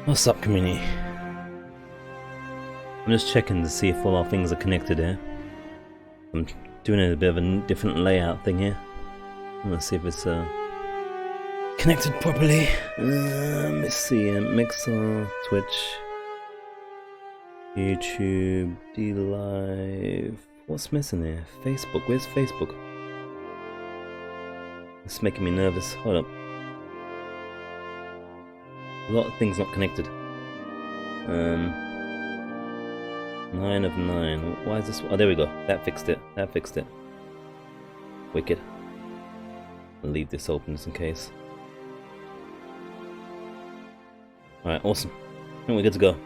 What's up, community? I'm just checking to see if all our things are connected here. I'm doing a bit of a different layout thing here. I'm gonna see if it's connected properly. Let's see, Mixer, Twitch, YouTube, DLive. What's missing here? Facebook. Where's Facebook? It's making me nervous. Hold up. A lot of things not connected. 9 of 9. Why is this? Oh, there we go. That fixed it. That fixed it. Wicked. I'll leave this open just in case. Alright, awesome. I think we're good to go.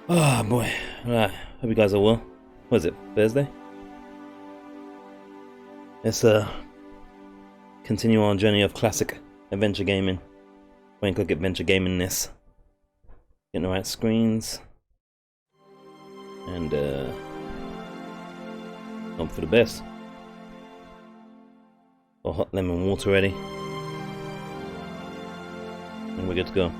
Oh boy. Alright, hope you guys are well. What is it? Thursday? Let's continue our journey of classic adventure gaming. Point click adventure gaming this. Getting the right screens. And hope for the best. Got hot lemon water ready. And we're good to go.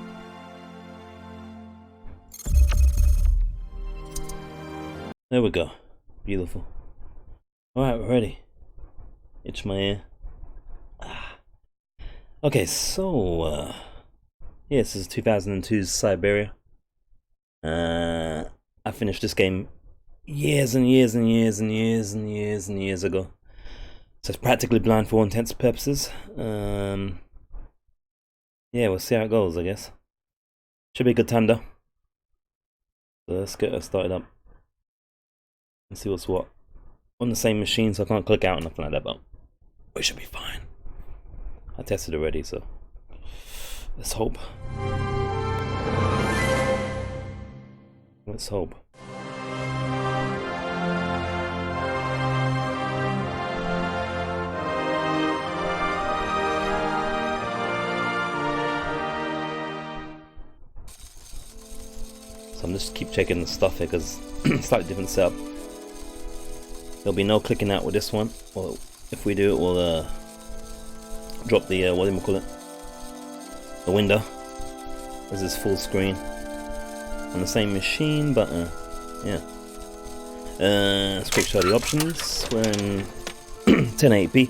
There we go. Beautiful. Alright, we're ready. Itch my ear. Okay, so yeah, this is 2002's Syberia. I finished this game years and years and years and years and years and years ago. So it's practically blind for all intents and purposes. Yeah, we'll see how it goes, I guess. Should be a good time though. So let's get us started up. And see what's what. On the same machine, so I can't click out or nothing like that, but we should be fine. I tested already, so let's hope. Let's hope. So I'm just keep checking the stuff here because slightly different setup. There'll be no clicking out with this one. Well, if we do it, we'll drop the what do we call it? The window. This is full screen on the same machine, but yeah. Let's quick show the options. We're in 1080p.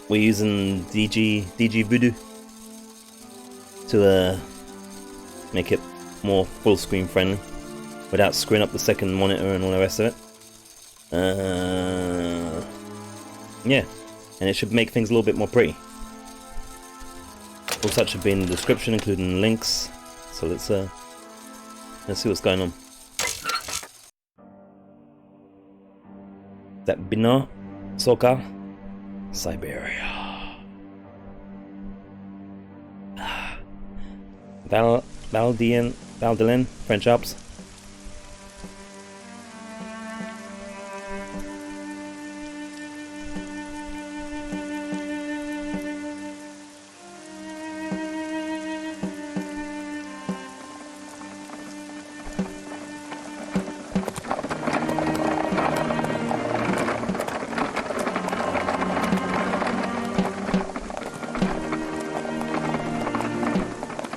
We're using dgVoodoo to make it more full screen friendly without screwing up the second monitor and all the rest of it. Yeah, and it should make things a little bit more pretty. All such should be in the description, including links. So let's see what's going on. That Bina Soka Syberia. Valadilène, French Alps.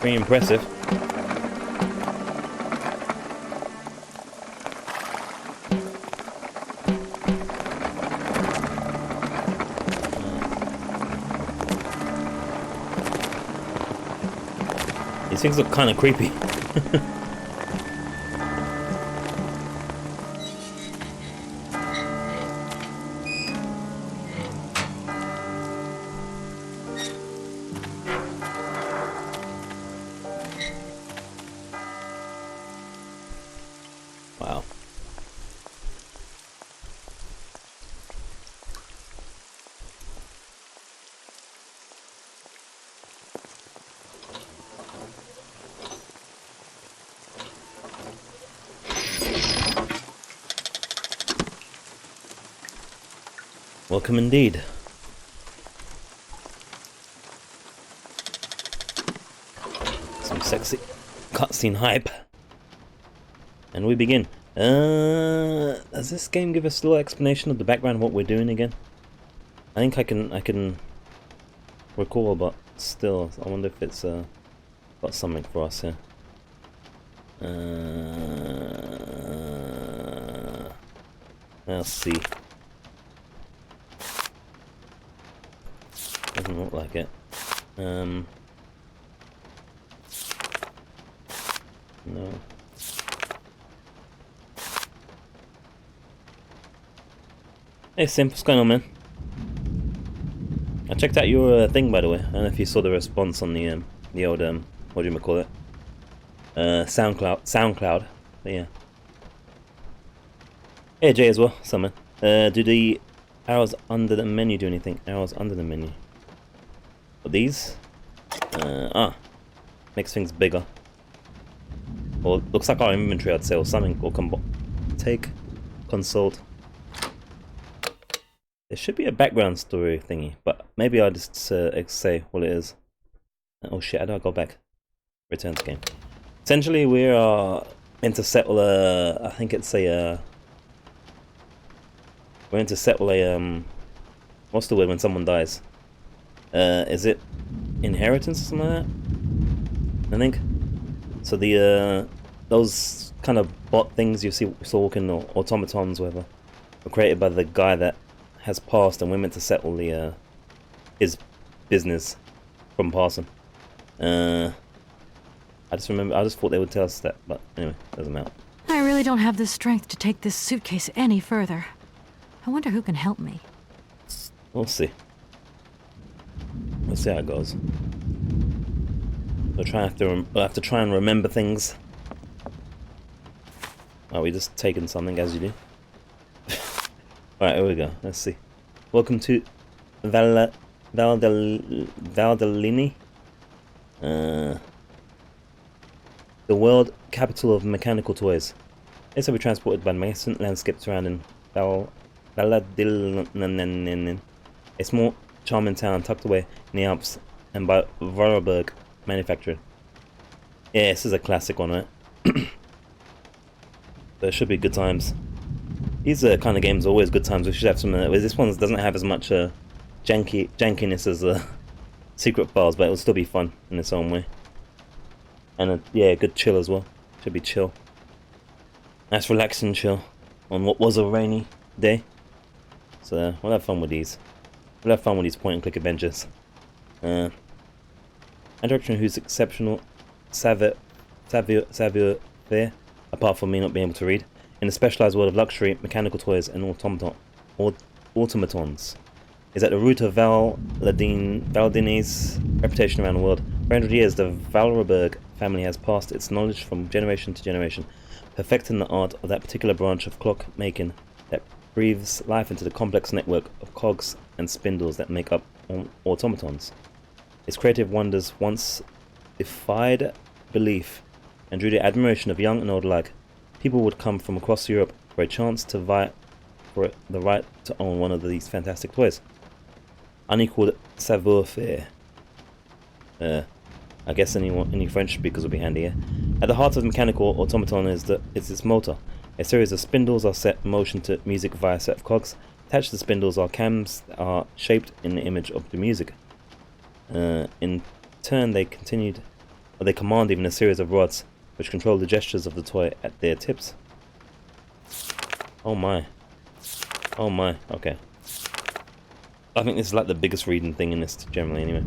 Pretty impressive. These things look kind of creepy. Wow. Welcome indeed. Some sexy cutscene hype. And we begin. Does this game give us a little explanation of the background of what we're doing again? I think I can recall, but still, I wonder if it's got something for us here. Let's see. Doesn't look like it. No. Hey Simp, what's going on, man? I checked out your thing, by the way. I don't know if you saw the response on the old what do you call it? SoundCloud. But yeah. Hey Jay as well, Summer. Do the arrows under the menu do anything? Arrows under the menu. What, these? Makes things bigger. Or looks like our inventory, I'd say, or something. Or take, consult. There should be a background story thingy, but maybe I'll just say what it is. Oh shit, how do I go back? Return to game. Essentially, we are meant to settle I think it's a, we're meant to settle a, what's the word when someone dies? Is it inheritance or something like that? I think. So the, those kind of bot things you saw walking, or automatons, whatever, were created by the guy that has passed, and we're meant to settle the his business from passing. I just thought they would tell us that, but anyway, doesn't matter. I really don't have the strength to take this suitcase any further. I wonder who can help me. We'll see. We'll see how it goes. We'll have to try and remember things. Are we just taking something as you do? Alright, here we go. Let's see. Welcome to Valadilène. The world capital of mechanical toys. This will be transported by the magnificent landscape surrounding Valadilène, a small, charming town tucked away in the Alps, and by Voralberg manufacturer. Yeah, this is a classic one, right? There should be good times. These kind of games are always good times. We should have some. This one doesn't have as much jankiness as Secret Files, but it'll still be fun in its own way. And yeah, good chill as well. Should be chill. Nice relaxing chill on what was a rainy day. So we'll have fun with these. We'll have fun with these point-and-click adventures. And direction who's exceptional Syberia, apart from me not being able to read, in the specialized world of luxury, mechanical toys, and automatons, is at the root of Valadilène's reputation around the world. For 100 years, the Voralberg family has passed its knowledge from generation to generation, perfecting the art of that particular branch of clock making that breathes life into the complex network of cogs and spindles that make up automatons. Its creative wonders once defied belief and drew the admiration of young and old alike. People would come from across Europe for a chance to vie for the right to own one of these fantastic toys. Unequaled savoir-faire. I guess any French speakers will be handy here. At the heart of the mechanical automaton is its motor. A series of spindles are set in motion to music via a set of cogs. Attached to the spindles are cams that are shaped in the image of the music. In turn, they command even a series of rods which control the gestures of the toy at their tips. Oh my. Oh my, okay. I think this is like the biggest reading thing in this generally anyway.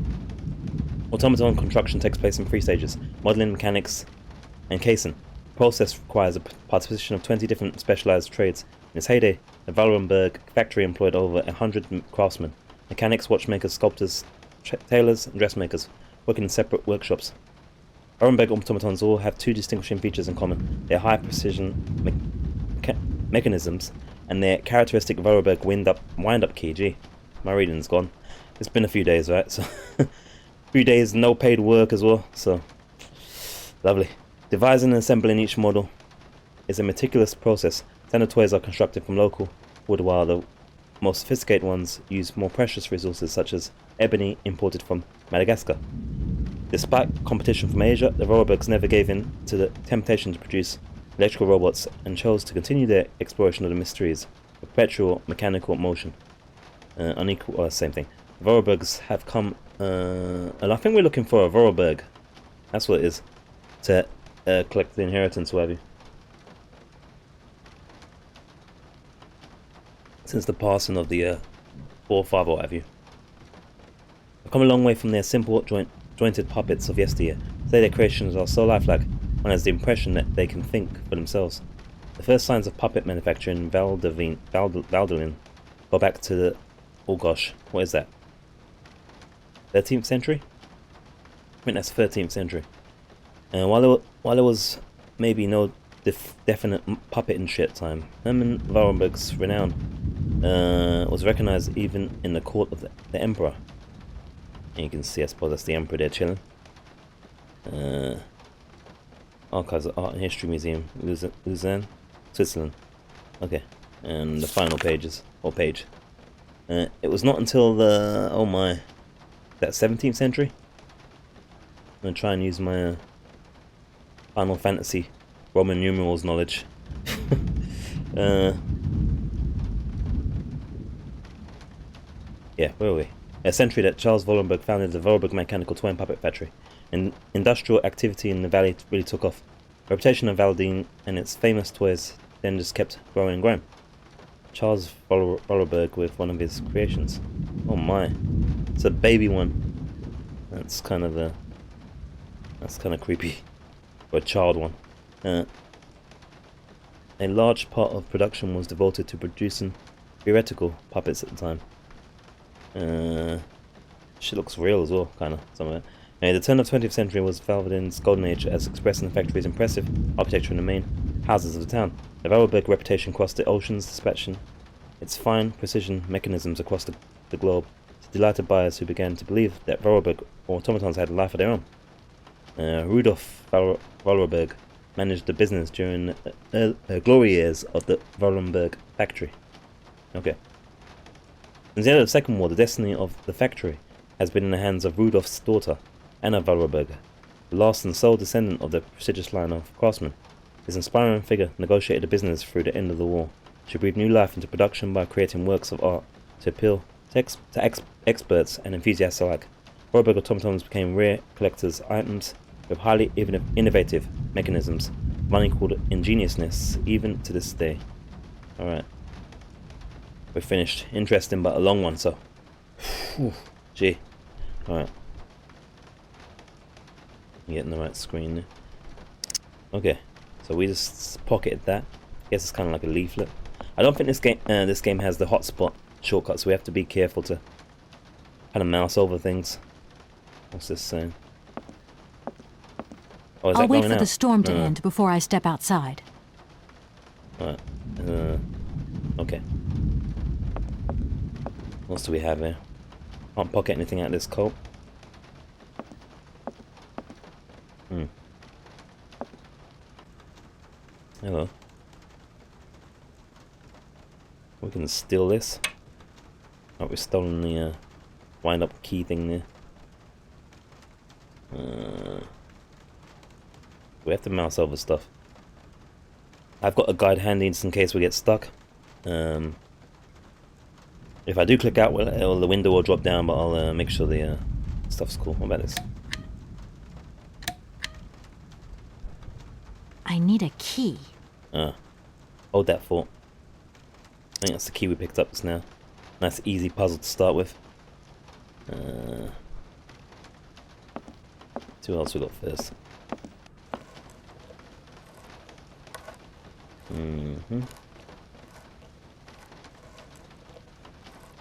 Automaton construction takes place in 3 stages: modeling, mechanics, and casing. The process requires the participation of 20 different specialized trades. In its heyday, the Voralberg factory employed over 100 craftsmen, mechanics, watchmakers, sculptors, tailors, and dressmakers, working in separate workshops. Voralberg automatons all have 2 distinguishing features in common: their high precision mechanisms and their characteristic Voralberg wind-up key. Gee, my reading's gone. It's been a few days, right? So, few days, no paid work as well. So, lovely. Devising and assembling each model is a meticulous process. Standard toys are constructed from local wood, while the most sophisticated ones use more precious resources such as ebony imported from Madagascar. Despite competition from Asia, the Voralbergs never gave in to the temptation to produce electrical robots and chose to continue their exploration of the mysteries of perpetual mechanical motion. Same thing. The Voralbergs have come And I think we're looking for a Voralberg. That's what it is. To collect the inheritance, what have you. Since the passing of the forefather, what have you. I've come a long way from their simple, jointed puppets of yesteryear. Today their creations are so lifelike, one has the impression that they can think for themselves. The first signs of puppet manufacture in Valadilène go back to the... oh gosh, what is that? 13th century? I think that's 13th century. And while there was maybe no definite puppet and shit time, Hermann Voralberg's renown was recognized even in the court of the emperor. And you can see, I suppose that's the emperor there chilling. Archives of Art and History Museum, Lausanne, Switzerland. Okay, and the final pages, or page. It was not until the, oh my, that 17th century? I'm going to try and use my Final Fantasy Roman numerals knowledge. Yeah, where are we? A century that Charles Voralberg founded the Voralberg Mechanical Toy and Puppet Factory. And industrial activity in the valley really took off. The reputation of Valadilène and its famous toys then just kept growing and growing. Charles Voralberg with one of his creations. Oh my. It's a baby one. That's kind of creepy. For a child one. A large part of production was devoted to producing theoretical puppets at the time. She looks real as well, kind of, some of it. The turn of the 20th century was Valadilène's golden age, as expressed in the factory's impressive architecture in the main houses of the town. The Voralberg reputation crossed the oceans, dispatching its fine precision mechanisms across the globe to delighted buyers who began to believe that Voralberg automatons had a life of their own. Rudolf Vorarlberg managed the business during the glory years of the Voralberg factory. Okay. Since the end of the Second War, the destiny of the factory has been in the hands of Rudolf's daughter, Anna Vorarlberg, the last and sole descendant of the prestigious line of craftsmen. This inspiring figure negotiated the business through the end of the war. She breathed new life into production by creating works of art to appeal to experts and enthusiasts alike. Vorarlberg automatons became rare collector's items with highly innovative mechanisms, of unequaled ingeniousness even to this day. Alright. We're finished. Interesting, but a long one, so... Whew, gee. Alright. Getting the right screen there. Okay. So we just pocketed that. I guess it's kind of like a leaflet. I don't think this game has the hotspot shortcut, so we have to be careful to kind of mouse over things. What's this saying? Oh, I'll wait for the storm to end before I step outside. Alright. Okay. What else do we have here? Can't pocket anything out of this coat. Hello. We can steal this. Oh, we've stolen the wind up key thing there. We have to mouse over stuff. I've got a guide handy just in case we get stuck. If I do click out, well, the window will drop down, but I'll make sure the stuff's cool. What about this? I need a key. Hold that thought. I think that's the key we picked up just now. Nice easy puzzle to start with. See what else we got first.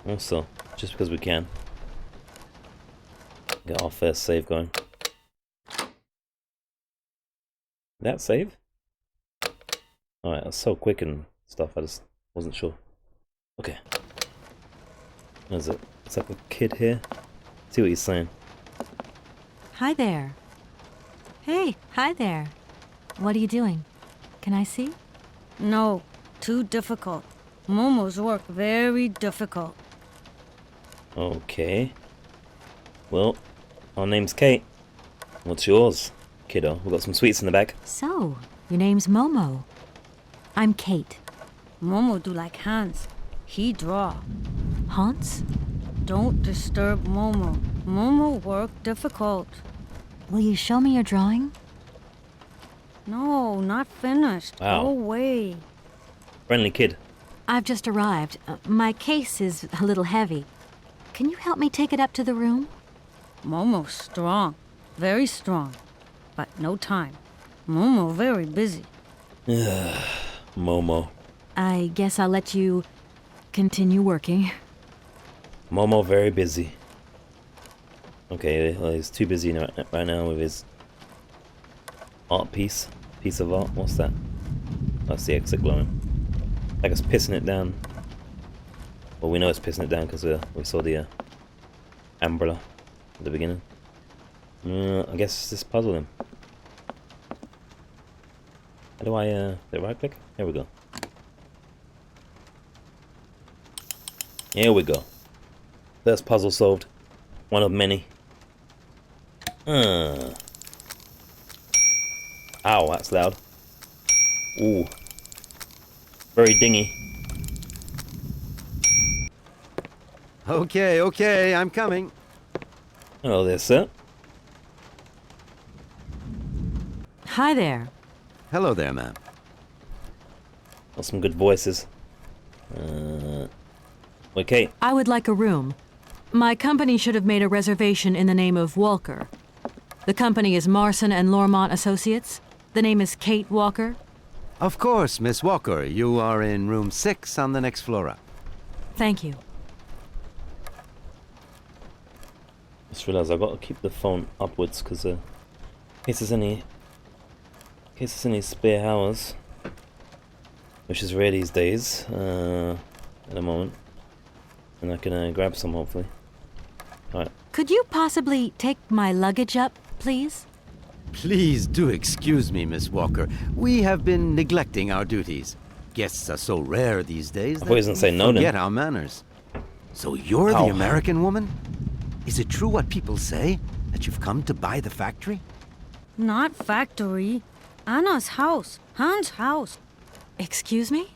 Also, just because we can, get our first save going. That save? Alright, that's so quick and stuff, I just wasn't sure. Okay. What is it? It's like a kid here. See what he's saying. Hi there. Hey, hi there. What are you doing? Can I see? No, too difficult. Momo's work very difficult. Okay. Well, our name's Kate. What's yours, kiddo? We've got some sweets in the back. So, your name's Momo. I'm Kate. Momo do like Hans. He draw. Hans? Don't disturb Momo. Momo work difficult. Will you show me your drawing? No, not finished. Wow. Go away. Friendly kid. I've just arrived. My case is a little heavy. Can you help me take it up to the room? Momo strong. Very strong. But no time. Momo very busy. Momo. I guess I'll let you continue working. Momo very busy. Okay, well, he's too busy right now with his art piece. Piece of art. What's that? That's the exit glowing. Like it's pissing it down. Well, we know it's pissing it down because we saw the umbrella at the beginning. I guess it's this puzzle then. How do I right click? There we go. Here we go. First puzzle solved. One of many. Ow, that's loud. Ooh. Very dingy. Okay, I'm coming. Hello there, sir. Hi there. Hello there, ma'am. Got some good voices. Okay. I would like a room. My company should have made a reservation in the name of Walker. The company is Marson and Lormont Associates. The name is Kate Walker. Of course, Miss Walker. You are in room 6 on the next floor up. Thank you. Just realised I've got to keep the phone upwards because in case there's any spare hours, which is rare these days at the moment, and I can grab some hopefully. Alright. Could you possibly take my luggage up, please? Please do excuse me, Miss Walker. We have been neglecting our duties. Guests are so rare these days thought he was gonna say no then. forget our manners. So you're Ow. the American woman? Is it true what people say, that you've come to buy the factory? Not factory. Anna's house. Hans' house. Excuse me?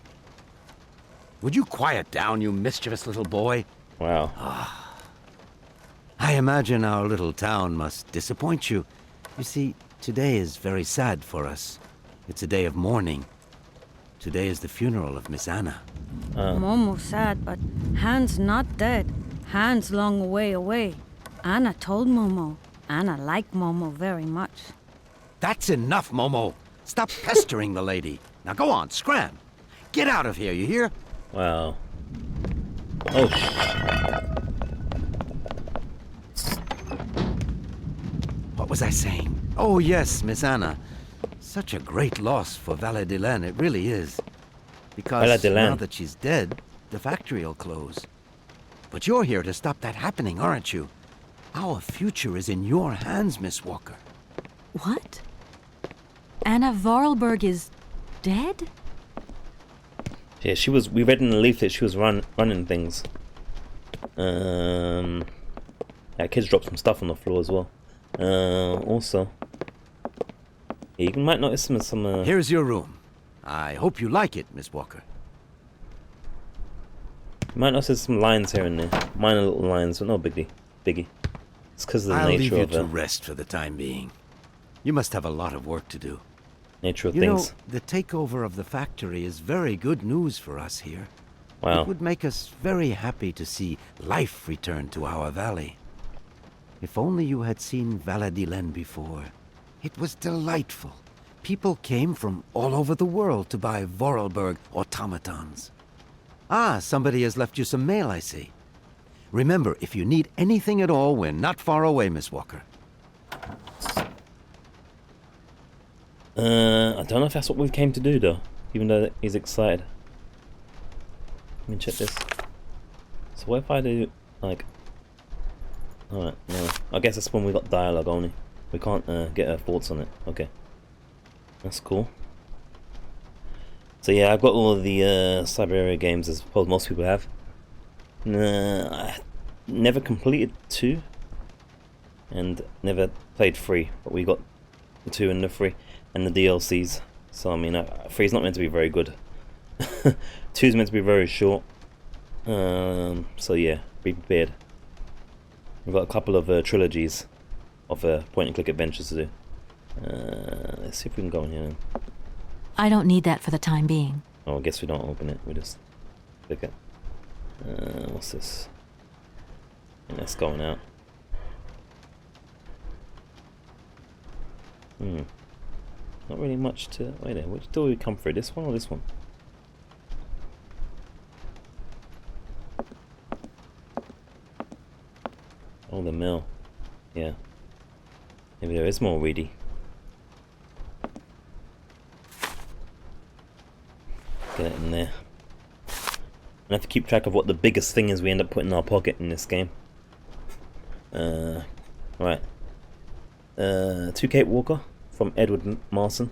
Would you quiet down, you mischievous little boy? Wow. I imagine our little town must disappoint you. You see, today is very sad for us. It's a day of mourning. Today is the funeral of Miss Anna. Momo sad, but Hans not dead. Hans long way away. Anna told Momo. Anna liked Momo very much. That's enough, Momo. Stop pestering the lady. Now go on, scram. Get out of here, you hear? Wow. Oh, What was I saying? Oh, yes, Miss Anna. Such a great loss for Valadilène, it really is. Because Valadilène. now that she's dead, the factory'll close. But you're here to stop that happening, aren't you? Our future is in your hands, Miss Walker. What? Anna Voralberg is dead? yeah. We read in the leaflet she was running things. Yeah, kids dropped some stuff on the floor as well. Also, yeah, you might notice some. Here's your room. I hope you like it, Miss Walker. You might notice some lines here and there, minor little lines, but no biggie. It's because of the I'll leave nature you of to rest for the time being. You must have a lot of work to do. nature of You things. know, the takeover of the factory is very good news for us here. Wow. It would make us very happy to see life return to our valley. If only you had seen Valadilène before. It was delightful. People came from all over the world to buy Voralberg automatons. Ah, somebody has left you some mail, I see. Remember, if you need anything at all, we're not far away, Miss Walker. I don't know if that's what we came to do though, even though he's excited. Let me check this. So what if I do, like... Alright, no. I guess that's when we got dialogue only. We can't get her thoughts on it. Okay. That's cool. So yeah, I've got all of the Syberia games, as I suppose most people have. I never completed 2. And never played 3, but we got the 2 and the 3 and the DLCs. So I mean, 3 is not meant to be very good. 2 is meant to be very short. So yeah, be prepared. We've got a couple of trilogies of point-and-click adventures to do. Let's see if we can go in here. I don't need that for the time being. Oh, I guess we don't open it. We just click it. What's this? And that's going out. Not really much to... Wait there, which door we come through? This one or this one? Oh, the mill. Yeah. Maybe there is more weedy. Get it in there. I have to keep track of what the biggest thing is we end up putting in our pocket in this game. Right. 2 Kate Walker from Edward Marson.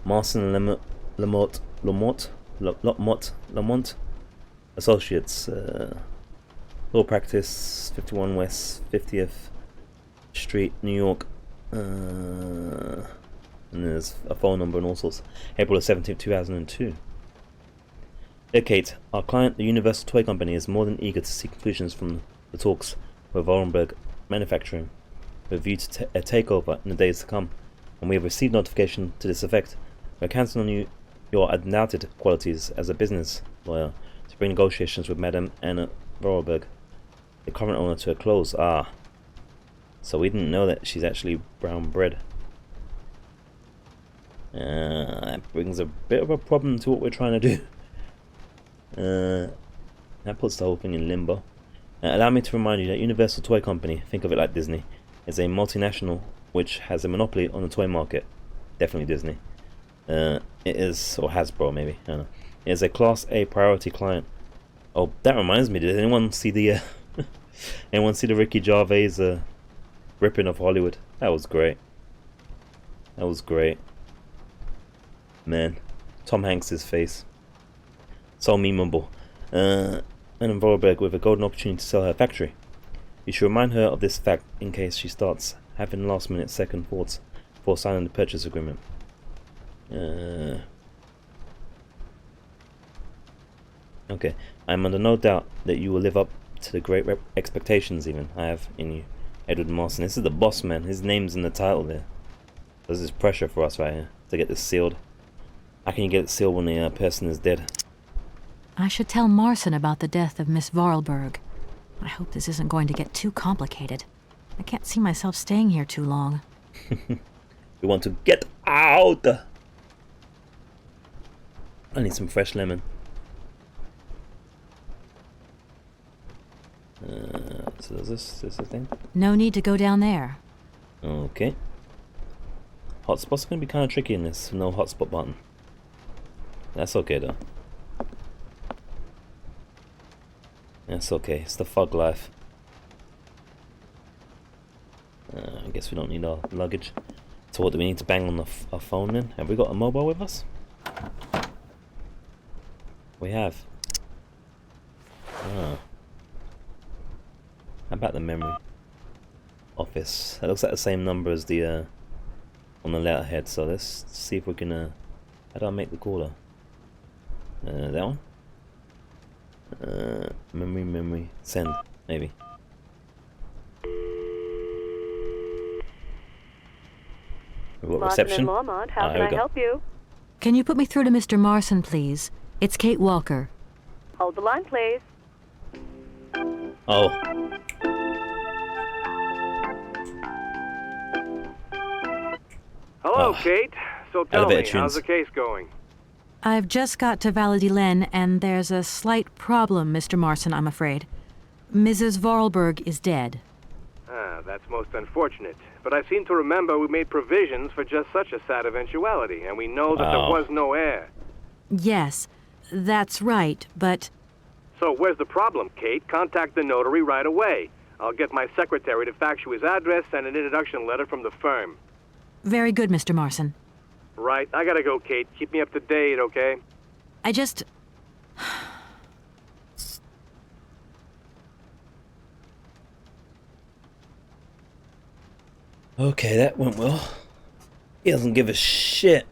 Marson Lamont Associates. Law practice 51 West 50th Street, New York. And there's a phone number and all sorts. April 17th, 2002. Dear Kate, our client, the Universal Toy Company, is more than eager to see conclusions from the talks with Voralberg Manufacturing, with a view to a takeover in the days to come, and we have received notification to this effect. We are counting on your undoubted qualities as a business lawyer to bring negotiations with Madame Anna Voralberg, the current owner, to a close. Ah, so we didn't know that she's actually brown bread. That brings a bit of a problem to what we're trying to do. That puts the whole thing in limbo. Allow me to remind you that Universal Toy Company, think of it like Disney, is a multinational which has a monopoly on the toy market. Definitely Disney. It is, or Hasbro maybe, I don't know. It is a Class A priority client. Oh, that reminds me, did anyone see the anyone see the Ricky Gervais ripping of Hollywood? That was great. That was great. Man, Tom Hanks's face. So memeable. And Voralberg with a golden opportunity to sell her factory. You should remind her of this fact in case she starts having last minute second thoughts before signing the purchase agreement. Okay, I'm under no doubt that you will live up to the great expectations even I have in you, Edward Marson. This is the boss man, his name's in the title there. There's this pressure for us right here to get this sealed. How can you get it sealed when the person is dead? I should tell Marson about the death of Miss Voralberg. I hope this isn't going to get too complicated. I can't see myself staying here too long. We want to get out! I need some fresh lemon. So is this a thing? No need to go down there. Okay. Hotspot's gonna be kind of tricky in this. No hotspot button. That's okay though. That's okay. It's the fog life. I guess we don't need our luggage. So what do we need to bang on our phone then? Have we got a mobile with us? We have. Ah. How about the memory office? That looks like the same number as the on the letterhead. So let's see if we can. How do I make the caller? That one. Memory, send, maybe. We've got reception. Lormont, how There can we I go. help you? Can you put me through to Mr. Marson, please? It's Kate Walker. Hold the line, please. Oh. Hello, Oh. Kate. So tell Elevator me, tunes. how's the case going? I've just got to Valadilène, and there's a slight problem, Mr. Marson, I'm afraid. Mrs. Voralberg is dead. Ah, that's most unfortunate. But I seem to remember we made provisions for just such a sad eventuality, and we know that there Wow. was no heir. Yes, that's right, but... So where's the problem, Kate? Contact the notary right away. I'll get my secretary to fax you his address and an introduction letter from the firm. Very good, Mr. Marson. Right, I gotta go, Kate. Keep me up to date, okay? I just... Okay, that went well. He doesn't give a shit.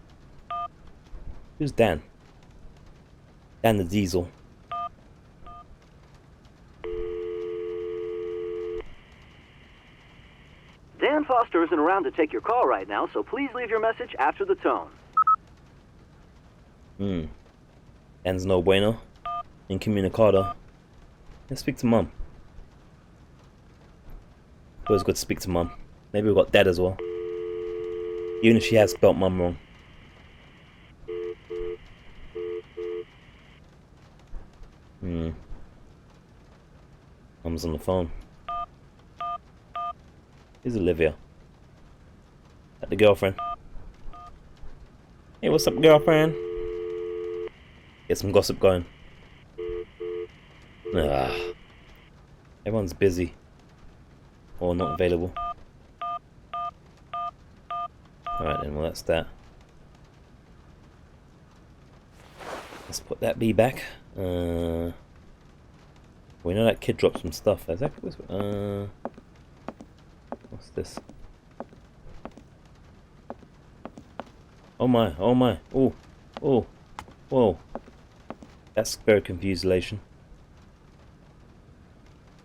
Who's Dan? Dan the Diesel. Dan Foster isn't around to take your call right now, so please leave your message after the tone. Dan's no bueno. Incommunicado. Let's speak to Mum. Always good to speak to Mum. Maybe we've got Dad as well. Even if she has spelt Mum wrong. Mum's on the phone. Here's Olivia. At the girlfriend. Hey, what's up, girlfriend? Get some gossip going. Everyone's busy. Or not available. Alright then, well that's that. Let's put that bee back. We know that kid dropped some stuff. Exactly. What's this? Oh my, oh my. Oh, oh, whoa. That's very confused elation.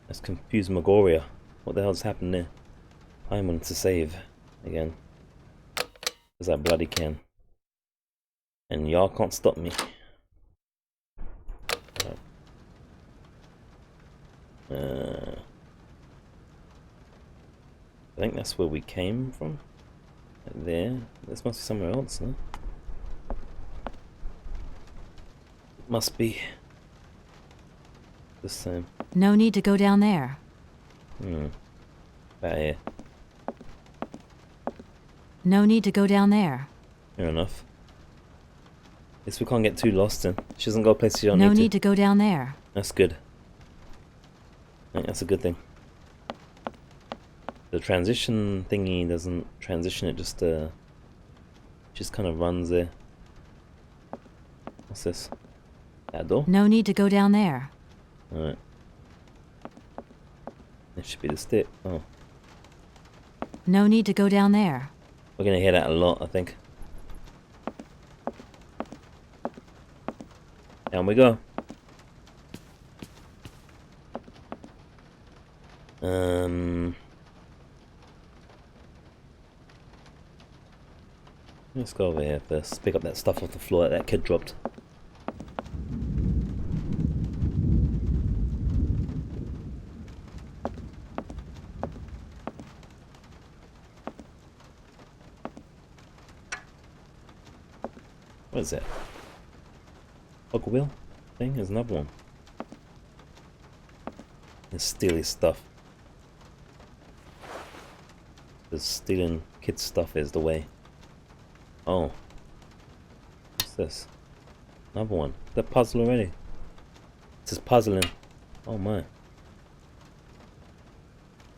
That's confused Magoria. What the hell's happened there? I wanted to save again. Because I bloody can. And y'all can't stop me. I think that's where we came from. Right there. This must be somewhere else, huh? It must be the same. No need to go down there. About here. No need to go down there. Fair enough. At least we can't get too lost then. She doesn't go a place she don't No need need to go down there. That's good. I think that's a good thing. The transition thingy doesn't transition, it just kind of runs there. What's this? That door? No need to go down there. Alright. It should be the stick. Oh. No need to go down there. We're gonna hear that a lot, I think. Down we go. Let's go over here first. Pick up that stuff off the floor that kid dropped. What is that? Hog wheel thing? There's another one. Let's steal his stuff. Because stealing kids' stuff is the way. Oh. What's this? Another one. That puzzle already. This is puzzling. Oh my.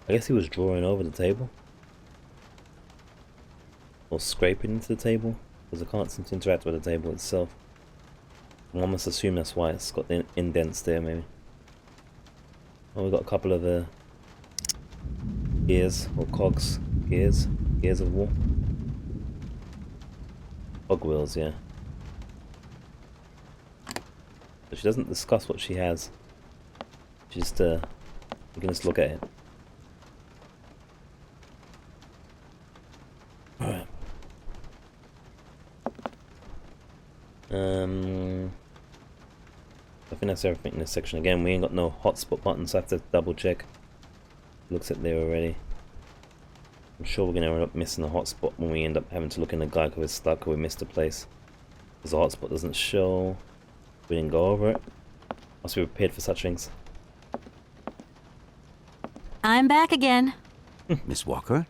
I guess he was drawing over the table. Or scraping into the table. Because I can't seem to interact with the table itself. I must assume that's why it's got the indents there, maybe. Oh, we've got a couple of gears, or cogs. Gears of war. Hog wheels, yeah. But she doesn't discuss what she has. She just, you can just look at it. Alright. I think that's everything in this section. Again, we ain't got no hotspot buttons, so I have to double check. Looks like there already. I'm sure we're gonna end up missing a hotspot when we end up having to look in the guide because we're stuck or we missed a place. Because the hotspot doesn't show. We didn't go over it. Must be prepared for such things. I'm back again. Miss Walker?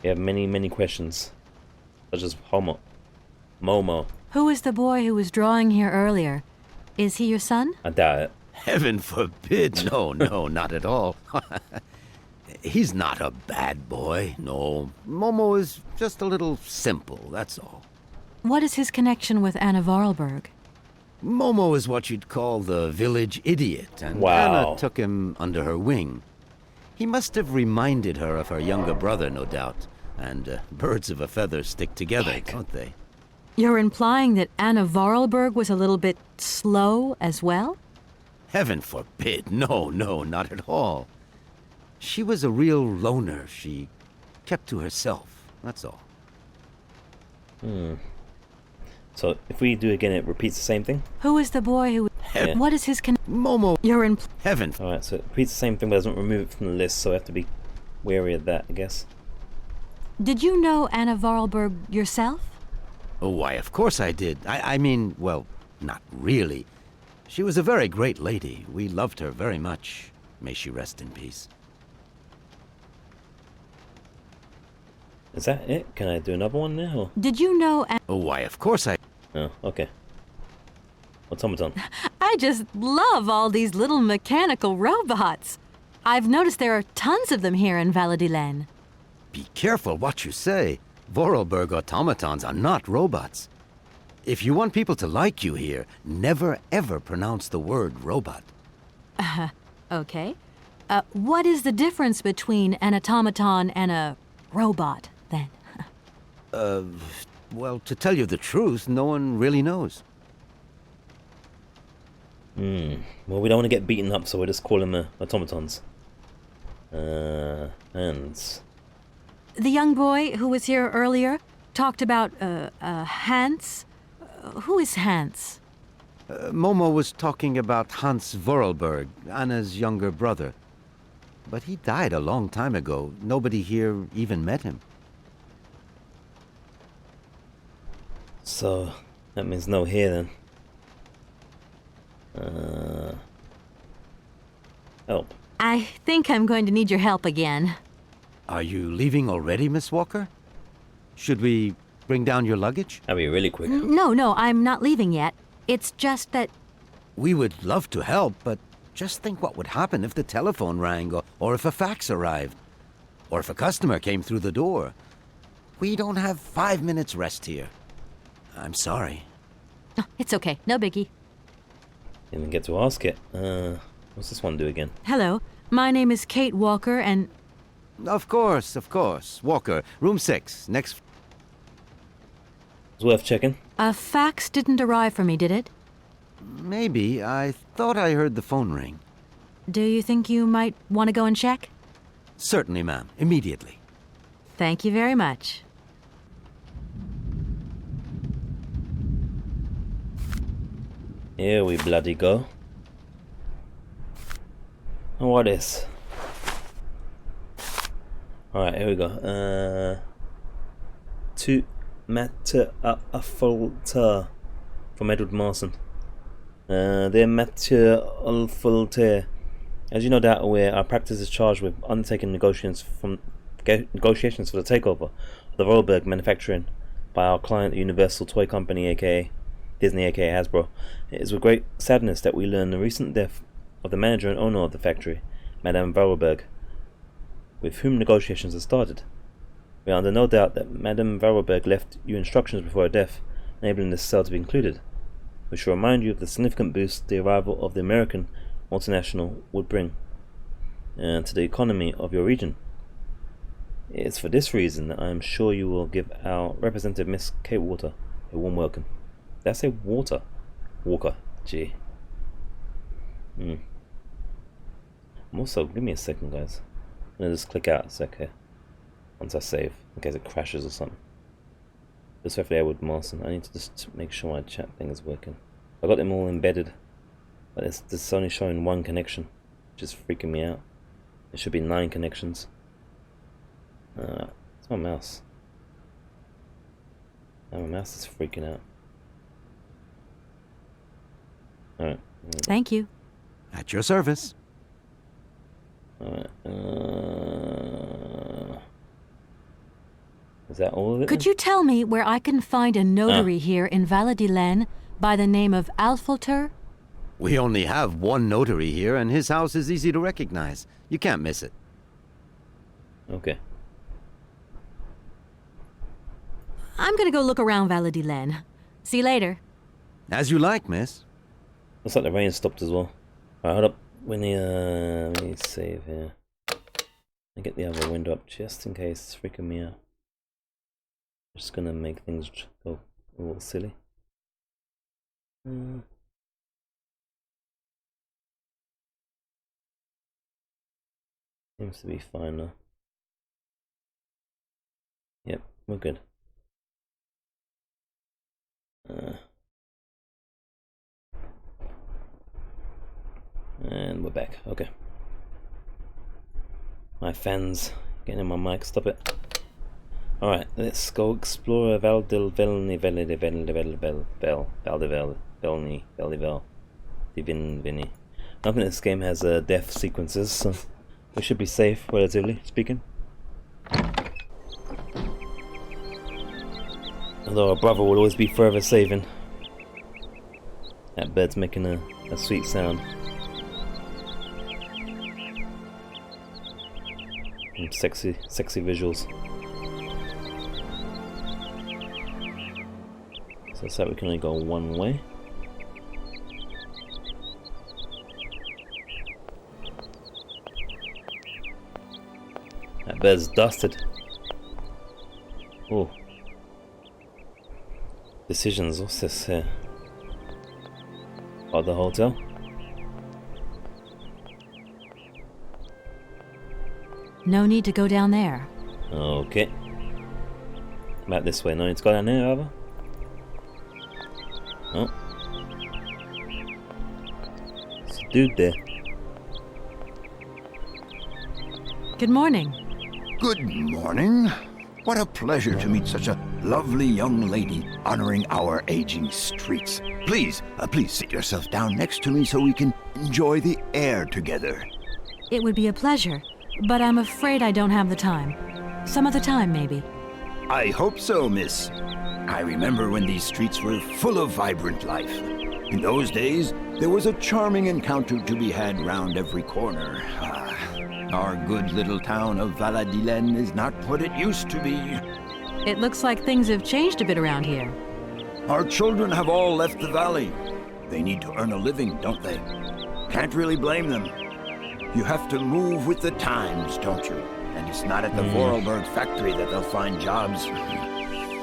We have many, many questions. Such as Momo. Who is the boy who was drawing here earlier? Is he your son? I doubt it. Heaven forbid. No, not at all. He's not a bad boy, no. Momo is just a little simple, that's all. What is his connection with Anna Voralberg? Momo is what you'd call the village idiot, and Wow. Anna took him under her wing. He must have reminded her of her younger brother, no doubt. And birds of a feather stick together, don't they? You're implying that Anna Voralberg was a little bit slow as well? Heaven forbid. No, not at all. She was a real loner. She kept to herself, that's all. So if we do again, it repeats the same thing? Who is the boy who... Yeah. What is his Momo, You're in... heaven. Alright, so it repeats the same thing but doesn't remove it from the list, so we have to be wary of that, I guess. Did you know Anna Voralberg yourself? Oh, why, of course I did. I mean, well, not really. She was a very great lady. We loved her very much. May she rest in peace. Is that it? Can I do another one now? Or? Did you know... Oh, why, of course I... Oh, okay. Automaton. I just love all these little mechanical robots. I've noticed there are tons of them here in Valadilène. Be careful what you say. Voralberg automatons are not robots. If you want people to like you here, never ever pronounce the word robot. Okay. What is the difference between an automaton and a robot, then? Well, to tell you the truth, no one really knows. Well, we don't want to get beaten up, so we'll just call them automatons. Hands. The young boy who was here earlier talked about, Hans. Who is Hans? Momo was talking about Hans Voralberg, Anna's younger brother. But he died a long time ago. Nobody here even met him. So, that means no here then. Help. I think I'm going to need your help again. Are you leaving already, Miss Walker? Should we bring down your luggage? That'll be really quick. No, I'm not leaving yet. It's just that... We would love to help, but just think what would happen if the telephone rang, or if a fax arrived, or if a customer came through the door. We don't have 5 minutes rest here. I'm sorry. It's okay, no biggie. Didn't even get to ask it. What's this one do again? Hello, my name is Kate Walker, and... Of course. Walker, room 6, next... It's worth checking. A fax didn't arrive for me, did it? Maybe. I thought I heard the phone ring. Do you think you might want to go and check? Certainly, ma'am. Immediately. Thank you very much. Here we bloody go. And what is? Alright, here we go. To matter a falter from Edward Marson. Dear Matter Alfalte, as you no doubt aware, our practice is charged with undertaking negotiations for the takeover of the Voralberg manufacturing by our client, the Universal Toy Company, aka Disney, aka Hasbro. It is with great sadness that we learn the recent death of the manager and owner of the factory, Madame Voralberg, with whom negotiations have started. We are under no doubt that Madame Voralberg left you instructions before her death, enabling this sale to be included. We shall remind you of the significant boost the arrival of the American multinational would bring to the economy of your region. It is for this reason that I am sure you will give our representative, Miss Kate Walker, a warm welcome. Did I say Walker? Gee. Also, give me a second, guys. I'm gonna just click out a sec here. Once I save, in case it crashes or something. Just for Edward Marson, I need to just make sure my chat thing is working. I got them all embedded, but it's only showing one connection, which is freaking me out. There should be 9 connections. It's my mouse. Now my mouse is freaking out. Alright. Thank you. At your service. Alright. Is that all of it? Could you tell me where I can find a notary here in Valadilène by the name of Alfalter? We only have one notary here, and his house is easy to recognize. You can't miss it. Okay. I'm gonna go look around Valadilène. See you later. As you like, miss. Looks like the rain stopped as well. Alright, hold up. Let me save here. And get the other window up just in case it's freaking me out. Just gonna make things go a little silly. Seems to be fine now. Yep, we're good. And we're back. Okay. My fans getting in my mic. Stop it. All right, let's go explore Valadilène, Divin. I think this game has death sequences, so we should be safe, relatively speaking. Although our brother will always be forever saving. That bird's making a sweet sound. And sexy visuals. So it's like we can only go one way. That bird's dusted. Oh. Decisions, what's this here? Oh, the hotel? No need to go down there. Okay. About this way, no need to go down there, either? Oh. There's a dude there. Good morning. Good morning. What a pleasure to meet such a lovely young lady honoring our aging streets. Please sit yourself down next to me so we can enjoy the air together. It would be a pleasure, but I'm afraid I don't have the time. Some other time, maybe. I hope so, miss. I remember when these streets were full of vibrant life. In those days, there was a charming encounter to be had round every corner. Our good little town of Valadilène is not what it used to be. It looks like things have changed a bit around here. Our children have all left the valley. They need to earn a living, don't they? Can't really blame them. You have to move with the times, don't you? And it's not at the Voralberg factory that they'll find jobs.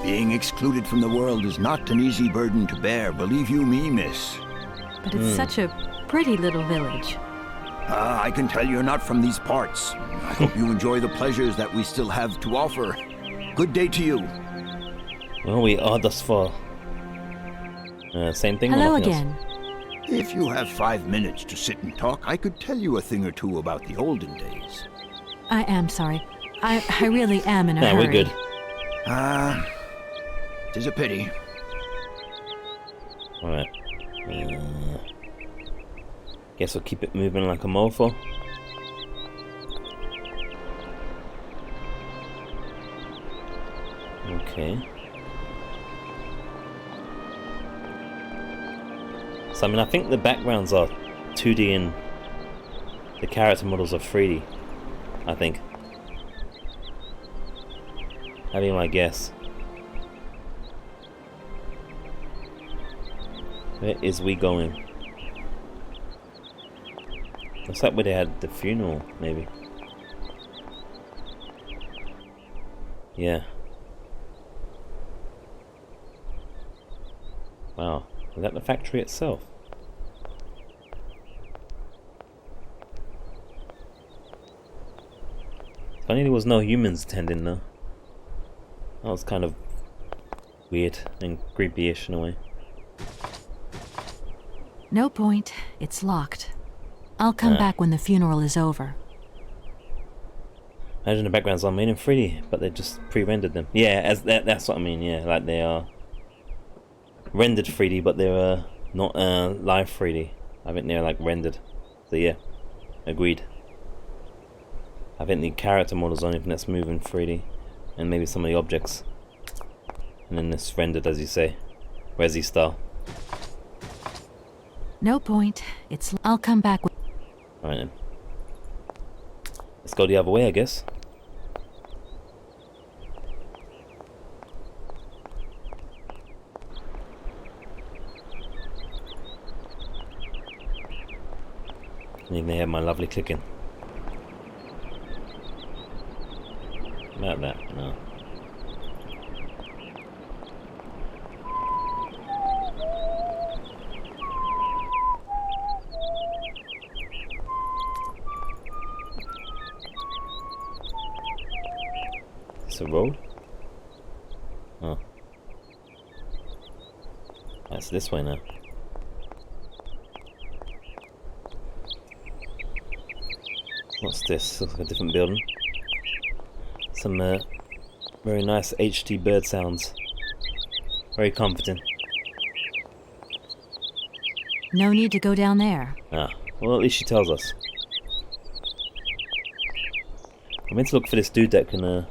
Being excluded from the world is not an easy burden to bear, believe you me, miss. But it's such a pretty little village. I can tell you're not from these parts. I hope you enjoy the pleasures that we still have to offer. Good day to you. Well, we are thus far. Same thing. Hello again. If you have 5 minutes to sit and talk, I could tell you a thing or two about the olden days. I am sorry. I really am in a Yeah, hurry. we're good. Tis a pity. Alright. Guess we'll keep it moving like a mofo. Okay. So I mean, I think the backgrounds are 2D and the character models are 3D. I think. That'd be my guess. Where is we going? Looks like where they had the funeral, maybe. Yeah. Wow. Is that the factory itself? Funny there was no humans attending though. That was kind of weird and creepy-ish in a way. No point. It's locked. I'll come back when the funeral is over. Imagine the backgrounds are made in 3D, but they just pre-rendered them. Yeah, that's what I mean, yeah. Like they are rendered 3D, but they're not live 3D. I think they're like rendered. So yeah, agreed. I think the character models are the only thing that's moving 3D. And maybe some of the objects. And then it's rendered, as you say. Resi style. No point. I'll come back. Alright then. Let's go the other way, I guess. And even they have my lovely clicking. About that, no. It's a road? Oh. That's this way now. What's this? Looks like a different building. Some very nice HT bird sounds. Very comforting. No need to go down there. Ah, well, at least she tells us. I meant to look for this dude that can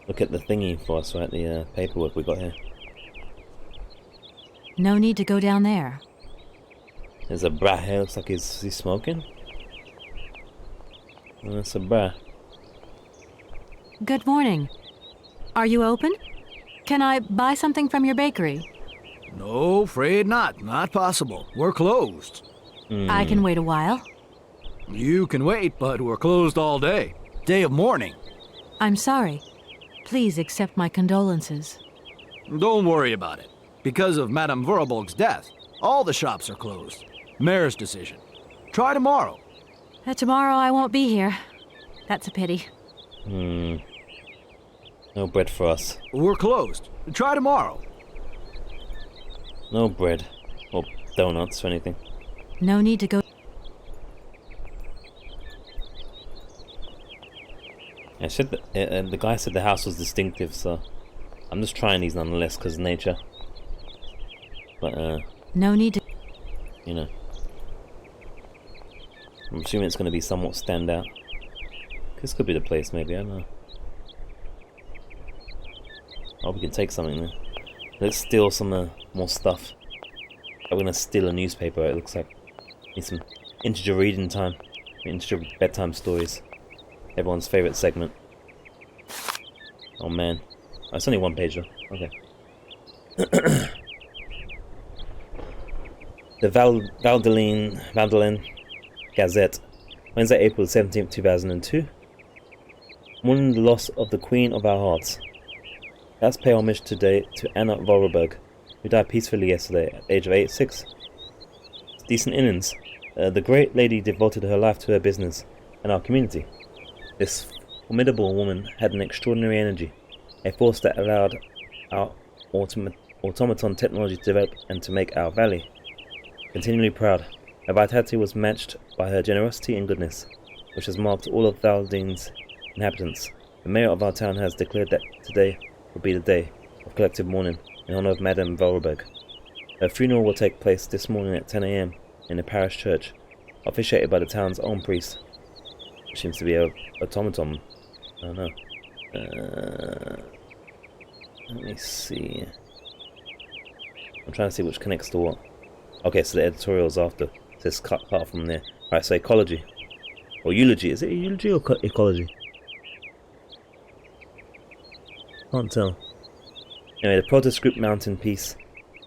look at the thingy for us, right? The paperwork we got here. No need to go down there. There's a brat here. Looks like he's smoking. Oh, that's a brat. Good morning. Are you open? Can I buy something from your bakery? No, afraid not. Not possible. We're closed. I can wait a while. You can wait, but we're closed all day. Day of mourning. I'm sorry. Please accept my condolences. Don't worry about it. Because of Madame Voralberg's death, all the shops are closed. Mayor's decision. Try tomorrow. Tomorrow I won't be here. That's a pity. No bread for us. We're closed. Try tomorrow. No bread. Or donuts or anything. No need to go. I said that, the guy said the house was distinctive, so I'm just trying these nonetheless because nature. But No need to. you know, I'm assuming it's going to be somewhat standout. This could be the place, maybe. I don't know. Oh, we can take something there. Let's steal some more stuff. I'm gonna steal a newspaper. It looks like need some integer reading time, integer bedtime stories. Everyone's favorite segment. Oh man, oh, it's only one page though. Okay. The Valadilène Gazette, Wednesday, April 17th, 2002. Mourning the loss of the Queen of our hearts. Let's pay homage today to Anna Voralberg, who died peacefully yesterday at the age of 86. Decent innings. The great lady devoted her life to her business and our community. This formidable woman had an extraordinary energy, a force that allowed our automaton technology to develop and to make our valley continually proud. Her vitality was matched by her generosity and goodness, which has marked all of Valadilène's inhabitants. The mayor of our town has declared that today will be the day of collective mourning in honor of Madame Voralberg. Her funeral will take place this morning at 10 AM in the parish church, officiated by the town's own priest, which seems to be a automaton. I don't know. Let me see. I'm trying to see which connects to what. Okay, so the editorial's after. So it's cut off from there. Alright, so ecology. Or eulogy. Is it a eulogy or ecology? Can't tell. Anyway, the protest group Mountain Peace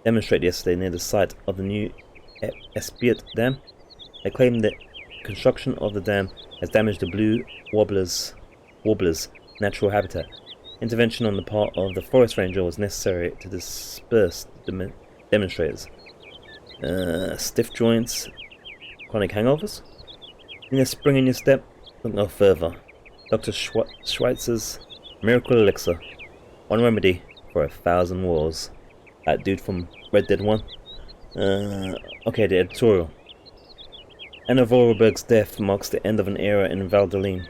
demonstrated yesterday near the site of the new Espiet Dam. They claim that construction of the dam has damaged the blue warbler's natural habitat. Intervention on the part of the forest ranger was necessary to disperse the demonstrators. Stiff joints, chronic hangovers. Need a spring in your step? Look no further. Dr. Schweitzer's miracle elixir. One remedy for 1,000 wars. That dude from Red Dead 1. Okay, the editorial. Anna Voralberg's death marks the end of an era in Valadilène.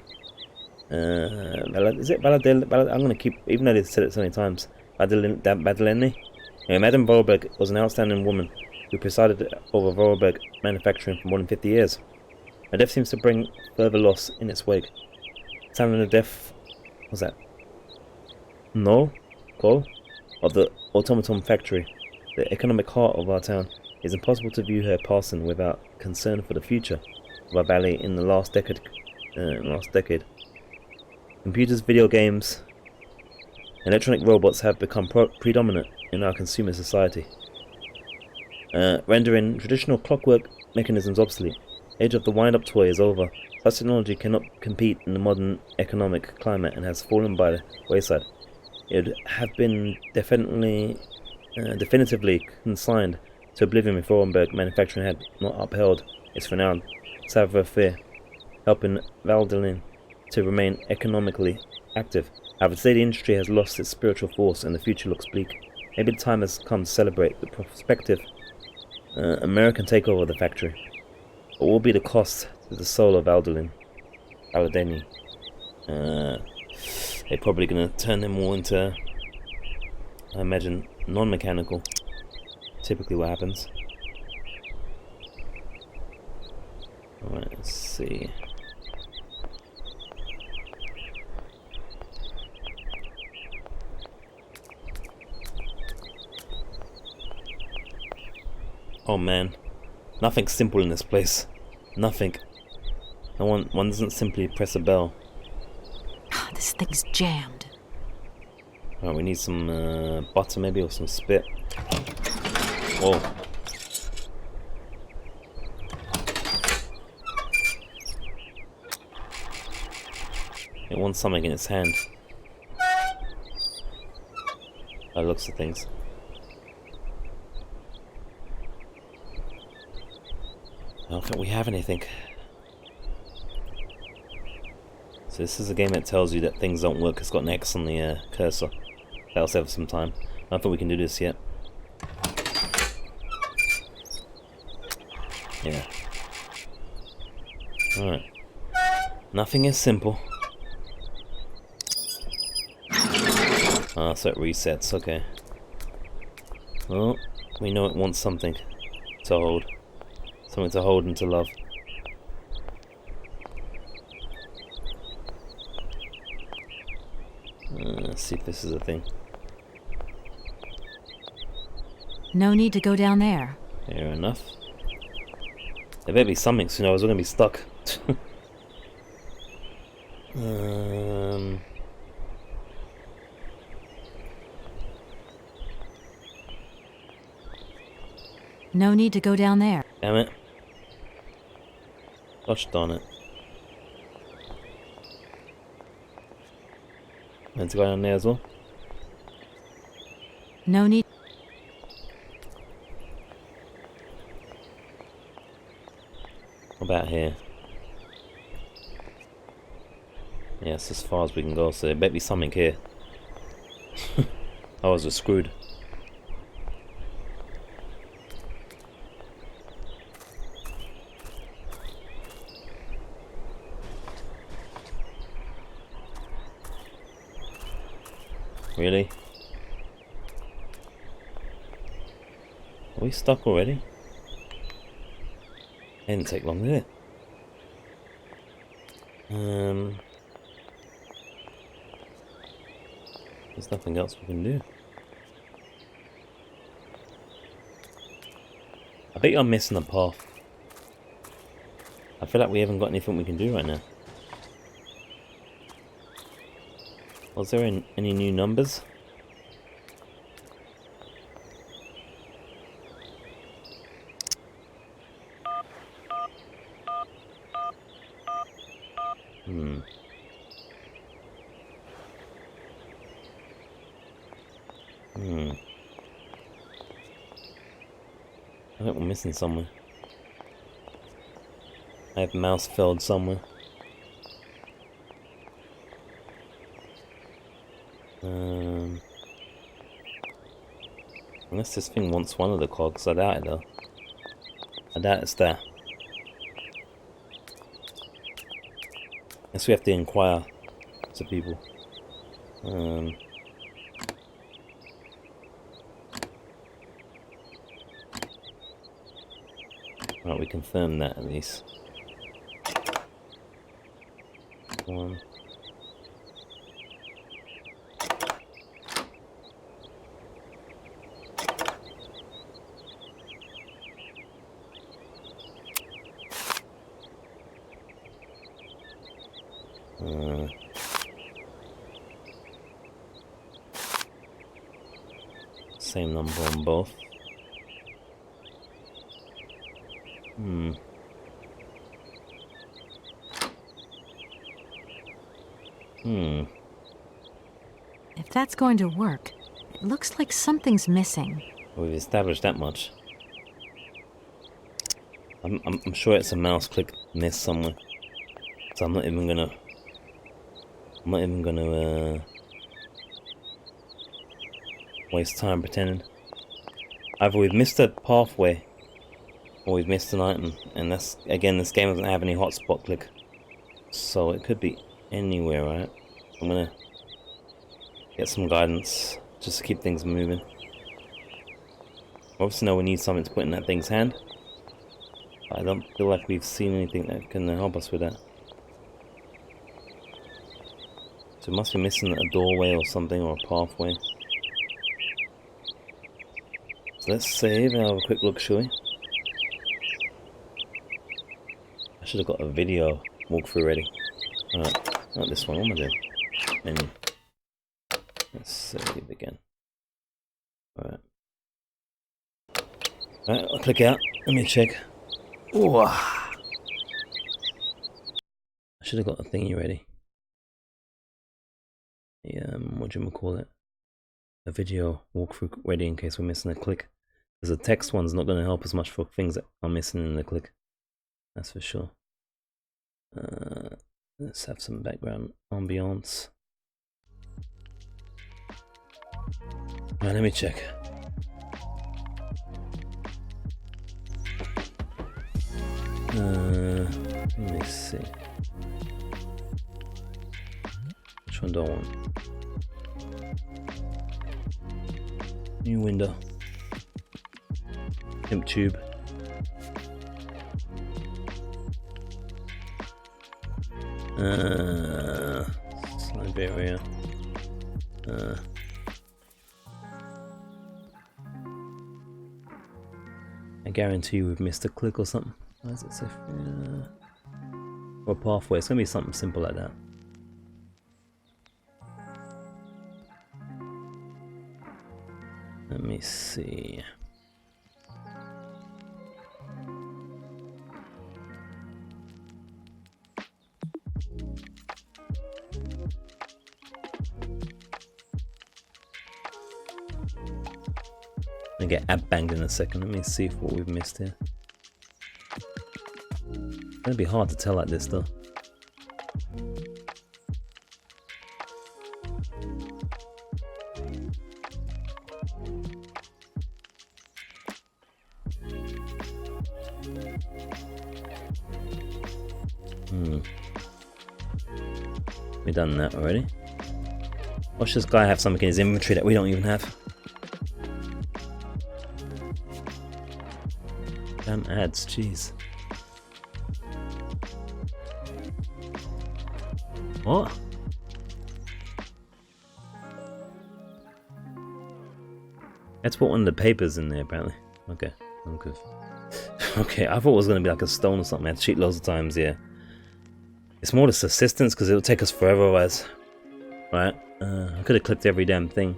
Is it Valadilène? I'm gonna keep, even though they said it so many times. Valadilène? Anyway, Madame Voralberg was an outstanding woman who presided over Voralberg manufacturing for more than 50 years. Her death seems to bring further loss in its wake. Time of the death, what's that? No, call of the automaton factory, the economic heart of our town. It's impossible to view her passing without concern for the future of our valley in the last decade. Computers, video games, electronic robots have become predominant in our consumer society, rendering traditional clockwork mechanisms obsolete. Age of the wind-up toy is over. Such technology cannot compete in the modern economic climate and has fallen by the wayside. It would have been definitively consigned to oblivion if Voralberg manufacturing had not upheld its renowned savoir-faire, helping Valadilène to remain economically active. However, today the industry has lost its spiritual force and the future looks bleak. Maybe the time has come to celebrate the prospective American takeover of the factory. What will be the cost to the soul of Valadilène? They're probably going to turn them all into, I imagine, non-mechanical. Typically what happens. Alright, let's see. Oh man, nothing's simple in this place. Nothing. No one doesn't simply press a bell. This thing's jammed. Alright, we need some butter maybe, or some spit. Whoa. It wants something in its hand. By the looks of things. I don't think we have anything. So this is a game that tells you that things don't work. It's got an X on the cursor. That'll save us some time. I don't think we can do this yet. Yeah. Alright. Nothing is simple. Ah, so it resets, okay. Well, we know it wants something to hold. Something to hold and to love. Let's see if this is a thing. No need to go down there. Fair enough. There better be something soon, I was going to be stuck. No need to go down there. Damn it. Gosh darn it. Meant to go down there as well? No need. What about here? Yeah, it's as far as we can go, so there better be something here. I was just screwed. Really? Are we stuck already? It didn't take long, did it? There's nothing else we can do. I bet I'm missing a path. I feel like we haven't got anything we can do right now. Was there any new numbers? I think we're missing somewhere. I have mouse filled somewhere. Unless this thing wants one of the cogs, I doubt it though. I doubt it's there. Guess we have to inquire to people. Right, we confirmed that at least. One. Same number on both. If that's going to work, it looks like something's missing. We've established that much. I'm sure it's a mouse click miss somewhere. So I'm not even gonna I'm not even gonna waste time pretending. Either we've missed a pathway or we've missed an item, and that's, again, this game doesn't have any hotspot click, so it could be anywhere, right? I'm gonna get some guidance just to keep things moving. Obviously know we need something to put in that thing's hand, but I don't feel like we've seen anything that can help us with that. So we must be missing a doorway or something, or a pathway. So let's save and have a quick look, shall we? I should have got a video walkthrough ready. Alright, not this one, what am I doing? Menu. Let's save again. Alright. Alright, I'll click out. Let me check. Ooh. I should have got a thingy ready. What do you call it? A video walkthrough ready in case we're missing a click. Because the text one's not going to help as much for things that are missing in the click. That's for sure. Let's have some background ambiance. Alright, let me check. Let me see. Which one do I want? New window. Imp tube. Syberia. I guarantee you we've missed a click or something. Why does it say? Or a pathway. It's gonna be something simple like that. Let me see. I'm gonna get ab banged in a second. Let me see what we've missed here. It's gonna be hard to tell like this though. We done that already. Watch this guy have something in his inventory that we don't even have. Damn ads, jeez. What? Let's put one of the papers in there apparently. Okay, I'm good. Okay, I thought it was going to be like a stone or something. I had to cheat loads of times, yeah. It's more this assistance because it'll take us forever otherwise. Right? I could have clicked every damn thing.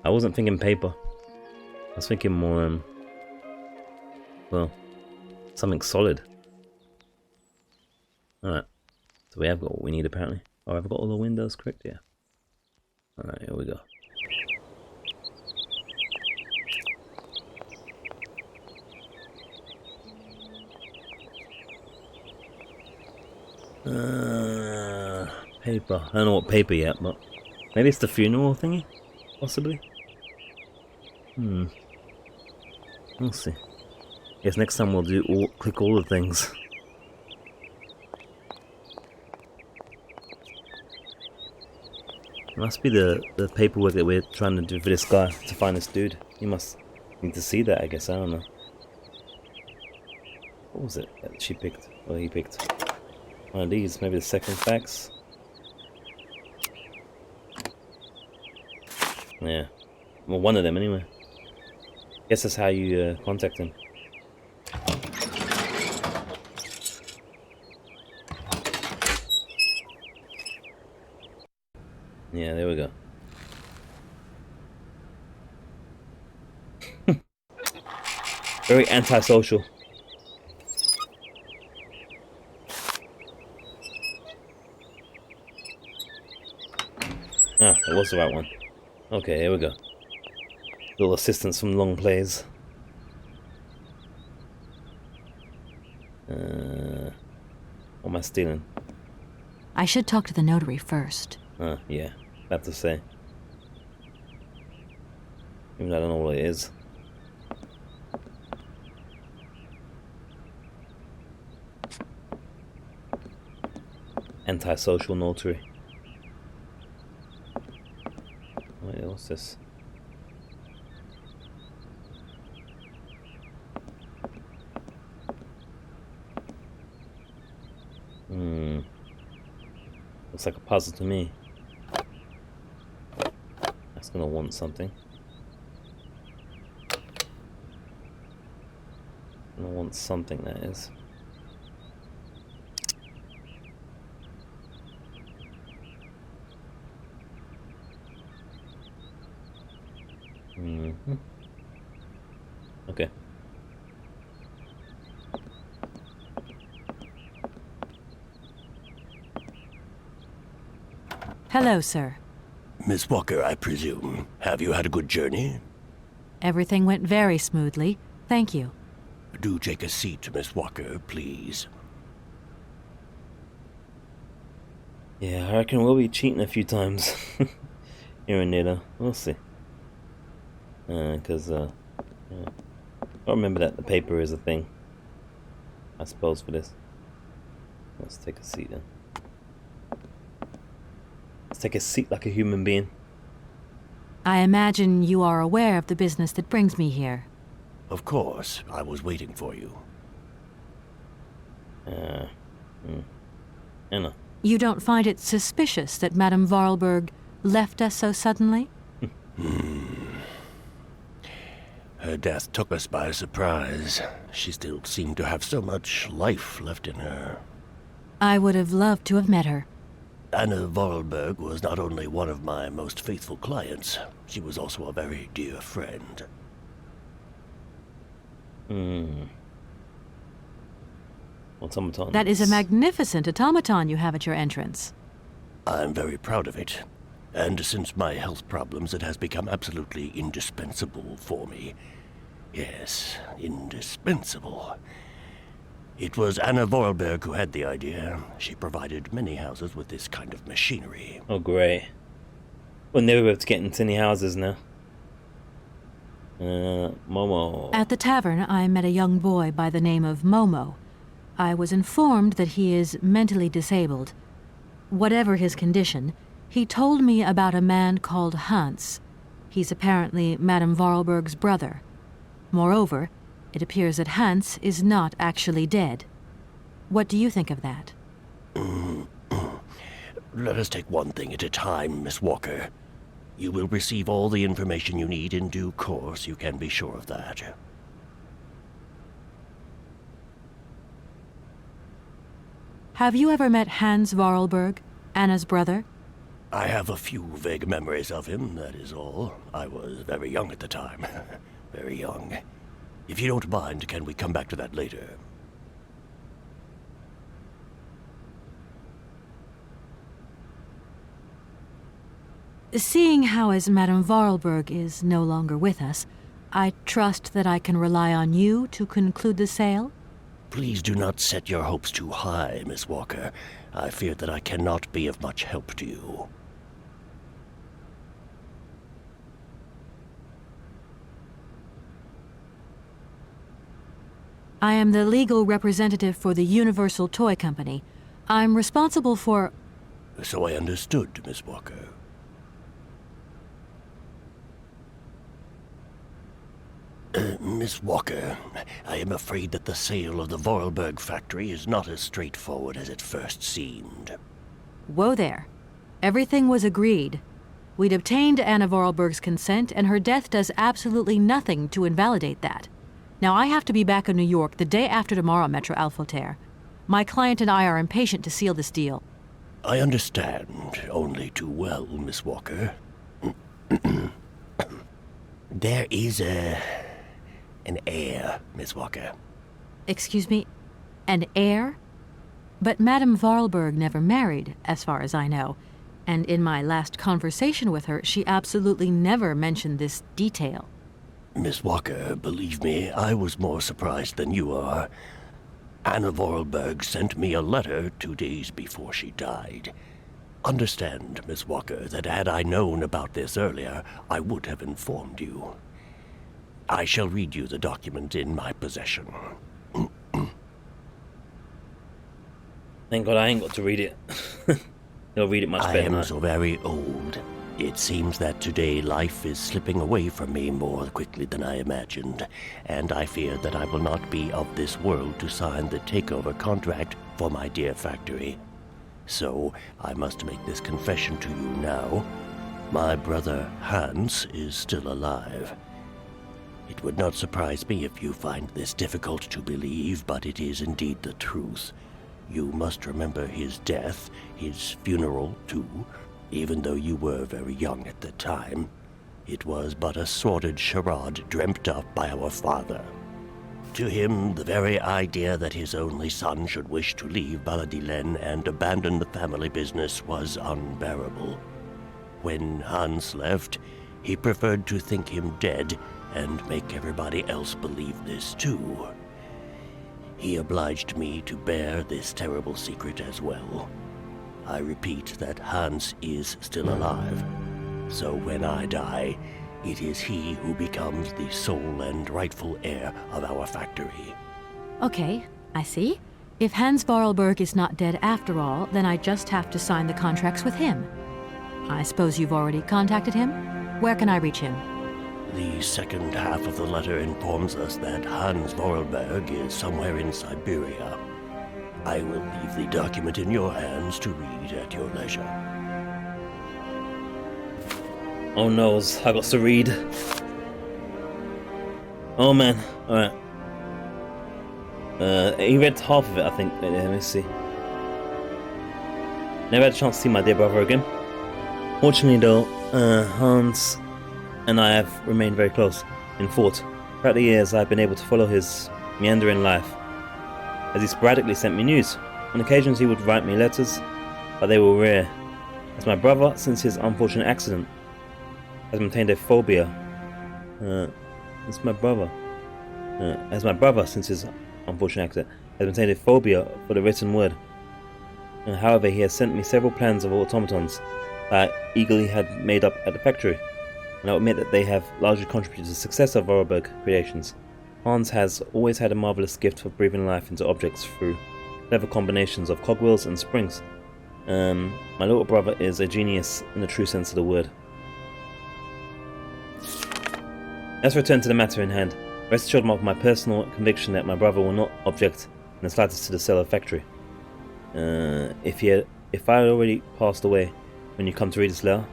I wasn't thinking paper. I was thinking more, well, something solid. Alright. So we have got what we need apparently. Oh, I've got all the windows correct? Yeah. Alright, here we go. Paper. I don't know what paper yet, but maybe it's the funeral thingy? Possibly? We'll see. Guess next time we'll click all the things. It must be the paperwork that we're trying to do for this guy, to find this dude. He must need to see that, I guess, I don't know. What was it that she picked? Or he picked? One of these, maybe the second fax? Yeah. Well, one of them anyway. Guess that's how you contact him. Yeah, there we go. Very antisocial. Ah, that was the right one. Okay, here we go. Little assistance from long plays. What am I stealing? I should talk to the notary first. Yeah. About to say. Even though I don't know what it is. Antisocial notary. Wait, what's this? Looks like a puzzle to me. That's gonna want something. Gonna want something, that is. Okay. Hello, sir. Miss Walker, I presume. Have you had a good journey? Everything went very smoothly. Thank you. Do take a seat, Miss Walker, please. Yeah, I reckon we'll be cheating a few times here and there. We'll see. Because yeah. I remember that the paper is a thing, I suppose, for this. Let's take a seat then. Let's take a seat like a human being. I imagine you are aware of the business that brings me here. Of course. I was waiting for you. Anna. You don't find it suspicious that Madame Voralberg left us so suddenly? Her death took us by surprise. She still seemed to have so much life left in her. I would have loved to have met her. Anna Voralberg was not only one of my most faithful clients, she was also a very dear friend. Automaton. That is a magnificent automaton you have at your entrance. I'm very proud of it. And since my health problems, it has become absolutely indispensable for me. Yes, indispensable. It was Anna Voralberg who had the idea. She provided many houses with this kind of machinery. Oh, great. We'll never be able to get into any houses now. Momo. At the tavern, I met a young boy by the name of Momo. I was informed that he is mentally disabled. Whatever his condition, he told me about a man called Hans. He's apparently Madame Voralberg's brother. Moreover, it appears that Hans is not actually dead. What do you think of that? Let us take one thing at a time, Miss Walker. You will receive all the information you need in due course, you can be sure of that. Have you ever met Hans Voralberg, Anna's brother? I have a few vague memories of him, that is all. I was very young at the time. Very young. If you don't mind, can we come back to that later? Seeing how as Madame Voralberg is no longer with us, I trust that I can rely on you to conclude the sale? Please do not set your hopes too high, Miss Walker. I fear that I cannot be of much help to you. I am the legal representative for the Universal Toy Company. I'm responsible for... So I understood, Miss Walker. Miss Walker, I am afraid that the sale of the Voralberg factory is not as straightforward as it first seemed. Whoa there. Everything was agreed. We'd obtained Anna Voralberg's consent, and her death does absolutely nothing to invalidate that. Now, I have to be back in New York the day after tomorrow, Metro Alphoter. My client and I are impatient to seal this deal. I understand only too well, Miss Walker. There is an heir, Miss Walker. Excuse me? An heir? But Madame Voralberg never married, as far as I know. And in my last conversation with her, she absolutely never mentioned this detail. Miss Walker, believe me, I was more surprised than you are. Anna Voralberg sent me a letter 2 days before she died. Understand, Miss Walker, that had I known about this earlier, I would have informed you. I shall read you the document in my possession. Thank God I ain't got to read it. You'll read it much better I than am I. so very old. It seems that today life is slipping away from me more quickly than I imagined, and I fear that I will not be of this world to sign the takeover contract for my dear factory. So, I must make this confession to you now. My brother Hans is still alive. It would not surprise me if you find this difficult to believe, but it is indeed the truth. You must remember his death, his funeral too, even though you were very young at the time. It was but a sordid charade dreamt up by our father. To him, the very idea that his only son should wish to leave Valadilène and abandon the family business was unbearable. When Hans left, he preferred to think him dead and make everybody else believe this too. He obliged me to bear this terrible secret as well. I repeat that Hans is still alive, so when I die, it is he who becomes the sole and rightful heir of our factory. Okay, I see. If Hans Voralberg is not dead after all, then I just have to sign the contracts with him. I suppose you've already contacted him? Where can I reach him? The second half of the letter informs us that Hans Voralberg is somewhere in Syberia. I will leave the document in your hands to read at your leisure. Oh no, I got to read. Oh man, alright. He read half of it, I think. Let me see. Never had a chance to see my dear brother again. Fortunately though, Hans and I have remained very close in thought. Throughout the years I've been able to follow his meandering life, as he sporadically sent me news. On occasions he would write me letters, but they were rare. As my brother, since his unfortunate accident, has maintained a phobia. As my brother, since his unfortunate accident, has maintained a phobia for the written word. However, he has sent me several plans of automatons that I eagerly had made up at the factory, and I admit that they have largely contributed to the success of Voralberg creations. Hans has always had a marvelous gift for breathing life into objects through clever combinations of cogwheels and springs. My little brother is a genius in the true sense of the word. Let's return to the matter in hand. Rest assured of my personal conviction that my brother will not object in the slightest to the sale of the factory. If I had already passed away when you come to read this letter,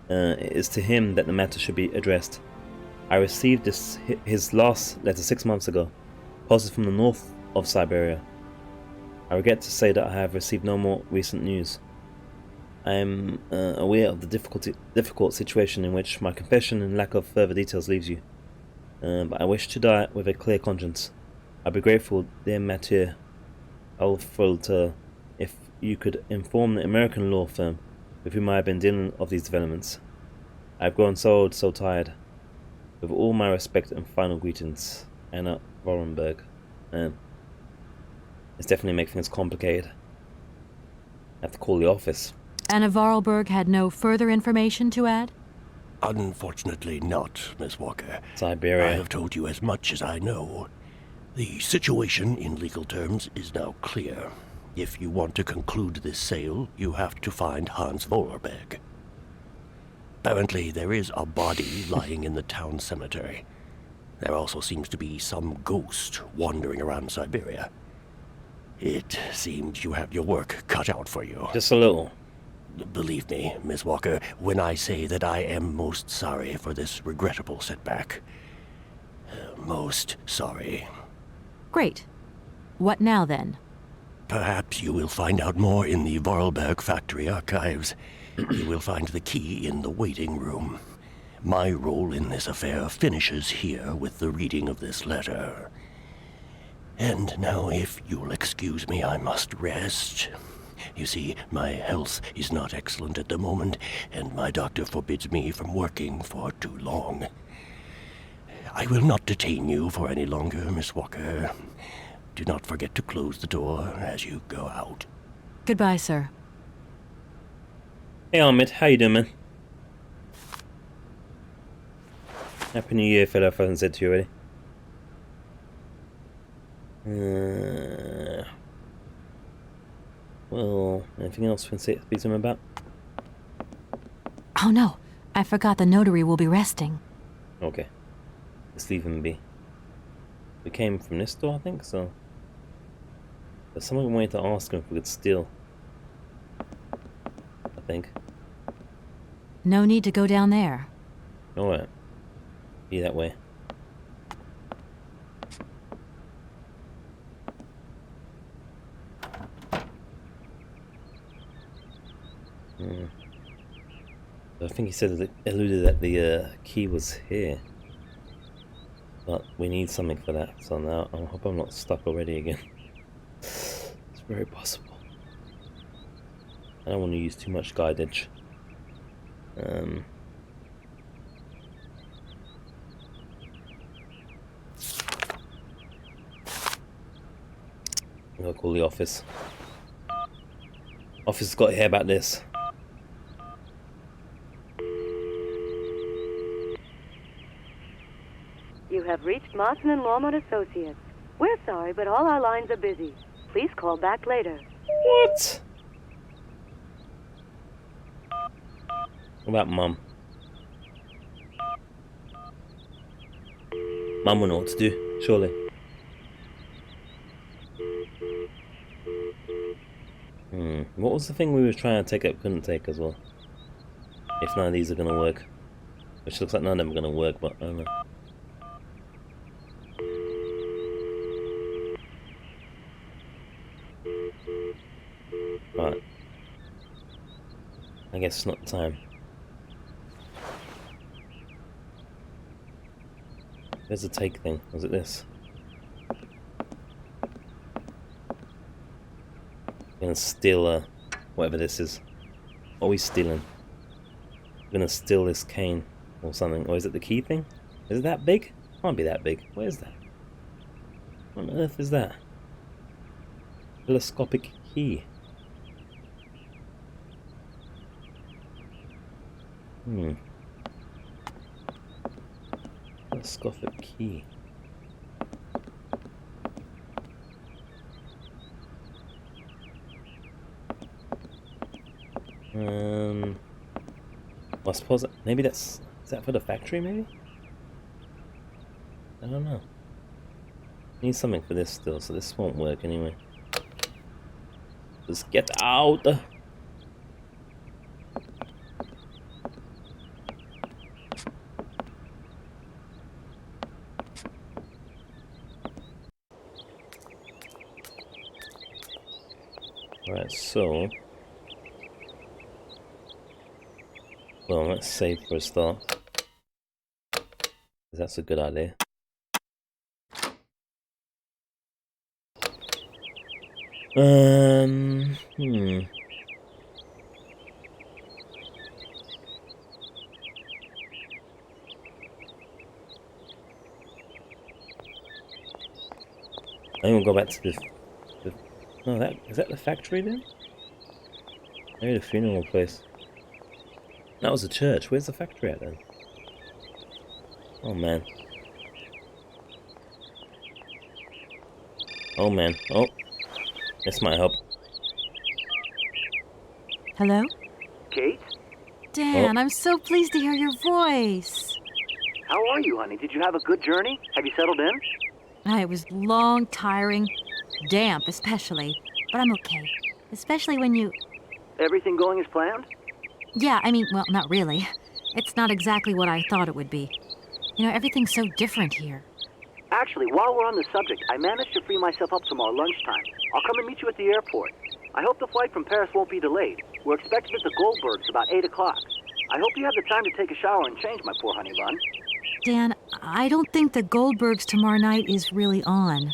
it is to him that the matter should be addressed. I received his last letter 6 months ago, posted from the north of Syberia. I regret to say that I have received no more recent news. I am aware of the difficult situation in which my confession and lack of further details leaves you, but I wish to die with a clear conscience. I'd be grateful, dear Mathieu Alfrelter, if you could inform the American law firm with whom I have been dealing of these developments. I have grown so old, so tired. With all my respect and final greetings, Anna Voralberg. It's definitely making things complicated. I have to call the office. Anna Voralberg had no further information to add? Unfortunately not, Miss Walker. Syberia. I have told you as much as I know. The situation, in legal terms, is now clear. If you want to conclude this sale, you have to find Hans Voralberg. Apparently, there is a body lying in the town cemetery. There also seems to be some ghost wandering around Syberia. It seems you have your work cut out for you. Just a little. Believe me, Miss Walker, when I say that I am most sorry for this regrettable setback. Most sorry. Great. What now, then? Perhaps you will find out more in the Voralberg factory archives. You will find the key in the waiting room. My role in this affair finishes here with the reading of this letter. And now, if you'll excuse me, I must rest. You see, my health is not excellent at the moment, and my doctor forbids me from working for too long. I will not detain you for any longer, Miss Walker. Do not forget to close the door as you go out. Goodbye, sir. Hey Ahmed, how you doing, man? Happy New Year, fella, if I haven't said to you already. Well, anything else we can speak to him about? Oh no, I forgot the notary will be resting. Okay. Let's leave him be. We came from this door, I think, so... But someone wanted to ask him if we could steal. I think. No need to go down there. Alright. Be that way. I think he said that alluded that the key was here. But we need something for that, so now I hope I'm not stuck already again. It's very possible. I don't want to use too much guidage. I'm gonna call the office. Office has got to hear about this. You have reached Martin and Lawman Associates. We're sorry, but all our lines are busy. Please call back later. What? What about Mum? Mum will know what to do, surely. What was the thing we were trying to take up couldn't take as well? If none of these are gonna work. Which looks like none of them are gonna work, but I don't know. Right. I guess it's not time. There's the take thing. Was it this? I'm gonna steal whatever this is. What are we stealing? I'm gonna steal this cane or something. Or is it the key thing? Is it that big? Can't be that big. Where is that? What on earth is that? Telescopic key. Telescopic key. Well, I suppose maybe is that for the factory, maybe? I don't know. Need something for this still, so this won't work anyway. Just get out! Alright, so... Well, let's save for a start. That's a good idea. I think we'll go back to the no, is that the factory then? Maybe the funeral place. That was a church. Where's the factory at then? Oh man. Oh man. Oh. This might help. Hello? Kate? Dan, I'm so pleased to hear your voice. How are you, honey? Did you have a good journey? Have you settled in? It was long, tiring, damp especially, but I'm okay. Especially when you... Everything going as planned? Yeah, I mean, well, not really. It's not exactly what I thought it would be. You know, everything's so different here. Actually, while we're on the subject, I managed to free myself up some more lunchtime. I'll come and meet you at the airport. I hope the flight from Paris won't be delayed. We're expected at the Goldbergs about 8 o'clock. I hope you have the time to take a shower and change, my poor honey bun. Dan, I don't think the Goldbergs tomorrow night is really on.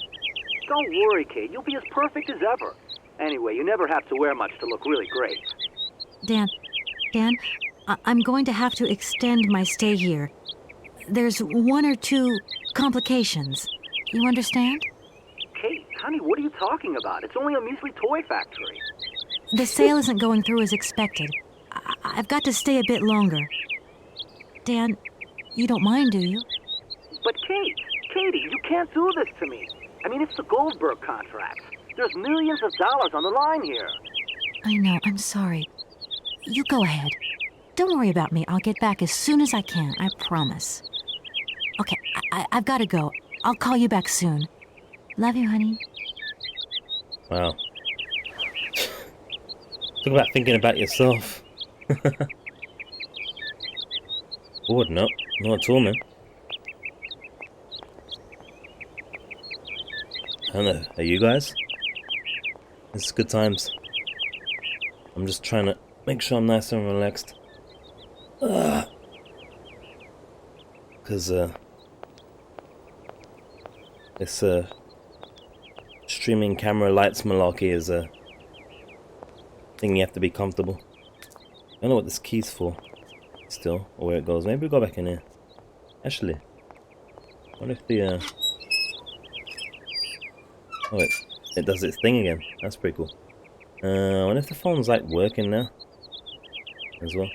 Don't worry, Kate. You'll be as perfect as ever. Anyway, you never have to wear much to look really great. Dan, I'm going to have to extend my stay here. There's 1 or 2 complications. You understand? Kate, honey, what are you talking about? It's only a measly toy factory. The sale isn't going through as expected. I've got to stay a bit longer. Dan, you don't mind, do you? But Katie, you can't do this to me. I mean, it's the Goldberg contract. There's millions of dollars on the line here. I know, I'm sorry. You go ahead. Don't worry about me. I'll get back as soon as I can, I promise. Okay, I've got to go. I'll call you back soon. Love you, honey. Wow. Talk about thinking about yourself. Bored, no. Not at all, man. I don't know. Are you guys? This is good times. I'm just trying to make sure I'm nice and relaxed. Because, this, streaming camera lights malarkey is a thing you have to be comfortable. I don't know what this key's for. Still, or where it goes. Maybe we'll go back in here. Actually, what if the, oh, it does its thing again. That's pretty cool. I wonder if the phone's like working now as well.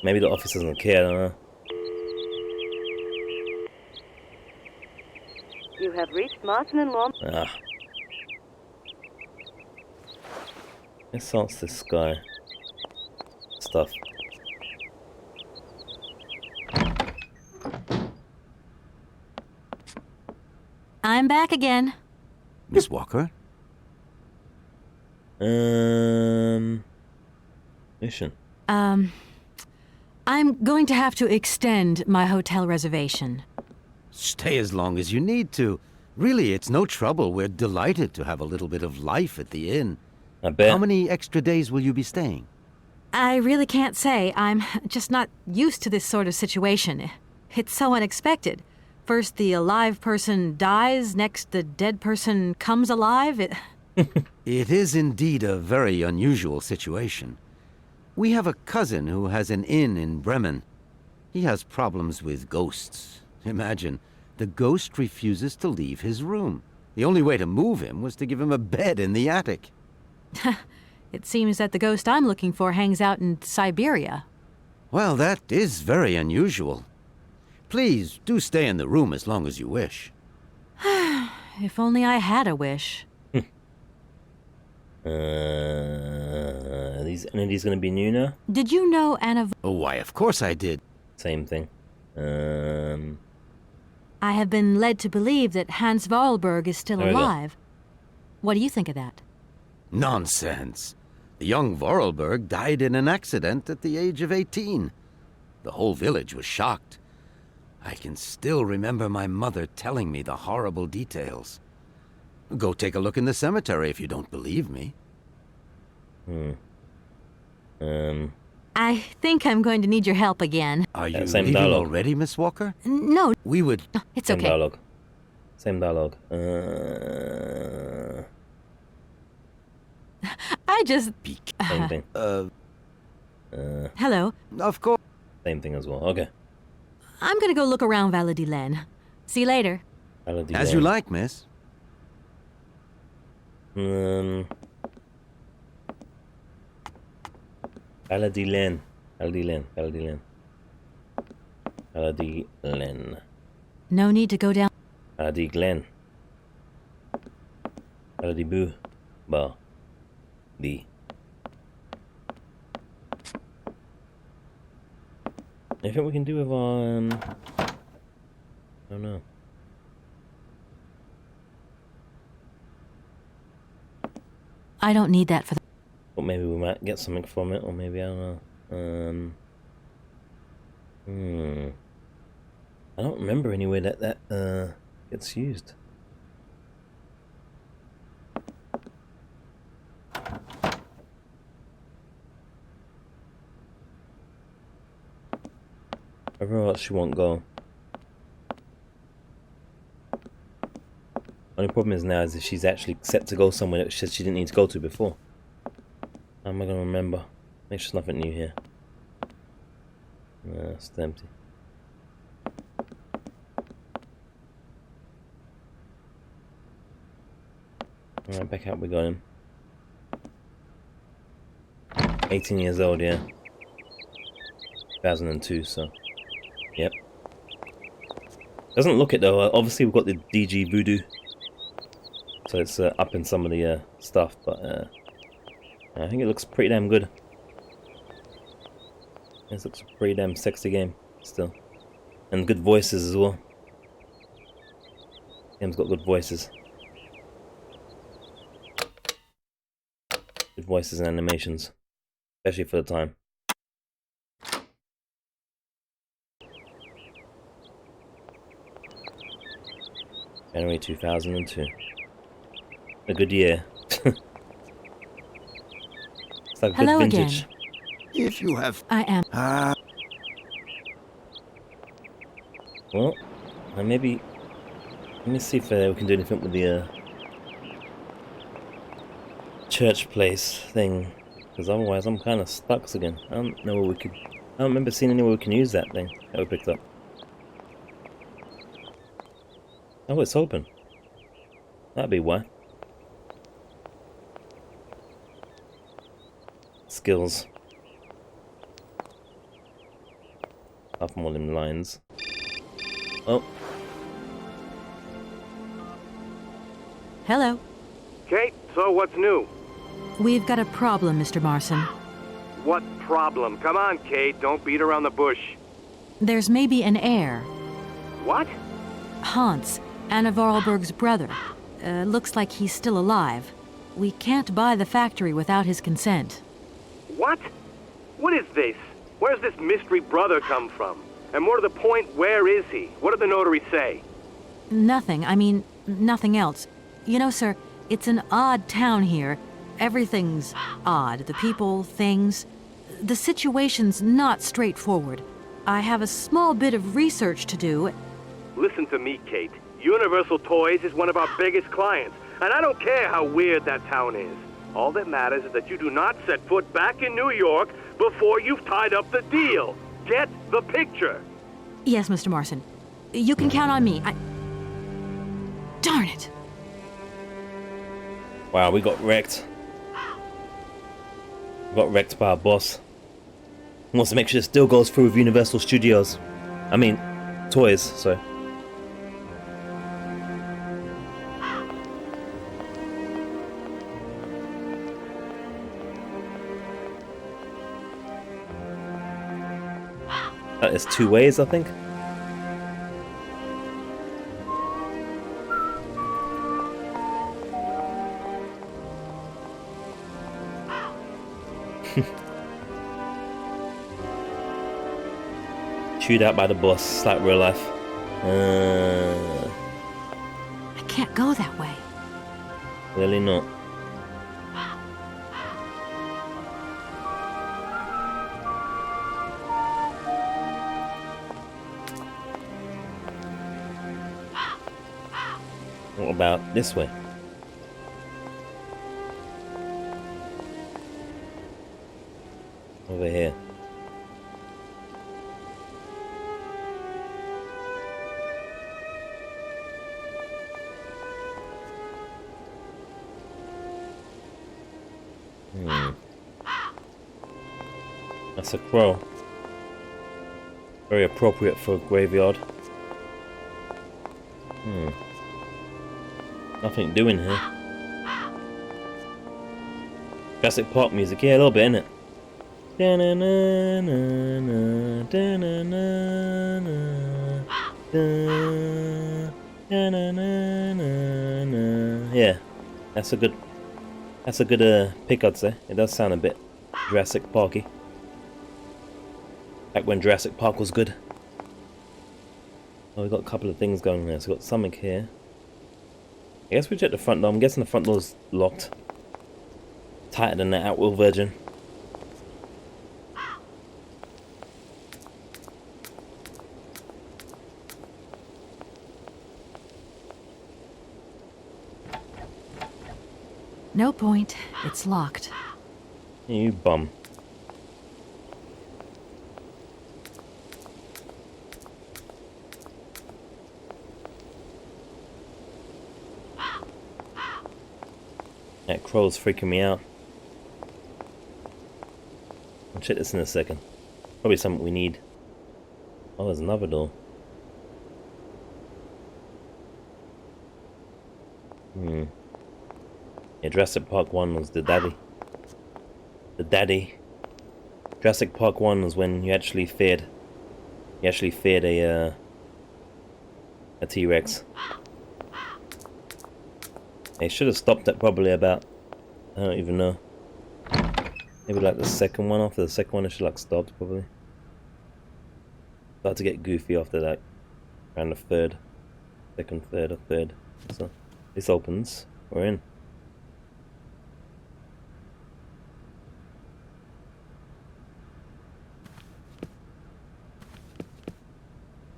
Maybe the office doesn't care, I don't know. You have reached Martin and Lom. Ah. Let's answer this guy. Stuff. I'm back again. Miss Walker? Mission. I'm going to have to extend my hotel reservation. Stay as long as you need to. Really, it's no trouble. We're delighted to have a little bit of life at the inn. I bet. How many extra days will you be staying? I really can't say. I'm just not used to this sort of situation. It's so unexpected. First the alive person dies, next the dead person comes alive. It is indeed a very unusual situation. We have a cousin who has an inn in Bremen. He has problems with ghosts. Imagine, the ghost refuses to leave his room. The only way to move him was to give him a bed in the attic. It seems that the ghost I'm looking for hangs out in Syberia. Well, that is very unusual. Please, do stay in the room as long as you wish. If only I had a wish. Are any of these gonna be new now? Did you know Anna... Oh, why, of course I did. Same thing. I have been led to believe that Hans Voralberg is still There we go. alive. What do you think of that? Nonsense. The young Voralberg died in an accident at the age of 18. The whole village was shocked. I can still remember my mother telling me the horrible details. Go take a look in the cemetery if you don't believe me. I think I'm going to need your help again. Are you same leaving dialogue. already, Miss Walker? No, We would... it's Same okay. dialogue. Same dialogue. I just... Same thing. Hello. Of course. Same thing as well. Okay. I'm gonna go look around Valadilène. See you later. As you like, miss. Valadilène. Valadilène. No need to go down... Valadilène. Valadiboo. Ba. D. Anything we can do with our, I don't know. I don't need that for the... But maybe we might get something from it, or maybe, I don't know. I don't remember anywhere that gets used. Everywhere else she won't go. Only problem is now is if she's actually set to go somewhere that she didn't need to go to before. How am I gonna remember? Make sure there's nothing new here. No, it's empty. Alright, back out we got him. 18 years old, yeah. 2002, so. Yep. Doesn't look it though. Obviously we've got the dgVoodoo. So it's up in some of the stuff, but I think it looks pretty damn good. This looks a pretty damn sexy game, still. And good voices as well. Game's got good voices. Good voices and animations. Especially for the time. January 2002. A good year. It's like Hello good vintage. again. If you have... I am. Well, maybe... Let me see if we can do anything with the church place thing. Because otherwise I'm kind of stuck again. I don't know where we could... I don't remember seeing anywhere we can use that thing that we picked up. Oh, it's open. That'd be why. Skills. Up from all them lines. Oh. Hello. Kate, so what's new? We've got a problem, Mr. Marson. What problem? Come on, Kate, don't beat around the bush. There's maybe an heir. What? Hans, Anna Voralberg's brother. Looks like he's still alive. We can't buy the factory without his consent. What? What is this? Where's this mystery brother come from? And more to the point, where is he? What did the notary say? Nothing. I mean, nothing else. You know, sir, it's an odd town here. Everything's odd. The people, things. The situation's not straightforward. I have a small bit of research to do. Listen to me, Kate. Universal Toys is one of our biggest clients, and I don't care how weird that town is. All that matters is that you do not set foot back in New York before you've tied up the deal. Get the picture. Yes, Mr. Marson. You can count on me. Darn it! Wow, we got wrecked. We got wrecked by our boss. He wants to make sure it still goes through with Universal Studios. I mean, Toys, sorry. It's two ways, I think. Chewed out by the boss, like real life. I can't go that way. Clearly not. What about this way? Over here. That's a crow. Very appropriate for a graveyard. Nothing doing here. Jurassic Park music, yeah, a little bit, innit? Yeah, that's a good pick, I'd say. It does sound a bit Jurassic Parky. Back when Jurassic Park was good. Oh, we've got a couple of things going on there. So we've got something here. I guess we check the front door. I'm guessing the front door's locked. Tighter than the Outwheel Virgin. No point. It's locked. You bum. crow's freaking me out. I'll check this in a second. Probably something we need. Oh, there's another door. Yeah, Jurassic Park 1 was the daddy. The daddy. Jurassic Park 1 was when you actually feared a T-Rex. They should have stopped at probably about, I don't even know. Maybe like the second one. After the second one, it should like stopped probably. Start to get goofy after that. Around the third, second, third, or third. So this opens. We're in.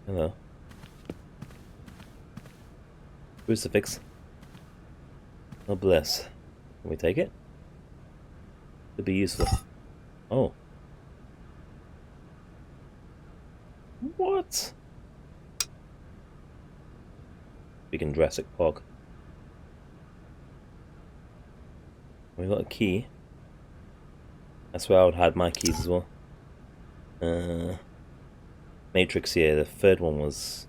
Hello. Crucifix. Oh bless. Can we take it? Could be useful. Oh. What? Speaking Jurassic Park. We got a key. That's where I would hide my keys as well. Matrix here, the third one was...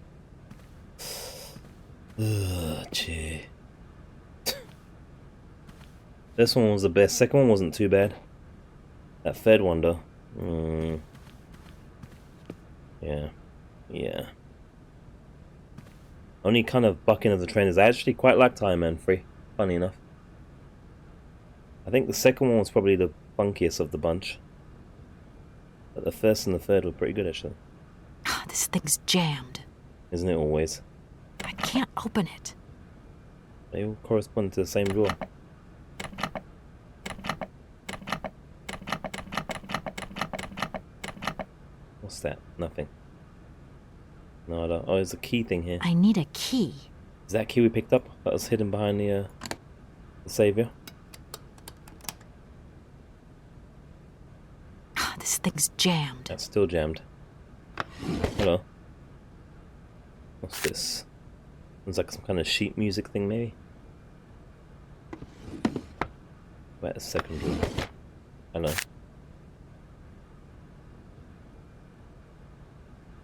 Gee. This one was the best. Second one wasn't too bad. That third one though. Yeah. Only kind of bucking of the train is I actually quite liked Iron Man 3, funny enough. I think the second one was probably the funkiest of the bunch. But the first and the third were pretty good actually. This thing's jammed. Isn't it always? I can't open it. They all correspond to the same drawer. What's that? Nothing. No, I don't. Oh, there's a key thing here. I need a key. Is that key we picked up? That was hidden behind the savior. This thing's jammed. That's still jammed. Hello. What's this? Sounds like some kind of sheet music thing, maybe. Wait a second. Hello.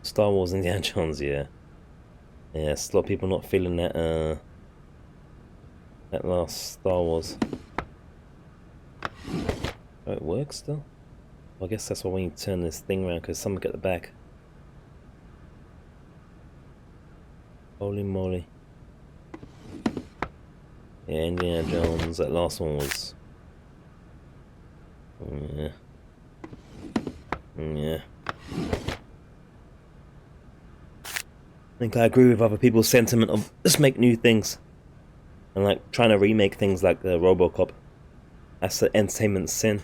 Star Wars Indiana Jones, yeah. Yeah, it's a lot of people not feeling that that last Star Wars. Oh, it works still? Well, I guess that's why when you turn this thing around, because someone get the back. Holy moly. Yeah, Indiana Jones, that last one was... Yeah. Yeah. I think I agree with other people's sentiment of just make new things. And like trying to remake things like the RoboCop. That's the entertainment sin.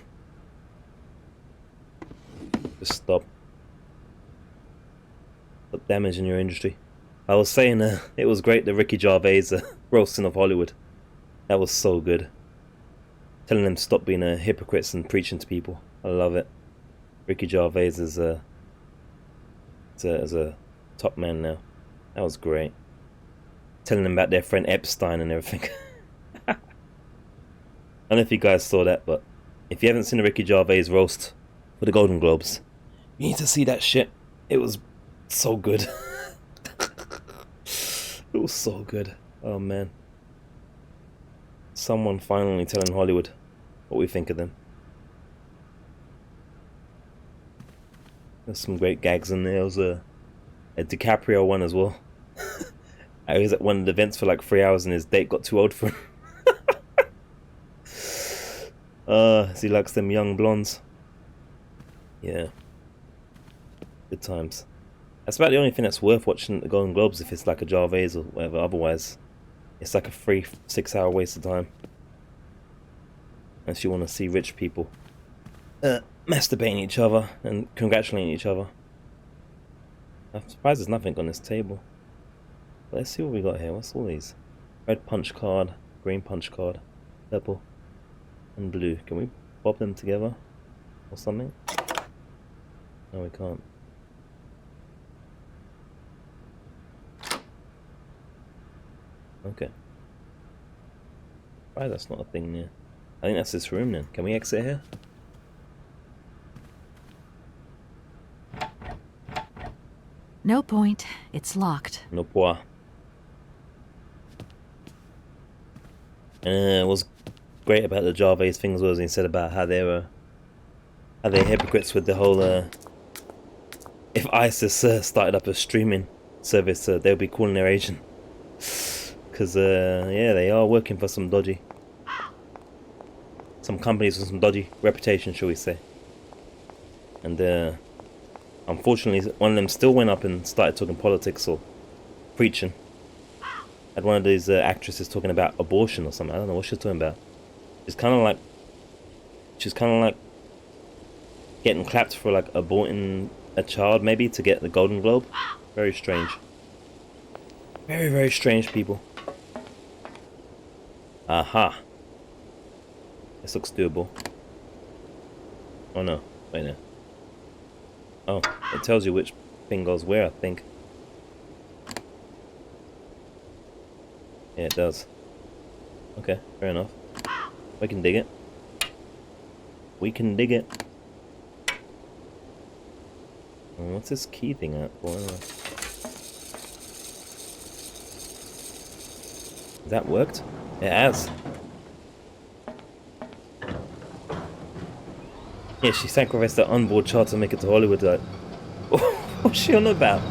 Just stop. Stop damaging your industry. I was saying it was great the Ricky Gervais roasting of Hollywood. That was so good. Telling them to stop being hypocrites and preaching to people. I love it. Ricky Gervais is a top man now. That was great. Telling them about their friend Epstein and everything. I don't know if you guys saw that, but if you haven't seen the Ricky Gervais roast for the Golden Globes, you need to see that shit. It was so good. It was so good. Oh man. Someone finally telling Hollywood what we think of them. There's some great gags in there. There was a DiCaprio one as well. I was at one of the events for like 3 hours and his date got too old for him. He likes them young blondes. Yeah. Good times. That's about the only thing that's worth watching at the Golden Globes if it's like a Gervais or whatever. Otherwise, it's like a 3-6 hour waste of time. Unless you want to see rich people masturbating each other and congratulating each other. I'm surprised there's nothing on this table. But let's see what we got here. What's all these? Red punch card, green punch card, purple, and blue. Can we pop them together or something? No, we can't. Okay. Why that's not a thing there? I think that's this room then. Can we exit here? No point. It's locked. No point. What's great about the Jarvis things was he said about how they're hypocrites with the whole if ISIS started up a streaming service, they'll be calling their agent. Because yeah, they are working for some companies with some dodgy reputation, shall we say. And unfortunately, one of them still went up and started talking politics or preaching. Had one of these actresses talking about abortion or something. I don't know what she was talking about. She's kind of like getting clapped for like aborting a child, maybe, to get the Golden Globe. Very strange. Very, very strange people. Aha. This looks doable. Oh no, wait no. Oh, it tells you which thing goes where, I think. Yeah, it does. Okay, fair enough. We can dig it. We can dig it. What's this key thing at? Has that worked? It has. Yeah, she sacrificed her onboard child to make it to Hollywood. Like, what's she on about?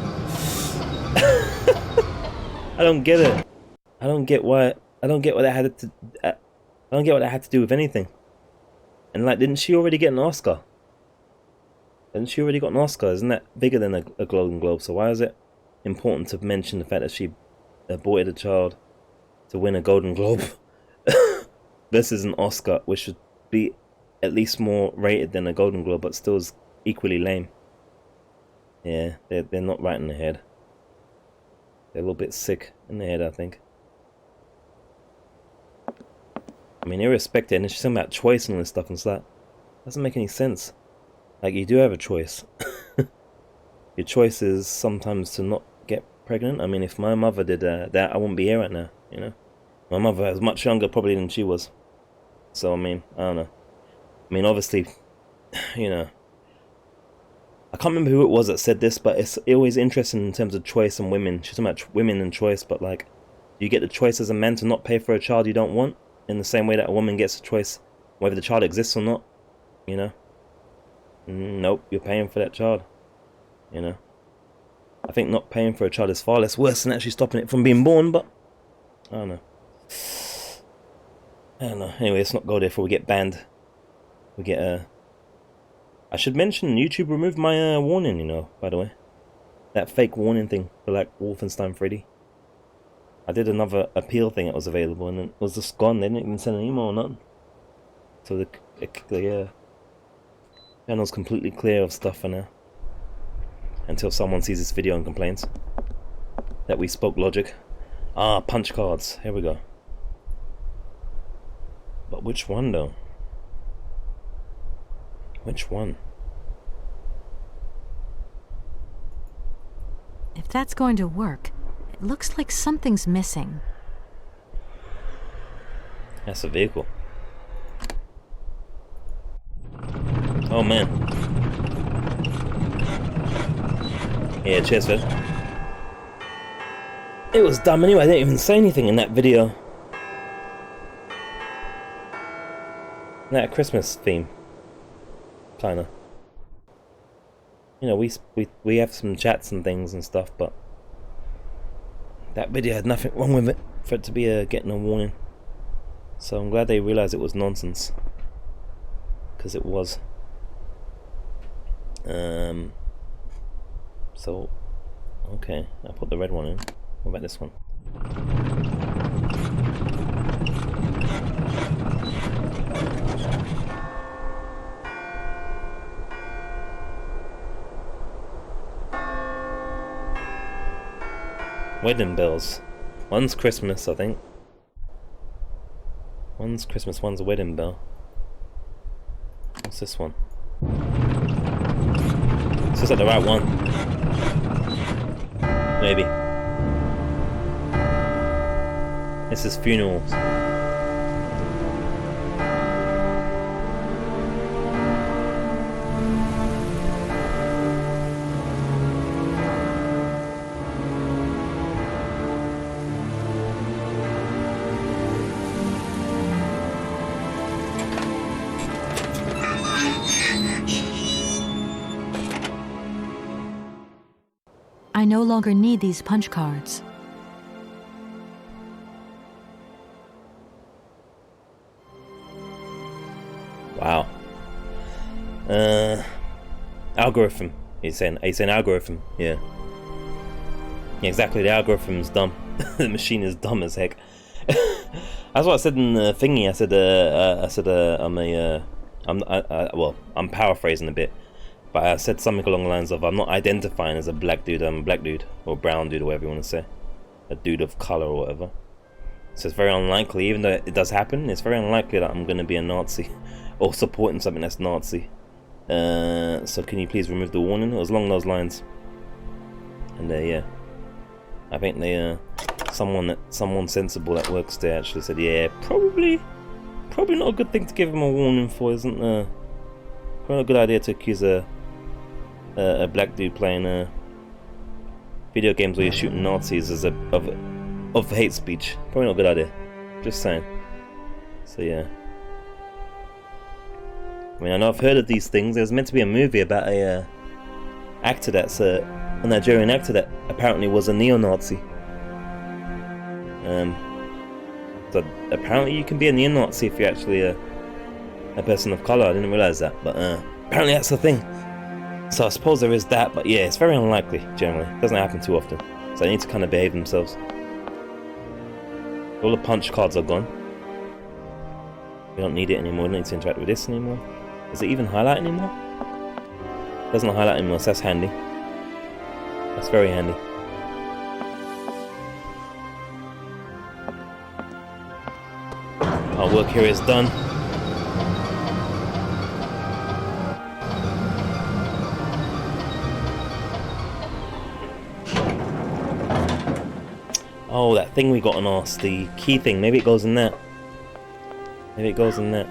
I don't get it. I don't get what that had to. I don't get what that had to do with anything. And like, didn't she already get an Oscar? Hasn't she already got an Oscar? Isn't that bigger than a Golden Globe? So why is it important to mention the fact that she aborted a child to win a Golden Globe? This is an Oscar, which should be at least more rated than a Golden Globe, but still is equally lame. Yeah, they're not right in the head. They're a little bit sick in the head, I think. I mean, irrespective, and she's talking about choice and all this stuff, and it's like, doesn't make any sense. Like, you do have a choice. Your choice is sometimes to not get pregnant. I mean, if my mother did that, I wouldn't be here right now, you know? My mother is much younger probably than she was. So, I mean, I don't know. I mean, obviously, you know, I can't remember who it was that said this, but it's always interesting in terms of choice and women. She's talking about women and choice, but like, do you get the choice as a man to not pay for a child you don't want? In the same way that a woman gets a choice whether the child exists or not, you know? Nope, you're paying for that child, you know? I think not paying for a child is far less worse than actually stopping it from being born, but I don't know. Anyway, let's not go there before we get banned. We get I should mention YouTube removed my warning, you know, by the way. That fake warning thing for like Wolfenstein 3D. I did another appeal thing that was available and it was just gone. They didn't even send an email or nothing. So the channel's completely clear of stuff for now. Until someone sees this video and complains that we spoke logic. Ah, punch cards. Here we go. But which one though? Which one? If that's going to work, it looks like something's missing. That's a vehicle. Oh man. Yeah, cheers, man. It was dumb anyway, I didn't even say anything in that video. That Christmas theme. Kinda. You know, we have some chats and things and stuff, but that video had nothing wrong with it for it to be getting a warning. So I'm glad they realized it was nonsense. Because it was. So, okay, I'll put the red one in. What about this one? Wedding bells. One's Christmas, I think. One's Christmas, one's a wedding bell. What's this one? This looks like the right one. Maybe. This is funerals. I no longer need these punch cards. Wow. Algorithm. He's saying algorithm. Yeah. Yeah, exactly. The algorithm's dumb. The machine is dumb as heck. That's what I said in the thingy. I'm paraphrasing a bit, but I said something along the lines of, I'm not identifying as a black dude. I'm a black dude or brown dude or whatever you want to say, a dude of color or whatever. So it's very unlikely, even though it does happen, it's very unlikely that I'm going to be a Nazi or supporting something that's Nazi. So can you please remove the warning? It was along those lines. And yeah, I think they someone sensible that works there actually said, yeah, probably not a good thing to give him a warning for, isn't there? Probably not a good idea to accuse a black dude playing video games where you're shooting Nazis as of hate speech. Probably not a good idea. Just saying. So yeah. I mean, I know I've heard of these things. There's meant to be a movie about a actor that's a Nigerian actor that apparently was a neo-Nazi. So apparently you can be a neo-Nazi if you're actually a person of color. I didn't realize that, but apparently that's the thing. So I suppose there is that, but yeah, it's very unlikely generally. It doesn't happen too often. So they need to kind of behave themselves. All the punch cards are gone. We don't need it anymore. We don't need to interact with this anymore. Does it even highlight anymore? It doesn't highlight anymore, so that's handy. That's very handy. Our work here is done. Oh, that thing we got on us, the key thing. Maybe it goes in that. Maybe it goes in that.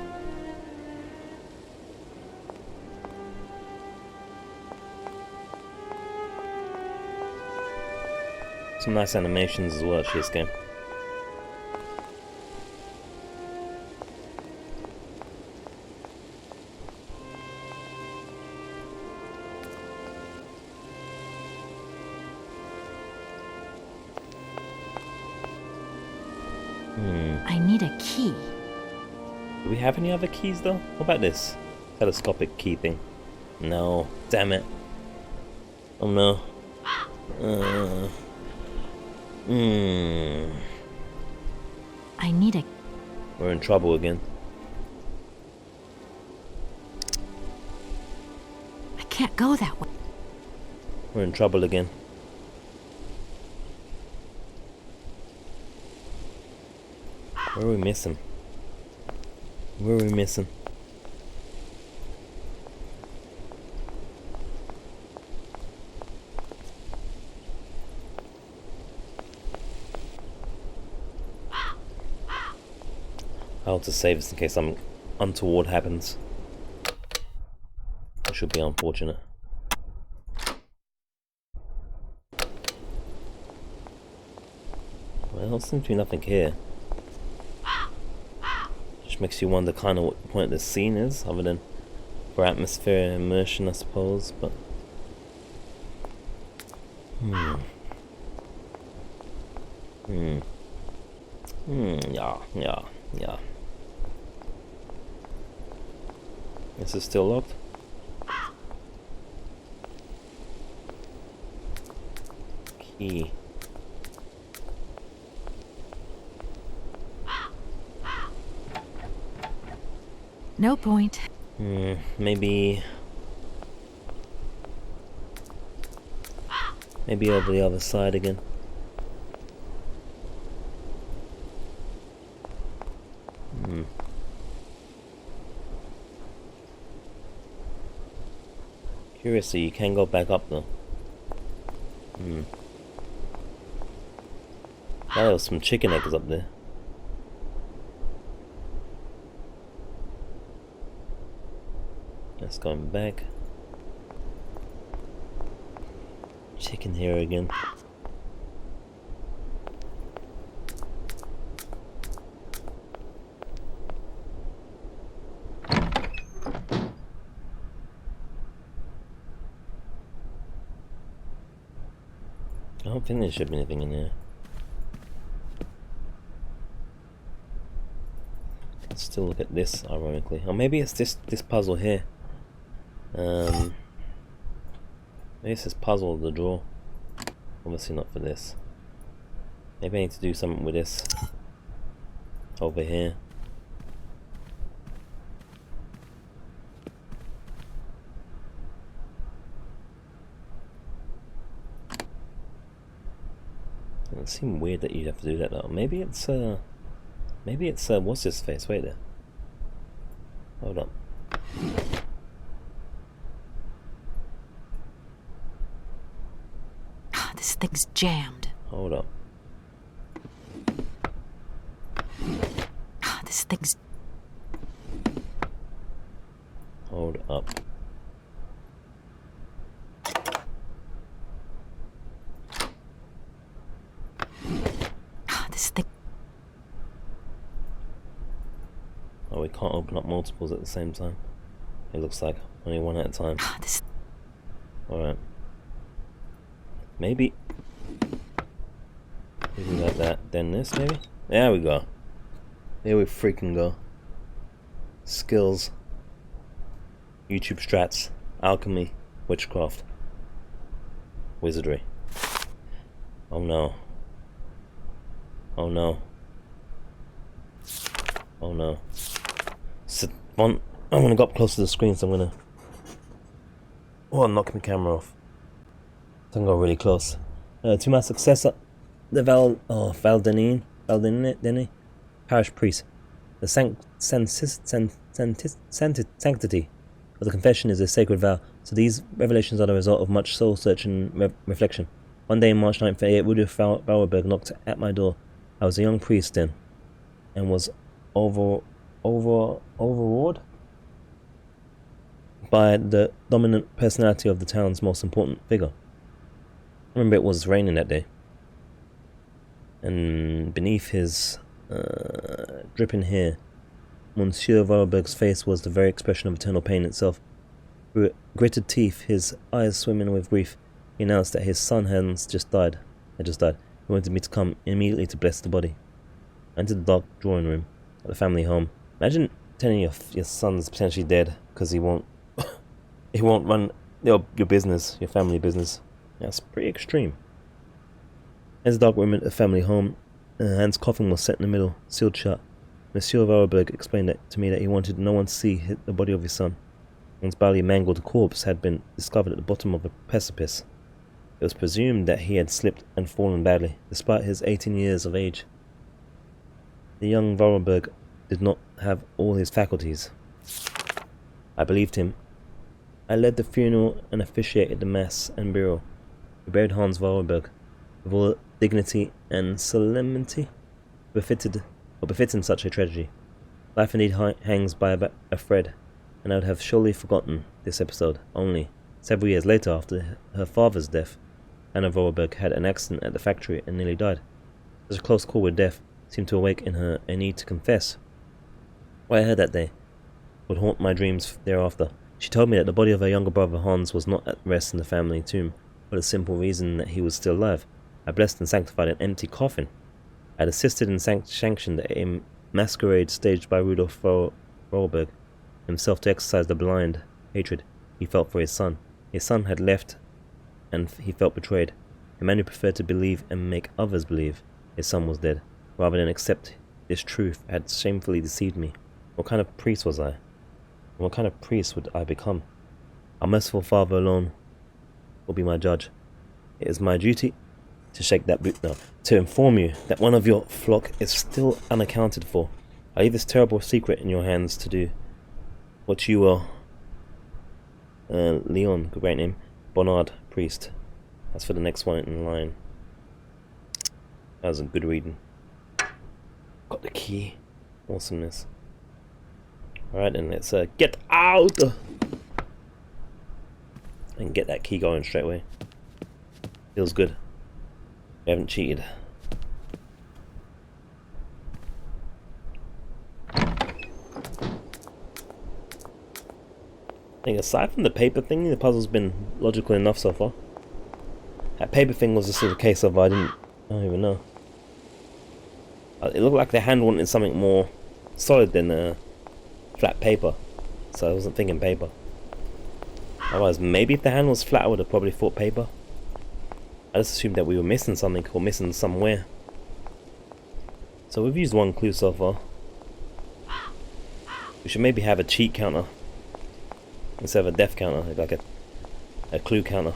Some nice animations as well, actually, this game. I need a key. Do we have any other keys though? What about this telescopic key thing? No, damn it. Oh no. I need a... We're in trouble again. I can't go that way. We're in trouble again. Where are we missing? Where are we missing? I'll just save this in case something untoward happens. It should be unfortunate. Well, there seems to be nothing here. Which makes you wonder kind of what the point of this scene is, other than for atmosphere and immersion, I suppose, but... Yeah. This is still locked? Key. No point. Maybe over the other side again. Curiously, you can go back up though. There was some chicken eggs up there. Let's go back. Chicken here again. don't think there should be anything in there. Let's still look at this, ironically. Or maybe it's this puzzle here. Maybe it's this puzzle of the draw. Obviously not for this. Maybe I need to do something with this over here. It seems weird that you'd have to do that though. Maybe it's what's his face? Wait there. Hold up. This thing's jammed. Hold up. This thing's... Hold up. This thing... Oh, we can't open up multiples at the same time. It looks like only one at a time. Alright. Maybe like that, then this maybe? There we go. There we freaking go. Skills. YouTube strats. Alchemy. Witchcraft. Wizardry. Oh no. Oh no. Oh no. I'm gonna go up close to the screen, so I'm gonna... Oh, I'm knocking the camera off. I'm going really close. To my successor, the Valadilène parish priest. The sanctity of the confession is a sacred vow, so these revelations are the result of much soul search and reflection. One day in March 1938, Voodoo Voralberg knocked at my door. I was a young priest then, and was overawed by the dominant personality of the town's most important figure. I remember it was raining that day, and beneath his dripping hair, Monsieur Voralberg's face was the very expression of eternal pain itself. Through gritted teeth, his eyes swimming with grief, he announced that his son had just died. He wanted me to come immediately to bless the body. I entered the dark drawing room at the family home. Imagine telling your son's potentially dead because he won't run your business, your family business. That's pretty extreme. As the dark room at the family home, Hans' coffin was set in the middle, sealed shut. Monsieur Voralberg explained to me that he wanted no one to see the body of his son. Hans' badly mangled corpse had been discovered at the bottom of a precipice. It was presumed that he had slipped and fallen badly, despite his 18 years of age. The young Voralberg did not have all his faculties. I believed him. I led the funeral and officiated the mass and burial. We buried Hans Voralberg with all the dignity and solemnity befitting such a tragedy. Life indeed hangs by a thread, and I would have surely forgotten this episode, only several years later, after her father's death, Anna Voralberg had an accident at the factory and nearly died. Such a close call with death seemed to awake in her a need to confess. What I heard that day would haunt my dreams thereafter. She told me that the body of her younger brother Hans was not at rest in the family tomb, for the simple reason that he was still alive. I blessed and sanctified an empty coffin. I had assisted and sanctioned a masquerade staged by Rudolf Voralberg himself to exercise the blind hatred he felt for his son. His son had left, and he felt betrayed. A man who preferred to believe and make others believe his son was dead, rather than accept this truth, had shamefully deceived me. What kind of priest was I? What kind of priest would I become? Our merciful Father alone will be my judge. It is my duty to shake that boot now, to inform you that one of your flock is still unaccounted for. I leave this terrible secret in your hands to do what you will. Leon, great name. Bonnard, priest. That's for the next one in line. That was a good reading. Got the key. Awesomeness. Alright then, let's get out! And get that key going straight away. Feels good. We haven't cheated. I think aside from the paper thing, the puzzle's been logical enough so far. That paper thing was just a case of I don't even know. It looked like the hand wanted something more solid than flat paper, so I wasn't thinking paper. Otherwise, maybe if the hand was flat, I would have probably thought paper. I just assumed that we were missing something or missing somewhere. So we've used one clue so far. We should maybe have a cheat counter instead of a death counter, like a clue counter.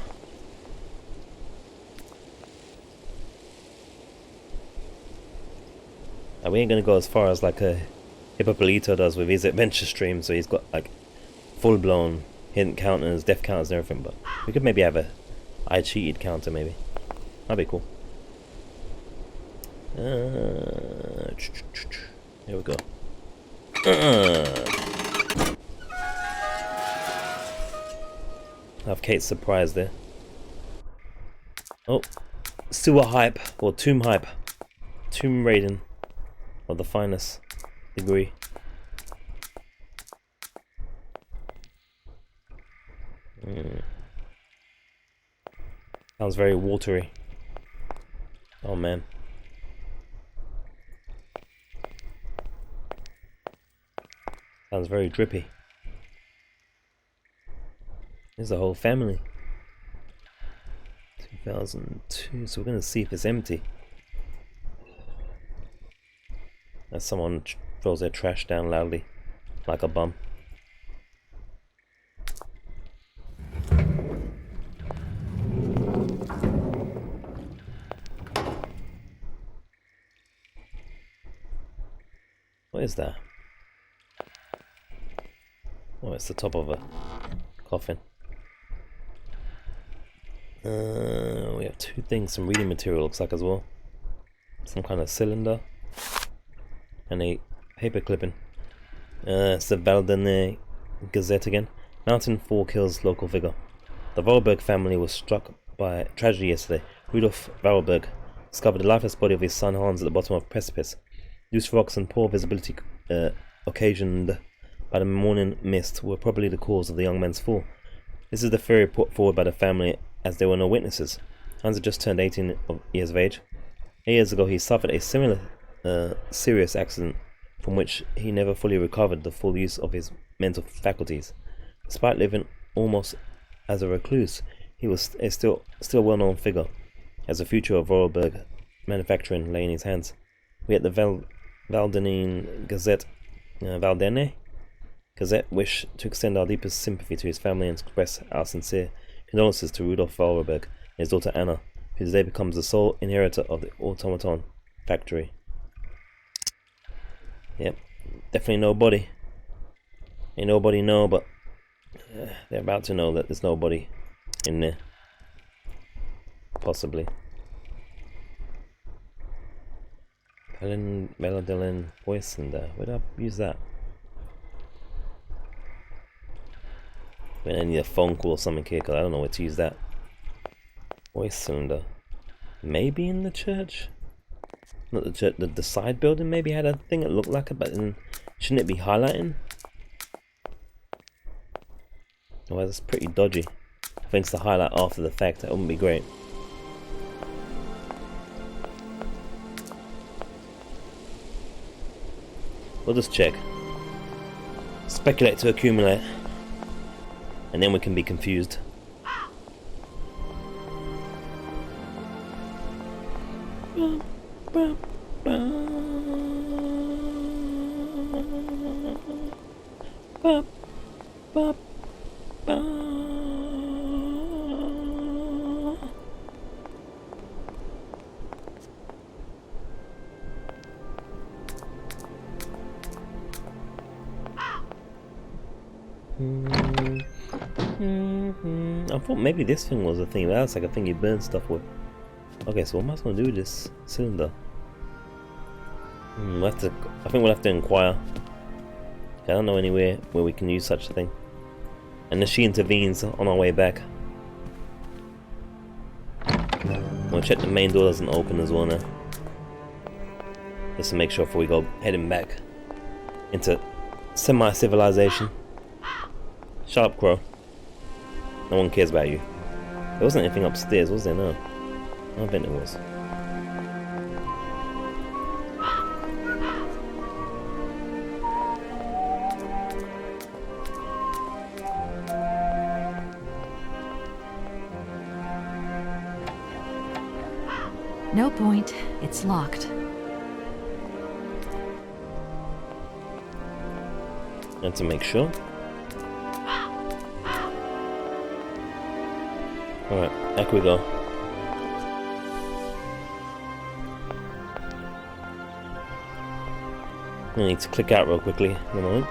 And we ain't gonna go as far as like a Hippopolito does with his adventure stream, so he's got like full blown hidden counters, death counters and everything, but we could maybe have a I cheated counter maybe. That'd be cool. Here we go. I have Kate's surprise there. Oh, sewer hype or tomb hype. Tomb raiding of the finest degree. Sounds very watery. Oh man. Sounds very drippy. There's a whole family. 2002, so we're gonna see if it's empty. As someone throws their trash down loudly, like a bum. What is that? Oh, it's the top of a coffin. We have two things, some reading material looks like as well. Some kind of cylinder. And a paper clipping. It's the Valadilène Gazette again. Mountain fall kills local figure. The Voralberg family was struck by tragedy yesterday. Rudolf Voralberg discovered the lifeless body of his son Hans at the bottom of a precipice. Loose rocks and poor visibility occasioned by the morning mist were probably the cause of the young man's fall. This is the theory put forward by the family, as there were no witnesses. Hans had just turned 18 years of age. 8 years ago he suffered a similar serious accident from which he never fully recovered the full use of his mental faculties. Despite living almost as a recluse, he was a still well-known figure, as the future of Voralberg manufacturing lay in his hands. We at the Valadilène Gazette wish to extend our deepest sympathy to his family and express our sincere condolences to Rudolf Voralberg and his daughter Anna, who today becomes the sole inheritor of the automaton factory. Yep, definitely nobody. Ain't nobody know, but they're about to know that there's nobody in there. Possibly. Valadilène voice cylinder. Where did I use that? I need a phone call or something here, because I don't know where to use that. Voice cylinder. Maybe in the church? Not the church, the side building maybe had a thing that looked like it, but then shouldn't it be highlighting? Well, that's pretty dodgy. I think it's the highlight after the fact, that wouldn't be great. We'll just check. Speculate to accumulate. And then we can be confused. I thought maybe this thing was a thing. That's like a thing you burn stuff with. Okay, so what am I going to do with this cylinder? I think we'll have to inquire. I don't know anywhere where we can use such a thing. Unless she intervenes on our way back. We'll check the main door doesn't open as well now. Just to make sure before we go heading back into semi-civilization. Shut up, Crow. No one cares about you. There wasn't anything upstairs, was there? No. I bet it was. No point. It's locked. And to make sure. Alright, back we go. I need to click out real quickly in a moment.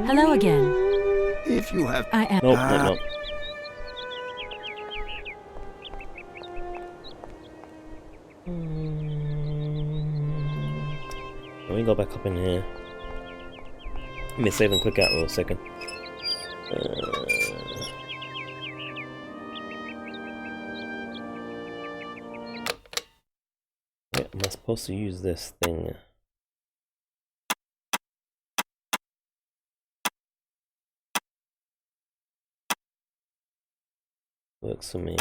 Hello again. If you have... I am. Nope, nope, nope. Let me go back up in here. Let me save and click out for a second. Wait, am I supposed to use this thing? Works for me.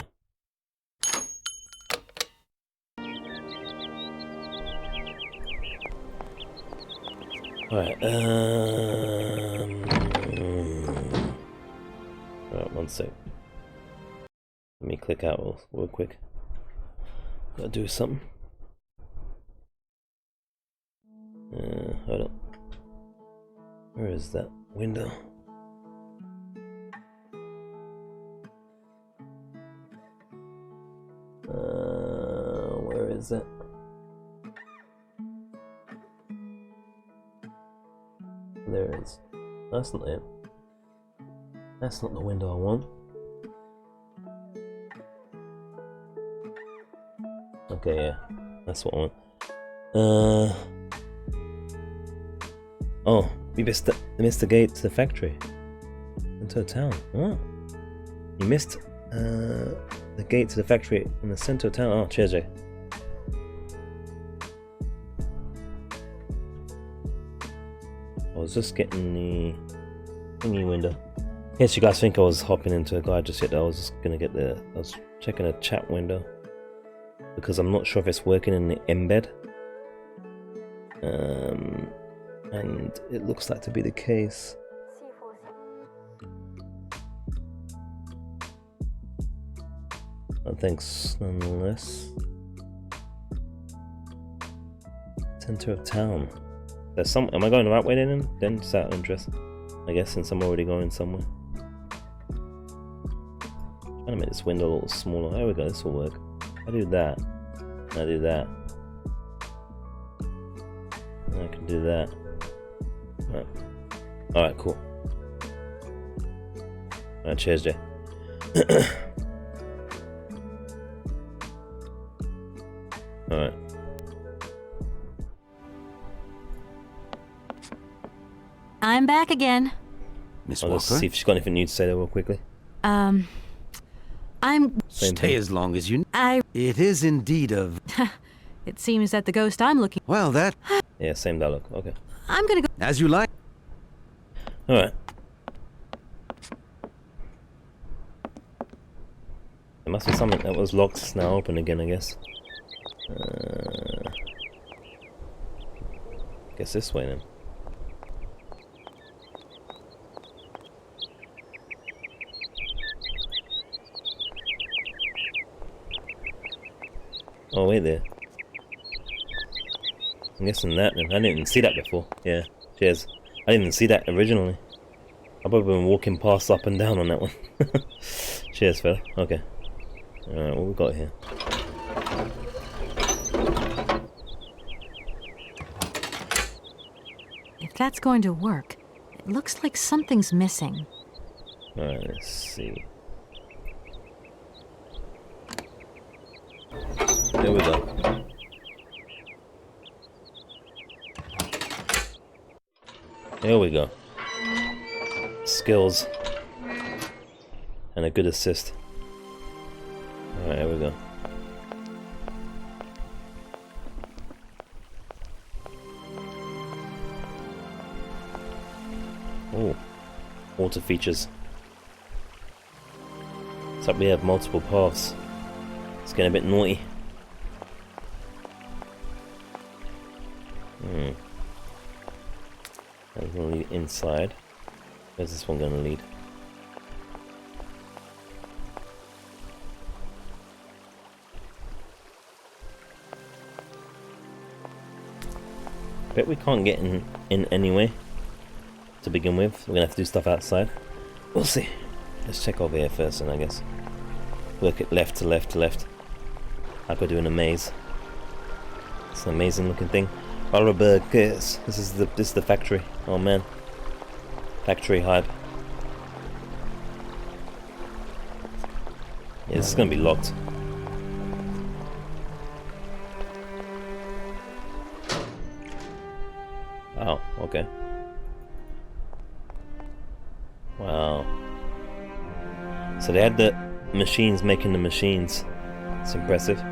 Alright, alright, one sec. Let me click out real quick. Gotta do something. Hold up. Where is that window? Where is it? There it is. That's not it. That's not the window I want. Okay, yeah. That's what I want. Oh, we missed the gate to the factory. Into the town. Oh. You missed the gate to the factory in the center of town. Oh, cheers, Jay. I was just getting the thingy window. In case you guys think I was hopping into a guide just yet, I was just gonna get I was checking a chat window because I'm not sure if it's working in the embed. And it looks like to be the case. Thanks nonetheless. Center of town. There's some. Am I going the right way then? Then it's out of interest. I guess since I'm already going somewhere. Trying to make this window a little smaller. There we go. This will work. I do that. I do that. And I can do that. Alright. Alright, cool. Alright, cheers, Jay. Alright. I'm back again. Miss I'll Walker? just see if she's got anything new to say there real quickly. I'm... Stay as long as you... I... It is indeed of... It seems that the ghost I'm looking... Well, that... Yeah, same dialogue. Okay. I'm gonna go... As you like. Alright. There must be something that was locked now open again, I guess. Guess this way then. Oh wait there. I'm guessing that then. I didn't even see that before. Yeah, cheers. I didn't even see that originally. I've probably been walking past up and down on that one. Cheers, fella. Okay. Alright, what we got here? If that's going to work, it looks like something's missing. Alright, let's see. There we go. There we go. Skills. And a good assist. Alright, here we go. Oh, water features. Looks like we have multiple paths. It's getting a bit naughty. That's going to lead inside. Where's this one going to lead? Bet we can't get in anyway. To begin with, we're going to have to do stuff outside. We'll see. Let's check over here first, and I guess work it left to left to left. Like we're doing a maze. It's an amazing looking thing. Voralberg, yes. This is the factory. Oh man, factory hype. Yeah, this is gonna be locked. Oh, okay. Wow. So they had the machines making the machines. It's impressive.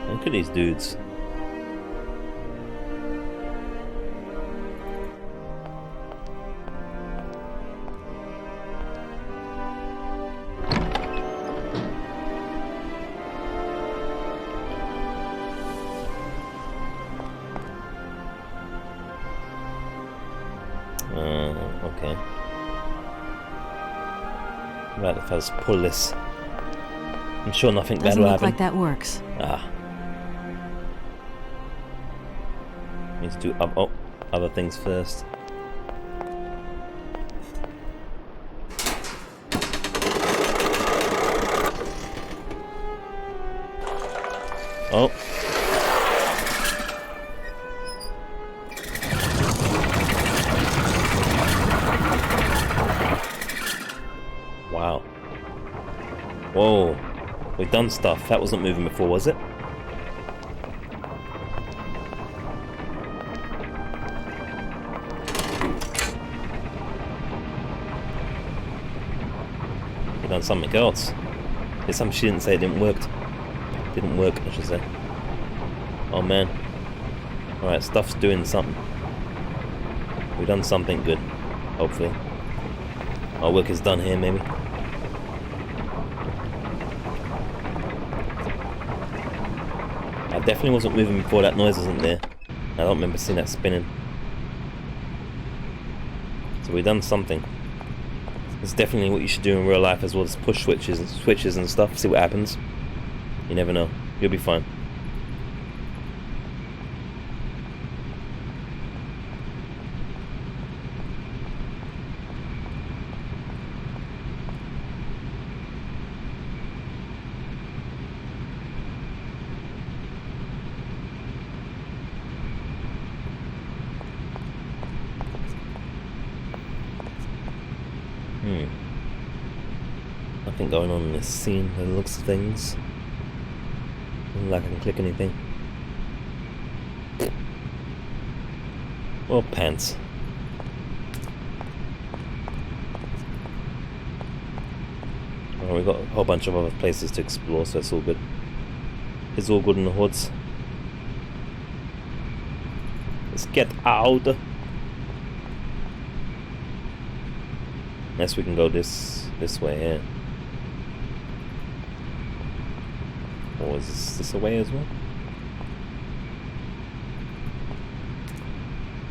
Look at these dudes. Okay. Right, if I just pull this, I'm sure nothing bad Doesn't will look happen. like that works. Ah. Need to do other things first. Oh. Wow. Whoa. We've done stuff. That wasn't moving before, was it? We've done something else. There's something she didn't say it didn't work. Didn't work, I should say. Oh man. Alright, stuff's doing something. We've done something good. Hopefully. Our work is done here, maybe. I definitely wasn't moving before that noise wasn't there. I don't remember seeing that spinning. So we've done something. It's definitely what you should do in real life as well as push switches and stuff. See what happens. You never know. You'll be fine. Nothing going on in this scene by the looks of things. Doesn't look like I can click anything. Well, pants. Oh, we've got a whole bunch of other places to explore, so it's all good. It's all good in the hoods. Let's get out. Unless we can go this way here. Or is this a way as well?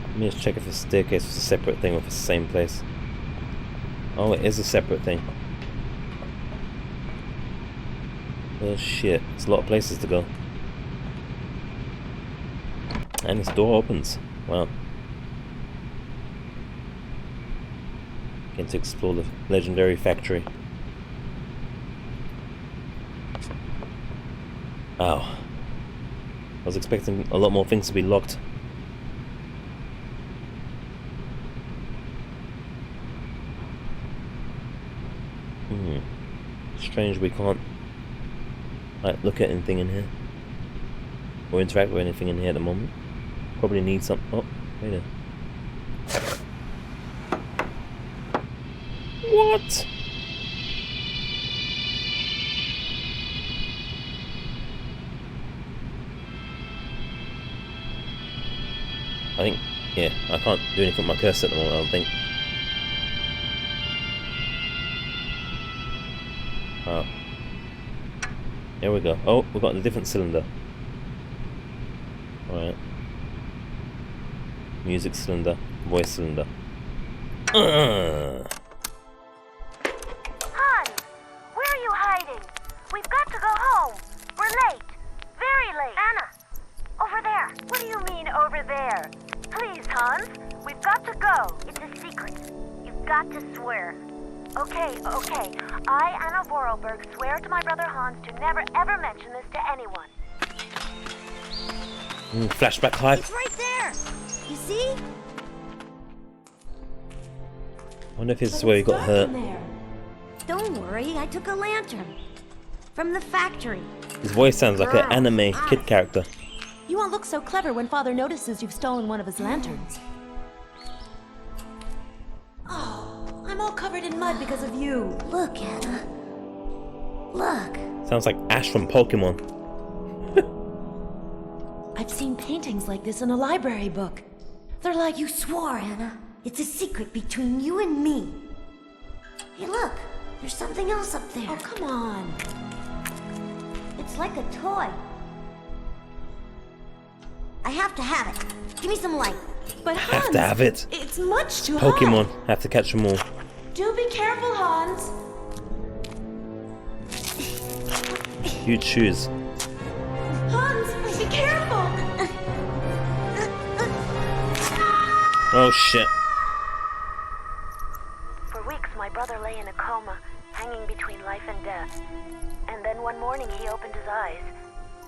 Let me just check if the staircase was a separate thing or if it's the same place. Oh, it is a separate thing. Oh shit, there's a lot of places to go. And this door opens. Wow. Getting to explore the legendary factory. Wow. I was expecting a lot more things to be locked. Strange we can't like look at anything in here or interact with anything in here at the moment. Probably need some. Oh, wait a. What? I think, yeah, I can't do anything with my cursor at the moment, I don't think. Oh. Here we go. Oh, we've got a different cylinder. Alright. Music cylinder, voice cylinder. Hans! Where are you hiding? We've got to go home. We're late. Very late. Anna! Over there. What do you mean, over there? Please, Hans. We've got to go. It's a secret. You've got to swear. Okay. I, Anna Voralberg, swear to my brother Hans to never ever mention this to anyone. Flashback hype. It's right there. You see? I wonder if this is where he got hurt. Don't worry, I took a lantern. From the factory. His voice sounds like an anime kid character. You won't look so clever when Father notices you've stolen one of his lanterns. Oh, I'm all covered in mud because of you. Look, Anna. Look. Sounds like Ash from Pokemon. I've seen paintings like this in a library book. They're like... You swore, Anna. It's a secret between you and me. Hey, look. There's something else up there. Oh, come on. It's like a toy. I have to have it. Give me some light. But Hans, have to have it. It's much too Pokemon. high. Have to catch them all. Do be careful, Hans. Huge shoes. Hans, be careful. Oh shit. For weeks, my brother lay in a coma, hanging between life and death. And then one morning, he opened his eyes.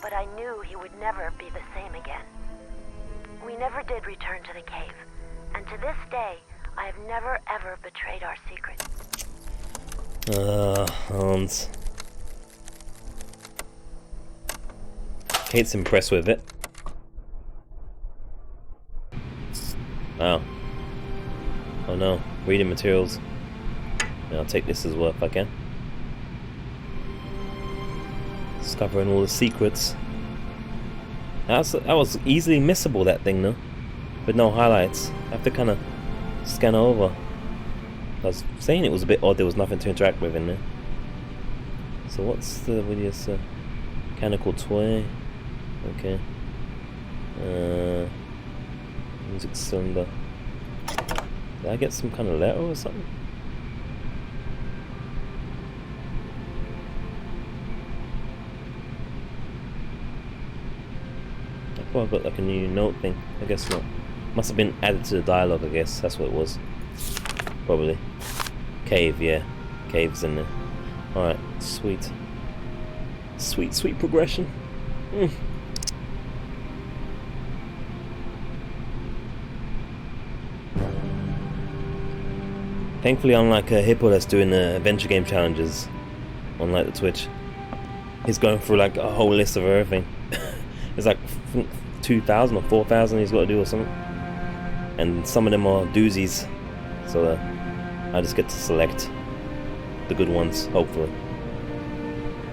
But I knew he would never be the same again. We never did return to the cave. And to this day, I have never ever betrayed our secret. Hans. Kate's impressed with it. Wow. Oh no, reading materials. Yeah, I'll take this as well if I can. Discovering all the secrets. That was easily missable, that thing, though. With no highlights. I have to kind of scan over. I was saying it was a bit odd, there was nothing to interact with in there. So what's the videos? Mechanical toy. Okay. Music cylinder. Did I get some kind of letter or something? I thought I got like a new note thing. I guess not. Must have been added to the dialogue, I guess. That's what it was. Probably. Cave, yeah. Cave's in there. Alright, sweet. Sweet progression. Thankfully, unlike Hippo that's doing adventure game challenges on like the Twitch, he's going through like a whole list of everything. It's like 2,000 or 4,000 he's got to do or something, and some of them are doozies, so I just get to select the good ones, hopefully,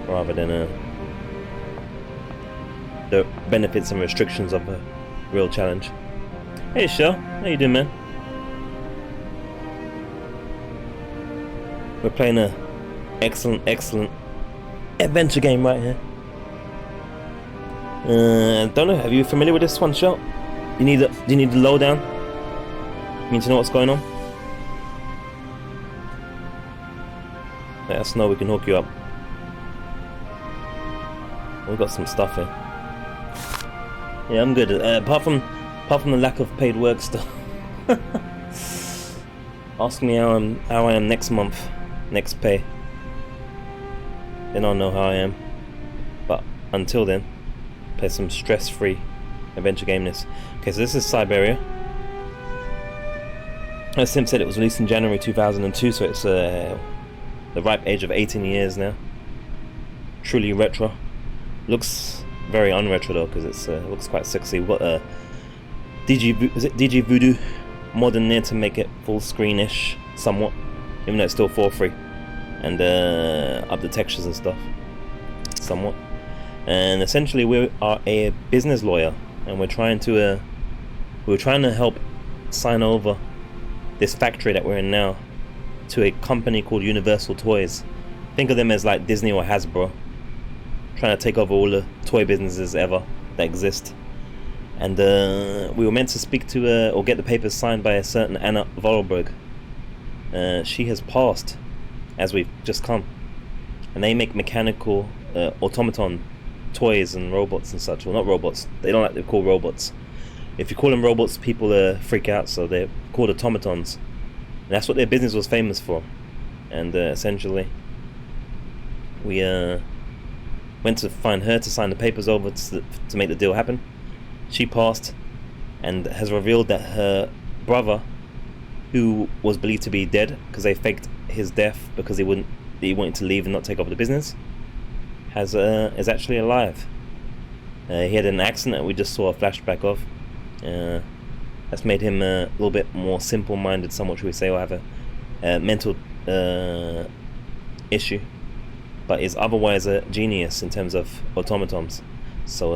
rather than the benefits and restrictions of a real challenge. Hey Shell, how you doing, man? We're playing a excellent adventure game right here. Don't know. Are you familiar with this one, Shell? Do you need the lowdown? You need to know what's going on? Let us know. We can hook you up. We've got some stuff here. Yeah, I'm good. Apart from the lack of paid work stuff. Ask me how I am next month, next pay. Then I'll know how I am. But until then, play some stress-free adventure gameness. Okay, so this is Syberia. As Sim said, it was released in January 2002, so it's the ripe age of 18 years now. Truly retro. Looks very unretro though, because it looks quite sexy. We've got a dgVoodoo mod in there to make it full screen-ish somewhat, even though it's still for free, and up the textures and stuff somewhat. And essentially we are a business lawyer, and we're trying to help sign over this factory that we're in now to a company called Universal Toys. Think of them as like Disney or Hasbro, trying to take over all the toy businesses ever that exist. And we were meant to speak to or get the papers signed by a certain Anna Voralberg. She has passed as we've just come, and they make mechanical automaton toys and robots and such. Well, not robots, they don't like to be called robots. If you call them robots, people freak out, so they're called automatons, and that's what their business was famous for. And essentially we went to find her to sign the papers over to make the deal happen. She passed and has revealed that her brother, who was believed to be dead because they faked his death because he wanted to leave and not take over the business, is actually alive. He had an accident that we just saw a flashback of. That's made him a little bit more simple-minded, somewhat, should we say, or have a mental issue, but is otherwise a genius in terms of automatons. So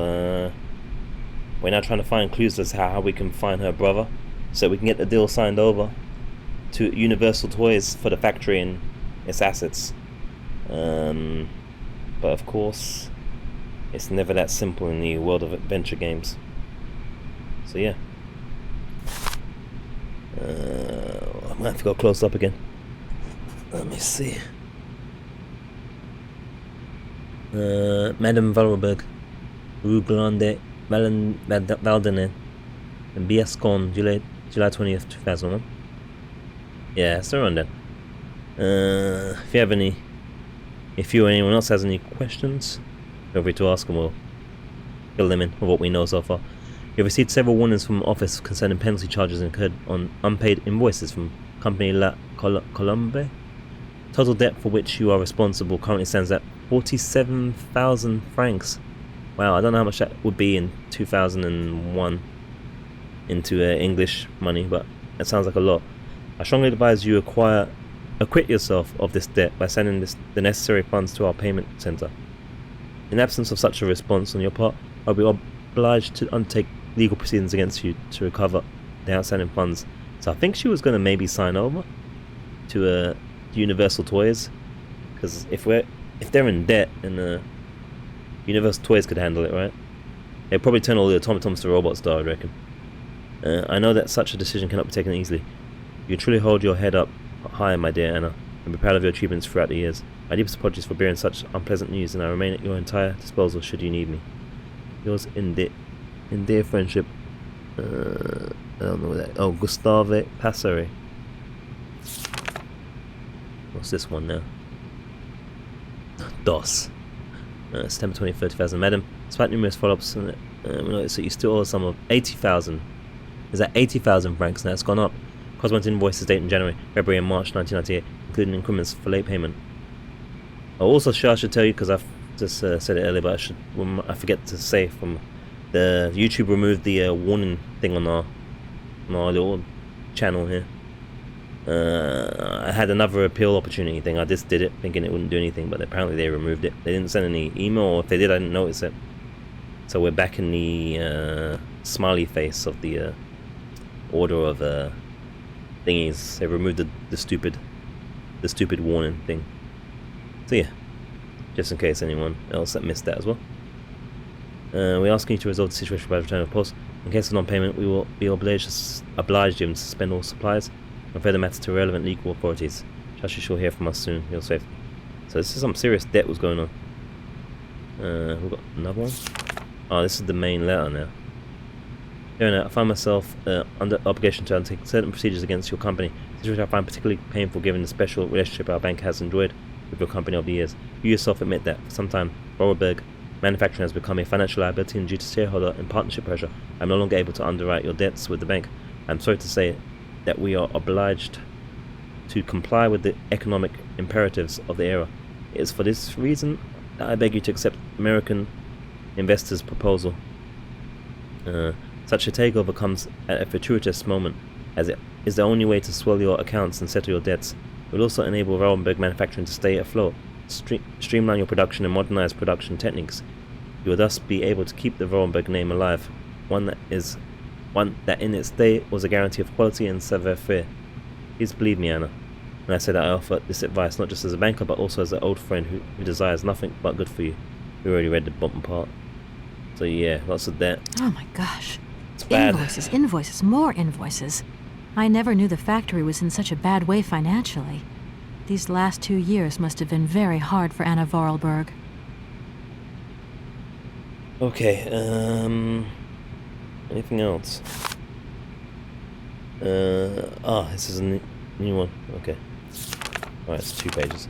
we're now trying to find clues as to how we can find her brother, so we can get the deal signed over to Universal Toys for the factory and its assets. But of course, it's never that simple in the world of adventure games. So yeah, I might have to go close up again. Let me see. Madame Voralberg, Rue Grande, Valadilène, and Biascon, July 20th, 2001. Yeah, it's around then. If you or anyone else has any questions, feel free to ask, and we'll fill them in with what we know so far. You've received several warnings from office concerning penalty charges incurred on unpaid invoices from company La Colombe. Total debt for which you are responsible currently stands at 47,000 francs. Wow, I don't know how much that would be in 2001 into English money, but that sounds like a lot. I strongly advise you acquit yourself of this debt by sending the necessary funds to our payment center. In absence of such a response on your part, I'll be obliged to undertake legal proceedings against you to recover the outstanding funds. So I think she was going to maybe sign over to Universal Toys, because if they're in debt, and Universal Toys could handle it, right? They'd probably turn all the automatons to robots, though, I reckon. I know that such a decision cannot be taken easily. You truly hold your head up high, my dear Anna, and be proud of your achievements throughout the years. My deepest apologies for bearing such unpleasant news, and I remain at your entire disposal should you need me. Yours in dear friendship. I don't know what that. Oh, Gustave Passeri. What's this one now? DOS. September 23rd, 2000. Madam, despite numerous follow-ups, we notice that you still owe a sum of 80,000. Is that 80,000 francs now? It's gone up. Corresponding invoices dated in January, February, and March 1998, including increments for late payment. Also, I should tell you, because I've just said it earlier, but I forget to say, from the YouTube removed the warning thing on our little channel here. I had another appeal opportunity thing. I just did it thinking it wouldn't do anything, but apparently they removed it. They didn't send any email, or if they did, I didn't notice it. So we're back in the smiley face of the order of thingies. They removed the stupid warning thing. So yeah, just in case anyone else that missed that as well. We're asking you to resolve the situation by return of post. In case of non-payment, we will be obliged you to suspend all supplies and refer the matter to relevant legal authorities. Trust you shall hear from us soon. Your safety. So this is some serious debt was going on. We've got another one. Oh, this is the main letter now. I find myself under obligation to undertake certain procedures against your company, which I find particularly painful given the special relationship our bank has enjoyed with your company over the years. You yourself admit that for some time, Voralberg Manufacturing has become a financial liability, and due to shareholder and partnership pressure, I am no longer able to underwrite your debts with the bank. I am sorry to say that we are obliged to comply with the economic imperatives of the era. It is for this reason that I beg you to accept American investor's proposal. Such a takeover comes at a fortuitous moment, as it is the only way to swell your accounts and settle your debts. It will also enable Voralberg manufacturing to stay afloat, streamline your production and modernize production techniques. You will thus be able to keep the Voralberg name alive, one that in its day was a guarantee of quality and savoir-faire. Please believe me, Anna, when I say that I offer this advice not just as a banker but also as an old friend who desires nothing but good for you. We already read the bottom part. So yeah, lots of debt. Oh my gosh. It's bad. Invoices, more invoices. I never knew the factory was in such a bad way financially. These last 2 years must have been very hard for Anna Voralberg. Okay, anything else? This is a new one. Okay. Alright, it's 2 pages.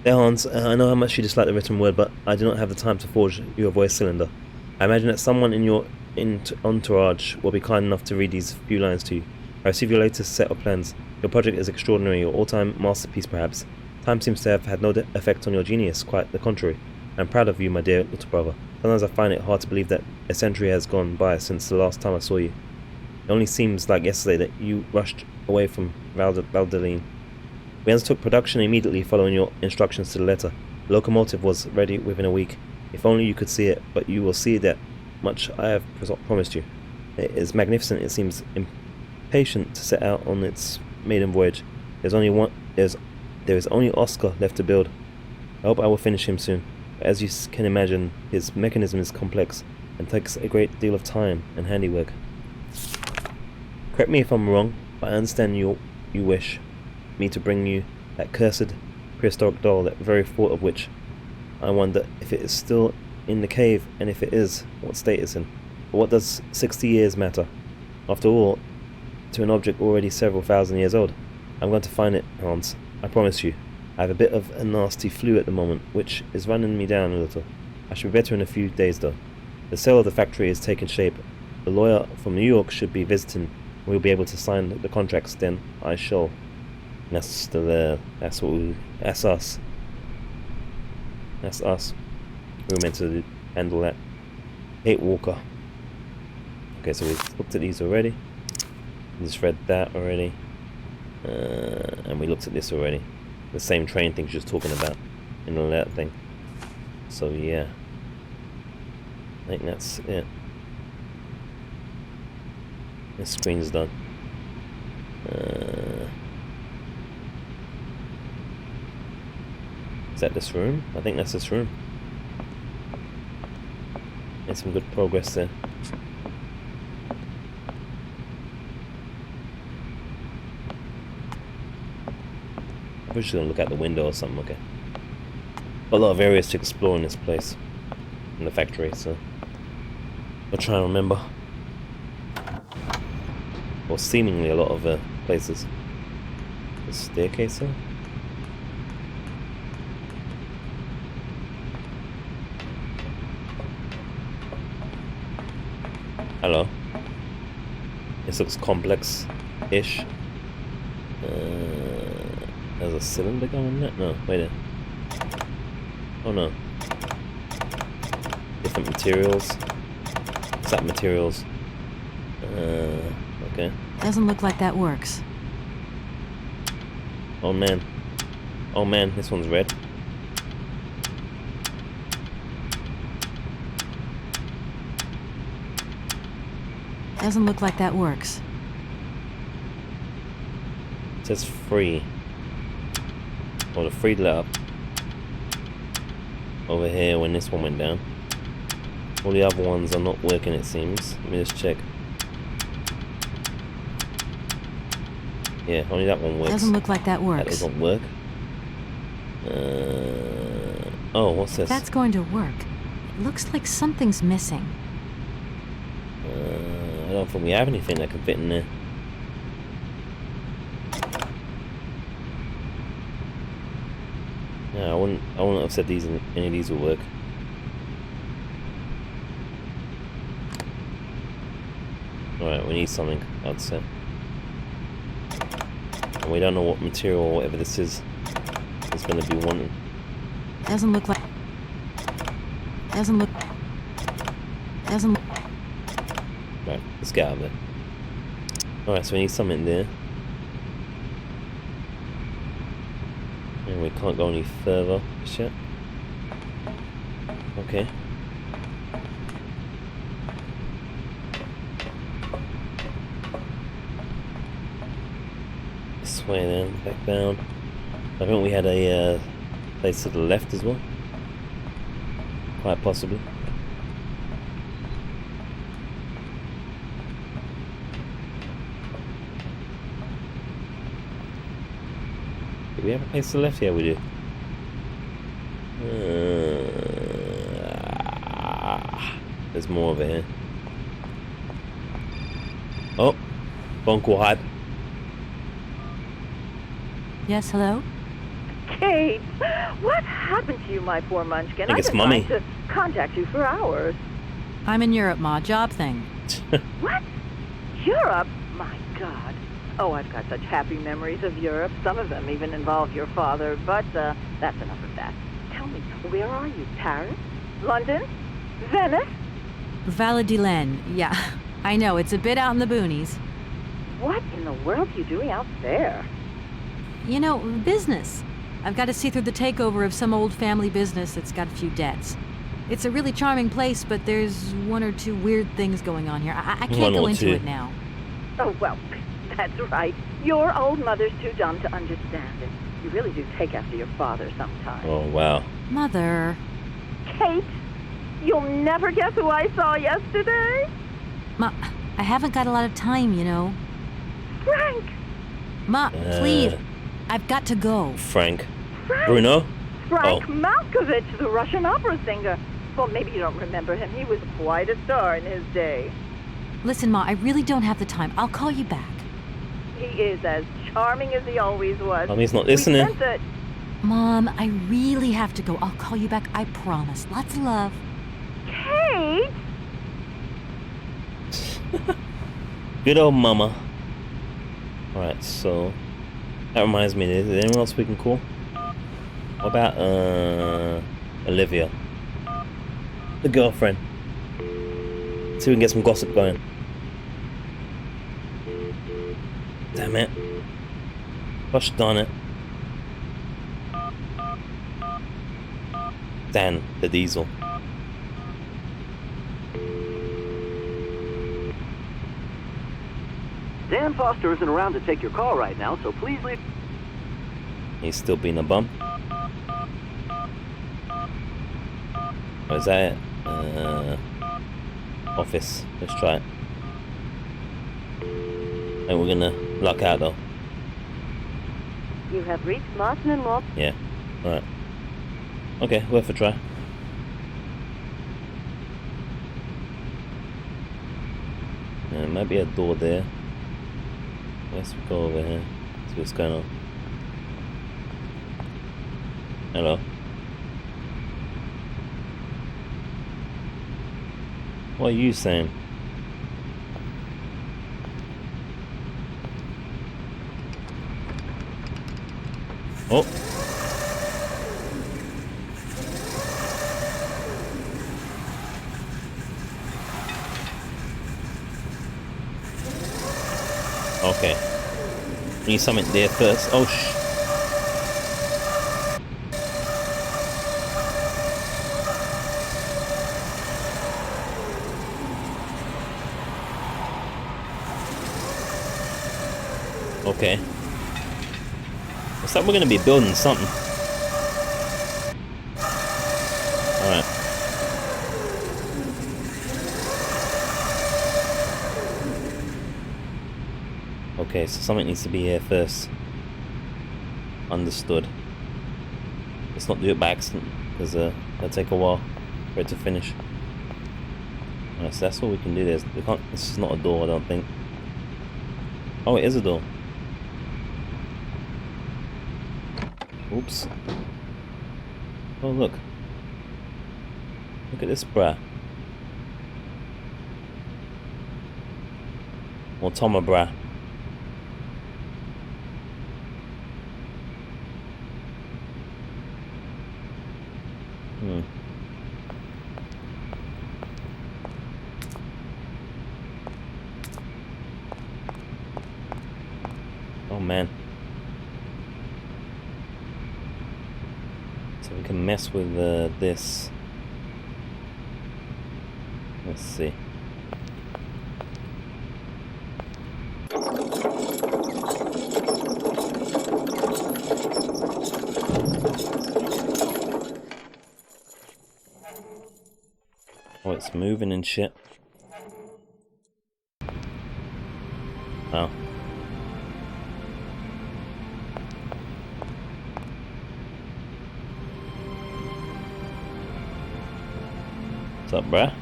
There, Hans, I know how much you dislike the written word, but I do not have the time to forge your voice cylinder. I imagine that someone in your entourage will be kind enough to read these few lines to you. I receive your latest set of plans. Your project is extraordinary, your all-time masterpiece perhaps. Time seems to have had no effect on your genius, quite the contrary. I am proud of you, my dear little brother. Sometimes I find it hard to believe that a century has gone by since the last time I saw you. It only seems like yesterday that you rushed away from Valadilène. We undertook production immediately following your instructions to the letter. The locomotive was ready within a week. If only you could see it, but you will see that much I have promised you. It is magnificent. It seems impatient to set out on its maiden voyage. There is only Oscar left to build. I hope I will finish him soon. But as you can imagine, his mechanism is complex and takes a great deal of time and handiwork. Correct me if I'm wrong, but I understand you wish me to bring you that cursed prehistoric doll, that very thought of which I wonder if it is still in the cave, and if it is, what state it's in. But what does 60 years matter? After all, to an object already several thousand years old. I'm going to find it, Hans. I promise you. I have a bit of a nasty flu at the moment, which is running me down a little. I should be better in a few days though. The sale of the factory is taking shape. The lawyer from New York should be visiting. We'll be able to sign the contracts then. I shall. And that's still there. That's us. That's us. We were meant to handle that. Kate Walker. Okay, so we've looked at these already. We just read that already. And we looked at this already. The same train thing she was talking about in the letter thing. So yeah. I think that's it. This screen's done. Is that this room? I think that's this room. Made some good progress there. We're just gonna look out the window or something, okay. A lot of areas to explore in this place. In the factory, so I'll try and remember. Or seemingly a lot of places. The staircase there? Hello. This looks complex-ish. There's a cylinder going there? No, wait a... Oh no. Different materials. What's that materials? Okay. Doesn't look like that works. Oh man. Oh man, this one's red. Doesn't look like that works. It says free. Or the free let up. Over here when this one went down. All the other ones are not working, it seems. Let me just check. Yeah, only that one works. Doesn't look like that works. That doesn't work. Oh, what's this? That's going to work. It looks like something's missing. I don't think we have anything that can fit in there. Yeah, I wouldn't have said any of these will work. Alright, we need something, I'd say. And we don't know what material or whatever this is going to be wanting. Doesn't look like... Doesn't look... Doesn't... Right, let's get out of there. Alright, so we need something there. And we can't go any further just yet. Okay. This way then, back down. I think we had a place to the left as well. Quite possibly. Do we have a place to the left? Yeah, we do. There's more over here. Oh, phone call hype. Yes, hello? Kate, what happened to you, my poor munchkin? I think it's I've been Mummy. trying to contact you for hours. I'm in Europe, Ma. Job thing. What? Europe? My God. Oh, I've got such happy memories of Europe. Some of them even involve your father, but that's enough of that. Tell me, where are you? Paris? London? Venice? Valadilène. Yeah, I know. It's a bit out in the boonies. What in the world are you doing out there? You know, business. I've got to see through the takeover of some old family business that's got a few debts. It's a really charming place, but there's one or two weird things going on here. I can't go into it now. Oh, well, that's right. Your old mother's too dumb to understand it. You really do take after your father sometimes. Oh, wow. Mother. Kate, you'll never guess who I saw yesterday? Ma, I haven't got a lot of time, you know. Frank! Ma, please. I've got to go. Frank. Frank. Bruno? Frank Malkovich, the Russian opera singer. Well, maybe you don't remember him. He was quite a star in his day. Listen, Ma, I really don't have the time. I'll call you back. He is as charming as he always was. Mommy's not listening. We sent it. Mom, I really have to go. I'll call you back, I promise. Lots of love. Kate! Good old mama. Alright, so... That reminds me, is there anyone else we can call? What about, Olivia? The girlfriend. See if we can get some gossip going. Damn it. Gosh darn it. Dan, the diesel. Dan Foster isn't around to take your call right now, so please leave. He's still being a bum. Oh, is that it? Office. Let's try it. And we're gonna lock out though. You have reached Martin and Law. Yeah. Alright. Okay, worth a try. There might be a door there. Let's go over here. See what's going on. Hello. What are you saying? Oh. Okay. Need something there first. Oh Okay. Looks like we're gonna be building something. Alright. Okay, so something needs to be here first. Understood. Let's not do it by accident, because it'll take a while for it to finish. Alright, so that's all we can do. We can't. This is not a door, I don't think. Oh, it is a door. Oops. Oh, look. Look at this, bruh. Or Toma, bruh. So we can mess with this. Let's see. Oh, it's moving and shit. Oh. What's up, bruh?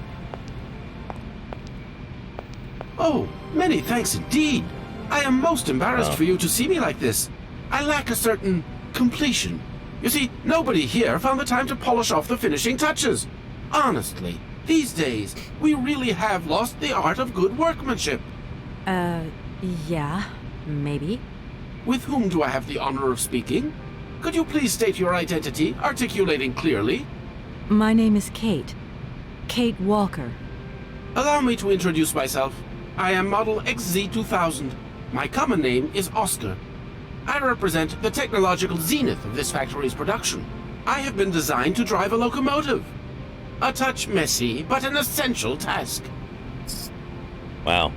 Oh, many thanks indeed. I am most embarrassed Oh. for you to see me like this. I lack a certain completion. You see, nobody here found the time to polish off the finishing touches. Honestly, these days, we really have lost the art of good workmanship. Yeah, maybe. With whom do I have the honor of speaking? Could you please state your identity, articulating clearly? My name is Kate. Kate Walker. Allow me to introduce myself. I am Model XZ2000. My common name is Oscar. I represent the technological zenith of this factory's production. I have been designed to drive a locomotive. A touch messy, but an essential task. Wow.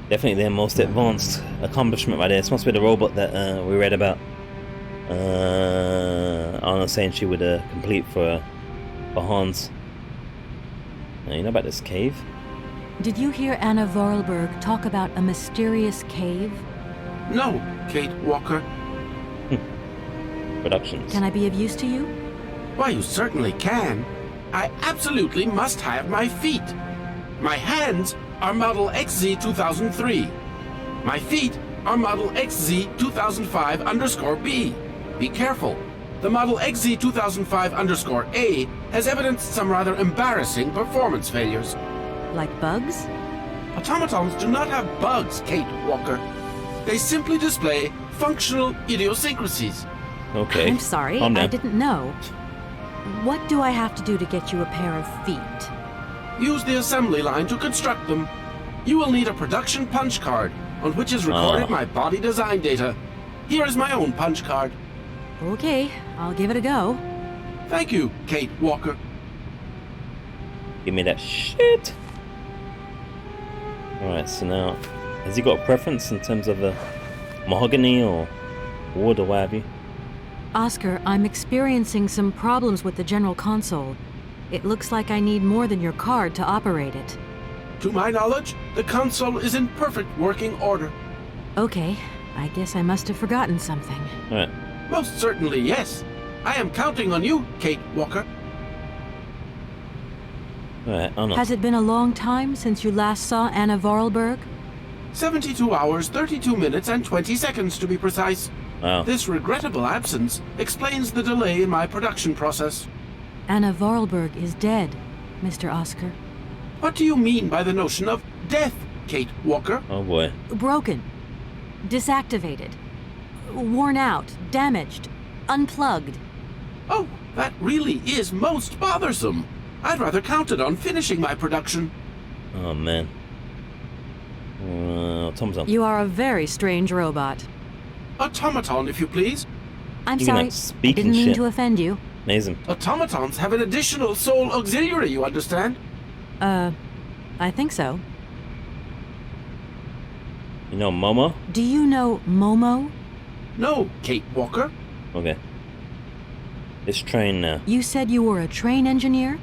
Definitely their most advanced accomplishment right there. This must be the robot that we read about. Anna saying she would complete for Hans. Now, you know about this cave? Did you hear Anna Voralberg talk about a mysterious cave? No, Kate Walker. Productions. Can I be of use to you? Why, you certainly can. I absolutely must have my feet. My hands are Model XZ2003. My feet are Model XZ2005_B. Be careful. The Model XZ2005_A has evidenced some rather embarrassing performance failures. Like bugs? Automatons do not have bugs, Kate Walker. They simply display functional idiosyncrasies. Okay. I'm sorry, Calm down. I didn't know. What do I have to do to get you a pair of feet? Use the assembly line to construct them. You will need a production punch card, on which is recorded my body design data. Here is my own punch card. Okay, I'll give it a go. Thank you, Kate Walker. Give me that shit. Alright, so now, has he got a preference in terms of mahogany or wood or what have you? Oscar, I'm experiencing some problems with the general console. It looks like I need more than your card to operate it. To my knowledge, the console is in perfect working order. Okay, I guess I must have forgotten something. Alright. Most certainly, yes. I am counting on you, Kate Walker. Alright, oh no. Has it been a long time since you last saw Anna Voralberg? 72 hours, 32 minutes, and 20 seconds to be precise. Wow. This regrettable absence explains the delay in my production process. Anna Voralberg is dead, Mr. Oscar. What do you mean by the notion of death, Kate Walker? Oh boy. Broken. Disactivated. Worn out. Damaged. Unplugged. Oh, that really is most bothersome. I'd rather counted on finishing my production. Oh man. Automaton. You are a very strange robot. Automaton, if you please. I'm You can sorry, have speaking I didn't mean shit. to offend you. Amazing. Automatons have an additional soul auxiliary, you understand? I think so. You know Momo? Do you know Momo? No, Kate Walker. Okay. This train now. You said you were a train engineer?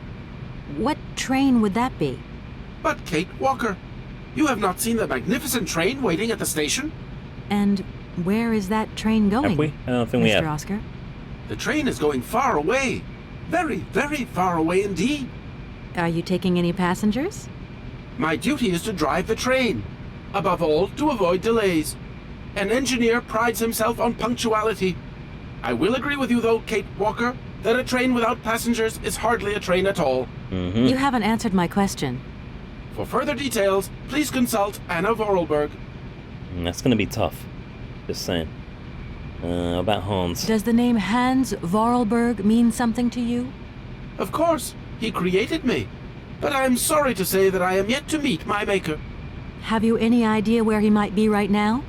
What train would that be? But Kate Walker, you have not seen the magnificent train waiting at the station? And where is that train going? Have we? I don't think we have. Mr. Oscar? The train is going far away. Very, very far away indeed. Are you taking any passengers? My duty is to drive the train. Above all, to avoid delays. An engineer prides himself on punctuality. I will agree with you, though, Kate Walker, that a train without passengers is hardly a train at all. Mm-hmm. You haven't answered my question. For further details, please consult Anna Voralberg. That's gonna be tough. Just saying. About Hans. Does the name Hans Voralberg mean something to you? Of course, he created me. But I am sorry to say that I am yet to meet my maker. Have you any idea where he might be right now?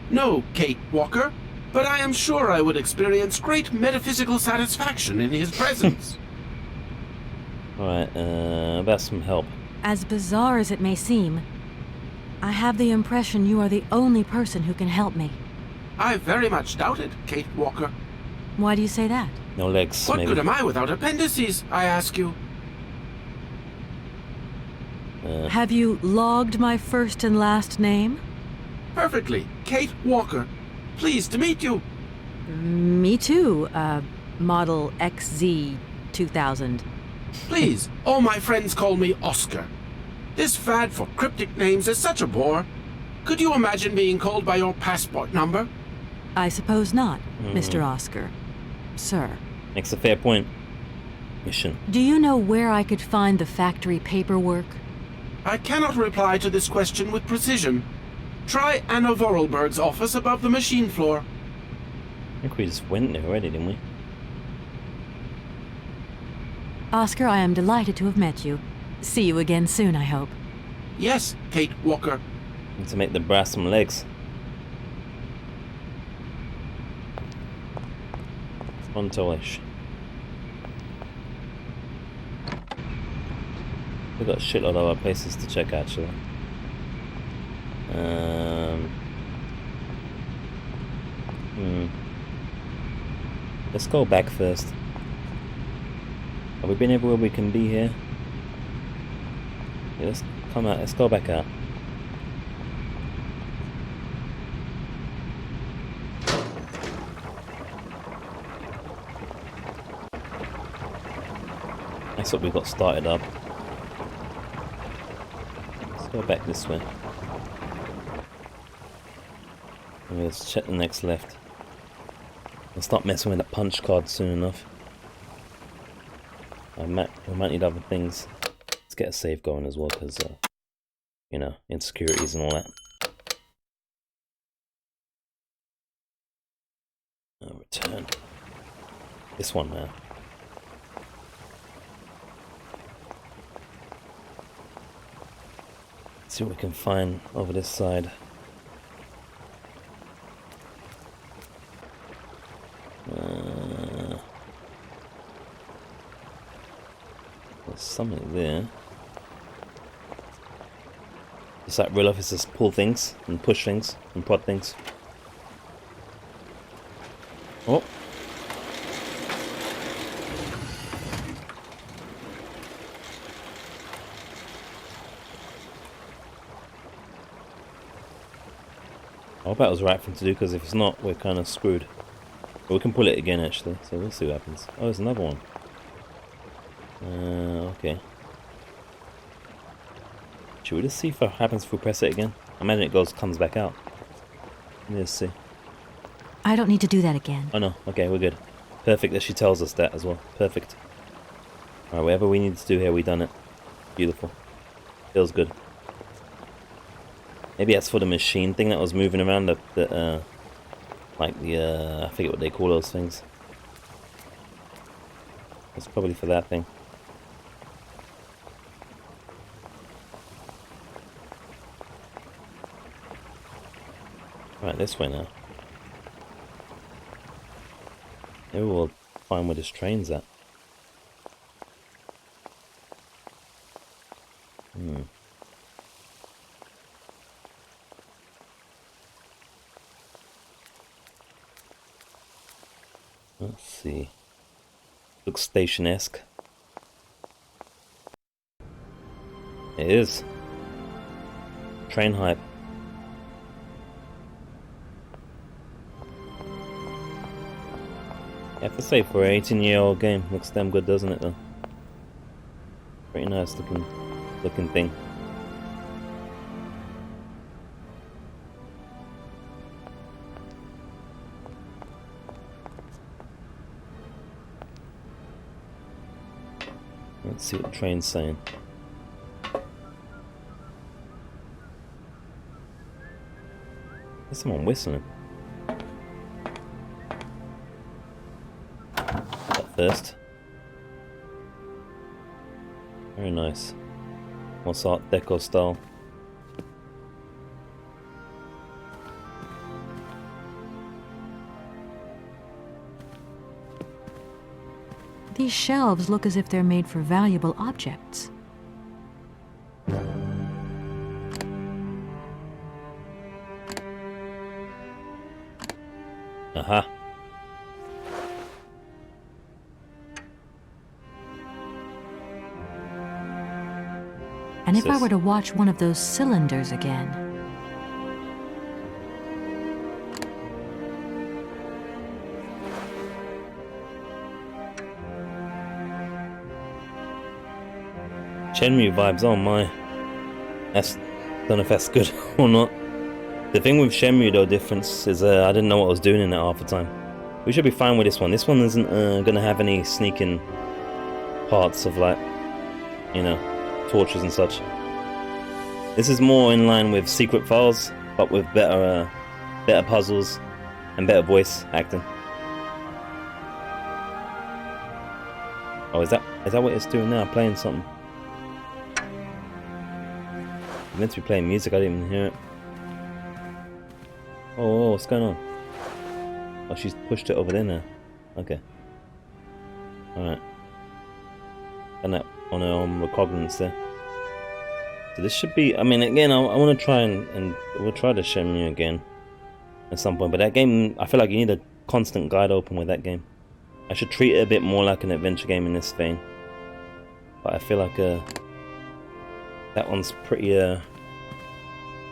No, Kate Walker. but I am sure I would experience great metaphysical satisfaction in his presence. Alright, about some help. As bizarre as it may seem, I have the impression you are the only person who can help me. I very much doubt it, Kate Walker. Why do you say that? No legs, What maybe. good am I without appendices, I ask you? Have you logged my first and last name? Perfectly. Kate Walker. Pleased to meet you. Me too, model XZ 2000. Please, all my friends call me Oscar. This fad for cryptic names is such a bore. Could you imagine being called by your passport number? I suppose not, Mr. Oscar. Sir. Makes a fair point. Mission. Do you know where I could find the factory paperwork? I cannot reply to this question with precision. Try Anna Voralberg's office above the machine floor. I think we just went there already, didn't we? Oscar, I am delighted to have met you. See you again soon, I hope. Yes, Kate Walker. Need to make the brass some legs. Frontal-ish. We've got a shitload of other places to check, actually. Let's go back first. Have we been everywhere we can be here? Yeah, let's come out. Let's go back out. That's what we got started up. Let's go back this way. And let's check the next left. I'll start messing with the punch card soon enough. We might need other things. Let's get a save going as well, because, you know, insecurities and all that. Return. This one now. See what we can find over this side. There's something there. It's like real officers pull things and push things and prod things. Oh. I hope that was the right thing to do, because if it's not, we're kind of screwed. But we can pull it again, actually, so we'll see what happens. Oh, there's another one. Okay. Should we just see if it happens if we press it again? I imagine it comes back out. Let's see. I don't need to do that again. Oh no, okay, we're good. Perfect that she tells us that as well. Perfect. Alright, whatever we need to do here, we done it. Beautiful. Feels good. Maybe that's for the machine thing that was moving around, I forget what they call those things. It's probably for that thing. Right, this way now. Maybe we'll find where this train's at. Let's see. Looks station-esque. It is. Train hype. I have to say, for an 18-year-old game, looks damn good, doesn't it, though? Pretty nice looking thing. Let's see what the train's saying. There's someone whistling. That first. Very nice. What's Art Deco style? These shelves look as if they're made for valuable objects. Uh-huh. And if I were to watch one of those cylinders again... Shenmue vibes, oh my. Don't know if that's good or not. The thing with Shenmue though, difference is I didn't know what I was doing in it half the time. We should be fine with this one. This one isn't gonna have any sneaking parts of, like, you know, torches and such. This is more in line with Secret Files, but with better puzzles and better voice acting. Oh, is that what it's doing now? Playing something? I'm meant to be playing music. I didn't even hear it. Oh, what's going on? Oh, she's pushed it over there now. Okay. Alright. And that on her own recognizance there. So this should be, I mean, again, I want to try and we'll try to Shenmue again at some point, but that game, I feel like you need a constant guide open with that game. I should treat it a bit more like an adventure game in this vein. But I feel like that one's pretty, the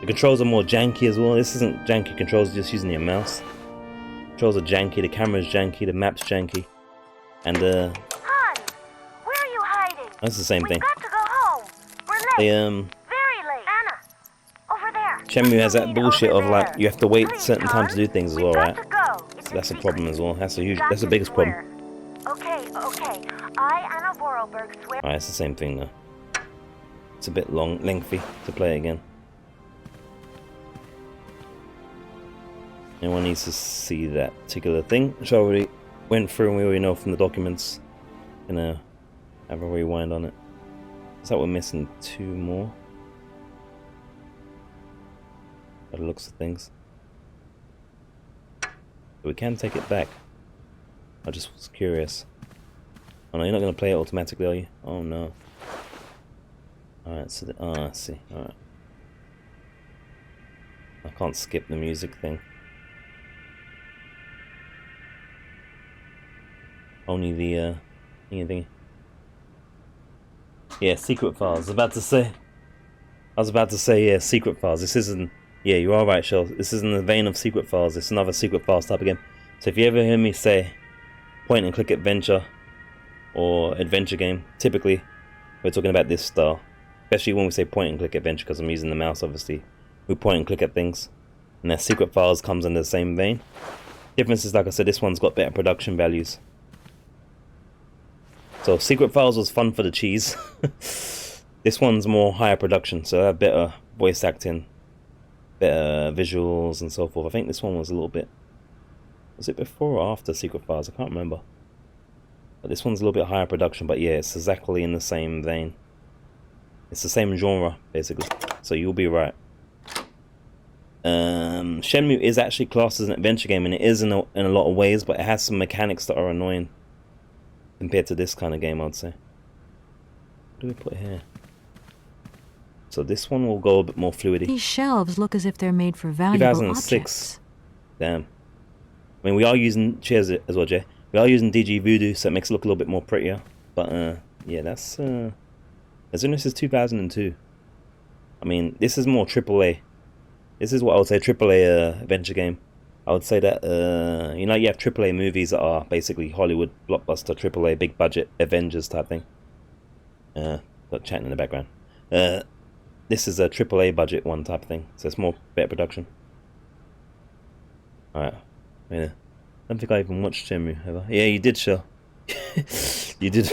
controls are more janky as well. This isn't janky controls, just using your mouse. Controls are janky, the camera's janky, the map's janky. And Hans, where are you hiding? That's the same thing. We've got to go home. We're late. They, Very late. Anna, over there. Shenmue has that bullshit of, like, you have to wait certain time to do things as well, right? So that's a problem as well. That's the biggest problem. Okay. I, Anna Voralberg, swear. Alright, it's the same thing though. It's a bit lengthy to play again. Anyone needs to see that particular thing, which I already went through and we already know from the documents. Gonna have a rewind on it. Is that we're missing 2 more? By the looks of things. But we can take it back. I just was curious. Oh no, you're not gonna play it automatically, are you? Oh no. Alright, so I see. Alright. I can't skip the music thing. Only the thingy. Yeah, Secret Files. I was about to say, yeah, Secret Files. This isn't, yeah, you are right, Shell. This isn't the vein of Secret Files. It's another Secret Files type of game. So if you ever hear me say point and click adventure or adventure game, typically we're talking about this style. Especially when we say point and click adventure, because I'm using the mouse, obviously. We point and click at things. And then Secret Files comes in the same vein. Difference is, like I said, this one's got better production values. So Secret Files was fun for the cheese. This one's more higher production, so they have better voice acting, better visuals and so forth. I think this one was a little bit... Was it before or after Secret Files? I can't remember. But this one's a little bit higher production, but yeah, it's exactly in the same vein. It's the same genre, basically. So you'll be right. Shenmue is actually classed as an adventure game, and it is in a lot of ways, but it has some mechanics that are annoying compared to this kind of game, I'd say. What do we put here? So this one will go a bit more fluidy. These shelves look as if they're made for valuable 2006. objects. Damn. I mean, we are using, cheers as well, Jay. We are using dgVoodoo, so it makes it look a little bit more prettier. But yeah, that's as soon as this is 2002. I mean, this is more AAA. This is what I would say AAA adventure game. I would say that you know, you have AAA movies that are basically Hollywood blockbuster AAA big budget Avengers type thing. Got chatting in the background. This is a AAA budget one type of thing, so it's more better production. Alright, yeah. I don't think I even watched Shenmue ever. Yeah, you did, Shell. You did.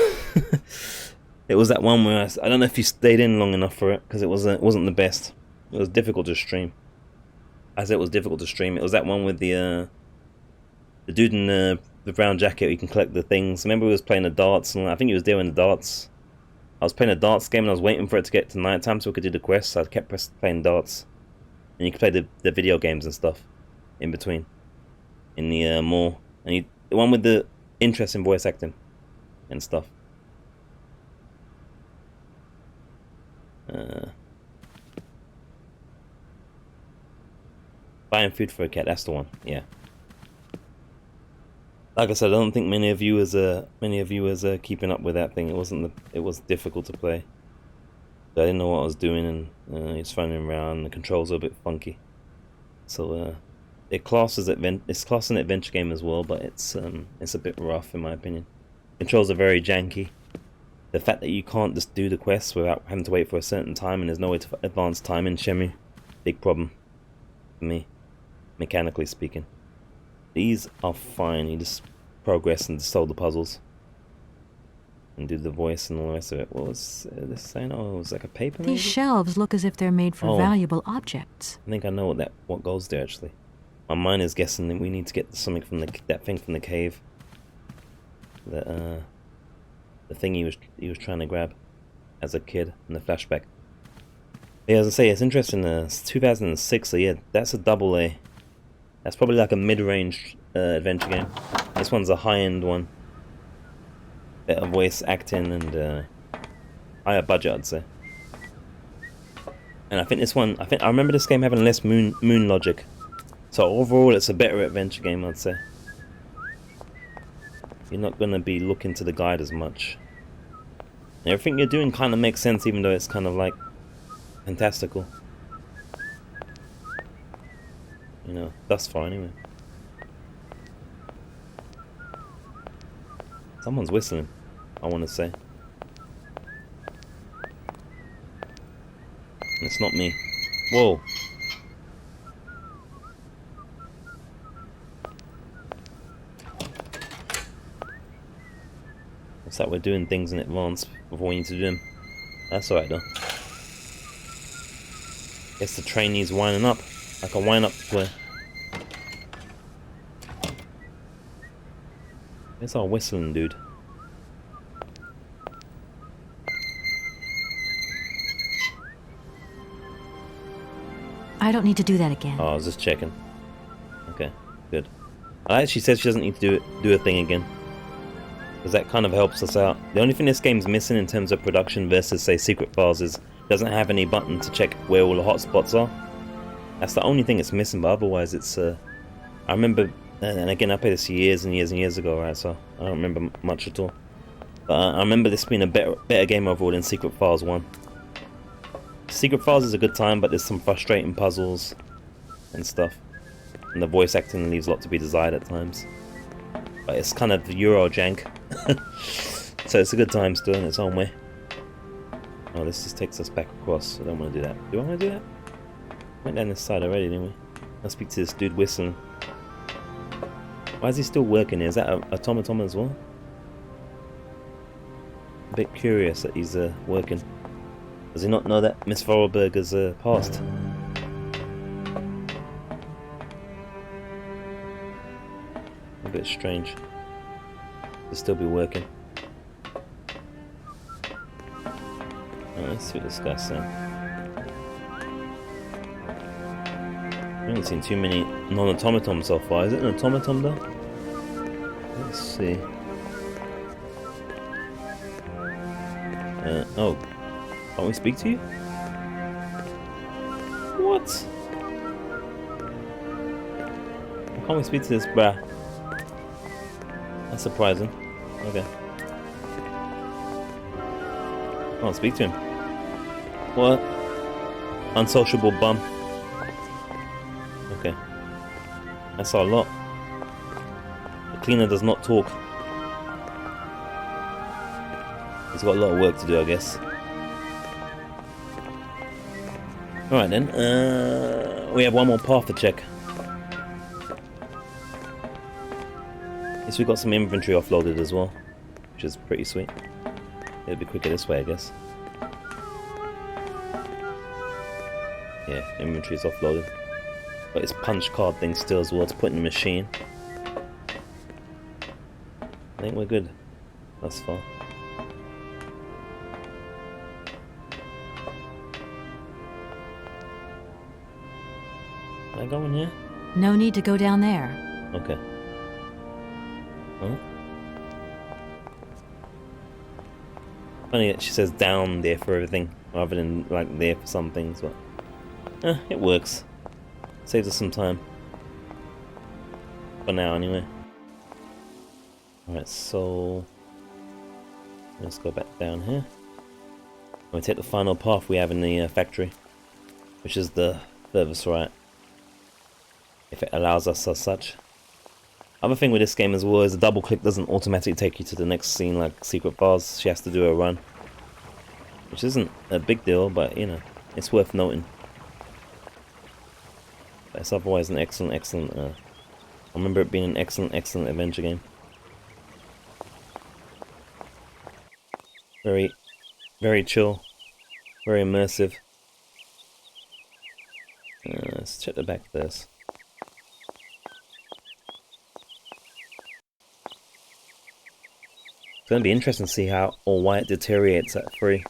It was that one where I don't know if you stayed in long enough for it, because it wasn't the best. It was difficult to stream. I said it was difficult to stream. It was that one with the dude in the brown jacket where you can collect the things. Remember we was playing the darts, and I think he was doing the darts. I was playing a darts game and I was waiting for it to get to night time so we could do the quests, so I kept playing darts. And you could play the video games and stuff in between. In the mall. And the one with the interesting voice acting. and stuff. Buying food for a cat, that's the one. Yeah. Like I said, I don't think many of you is keeping up with that thing. It was difficult to play. I didn't know what I was doing, and it's running around. The controls are a bit funky. So it's classed an adventure game as well, but it's a bit rough in my opinion. Controls are very janky. The fact that you can't just do the quests without having to wait for a certain time, and there's no way to advance time in Shenmue, big problem for me, mechanically speaking. These are fine. You just progress and solve the puzzles and do the voice and all the rest of it. What was this saying? Oh, it was like a paper. These shelves look as if they're made for valuable objects. I think I know what goes there actually. My mind is guessing that we need to get something from that thing from the cave. The thing he was trying to grab as a kid in the flashback. Yeah, as I say, it's interesting. It's 2006, so yeah, that's a double A. That's probably like a mid-range adventure game. This one's a high-end one. Better voice acting and higher budget, I'd say. And I think this one, I remember this game having less moon logic. So overall, it's a better adventure game, I'd say. You're not going to be looking to the guide as much. And everything you're doing kind of makes sense, even though it's kind of like fantastical. You know, thus far anyway. Someone's whistling, I want to say. It's not me. Whoa. It's like we're doing things in advance before we need to do them. That's alright though. Guess the train needs winding up. Like a wind up play. It's our whistling dude. I don't need to do that again. Oh, I was just checking. Okay, good. She says she doesn't need to do a thing again. Because that kind of helps us out. The only thing this game's missing in terms of production versus, say, Secret Files is it doesn't have any button to check where all the hotspots are. That's the only thing it's missing, but otherwise it's... I remember... And again, I played this years and years and years ago, right? So I don't remember much at all. But I remember this being a better game overall than Secret Files 1. Secret Files is a good time, but there's some frustrating puzzles and stuff. And the voice acting leaves a lot to be desired at times. But it's kind of Euro jank. So it's a good time still in its own way. Oh, this just takes us back across. I don't want to do that. Do I want to do that? Went down this side already, didn't we? I'll speak to this dude whistling. Why is he still working here? Is that a automaton as well? A bit curious that he's working. Does he not know that Miss Voralberg has passed? A bit strange. To still be working. Let's see what this guy's saying. I haven't seen too many non-automatons so far. Is it an automaton though? Let's see. Oh. Can't we speak to you? What? Why can't we speak to this bruh? That's surprising. Okay. Can't speak to him. What? Unsociable bum. Okay. That's a lot. The cleaner does not talk. He's got a lot of work to do, I guess. Alright then, we have one more path to check. At least we got some inventory offloaded as well, which is pretty sweet. It'll be quicker this way, I guess. Yeah, inventory's offloaded. But it's punch card thing still as well to put in the machine. I think we're good thus far. Can I go in here? No need to go down there. Okay. Huh? Funny that she says down there for everything rather than like there for some things, but it works. Saves us some time. For now, anyway. Alright, so let's go back down here. We'll take the final path we have in the factory, which is the furthest right, if it allows us as such. Other thing with this game as well is the double click doesn't automatically take you to the next scene like Secret Files. She has to do a run, which isn't a big deal, but you know, it's worth noting. But it's otherwise an excellent I remember it being an excellent adventure game. Very chill, very immersive. Let's check the back of this. It's gonna be interesting to see how or why it deteriorates at 3.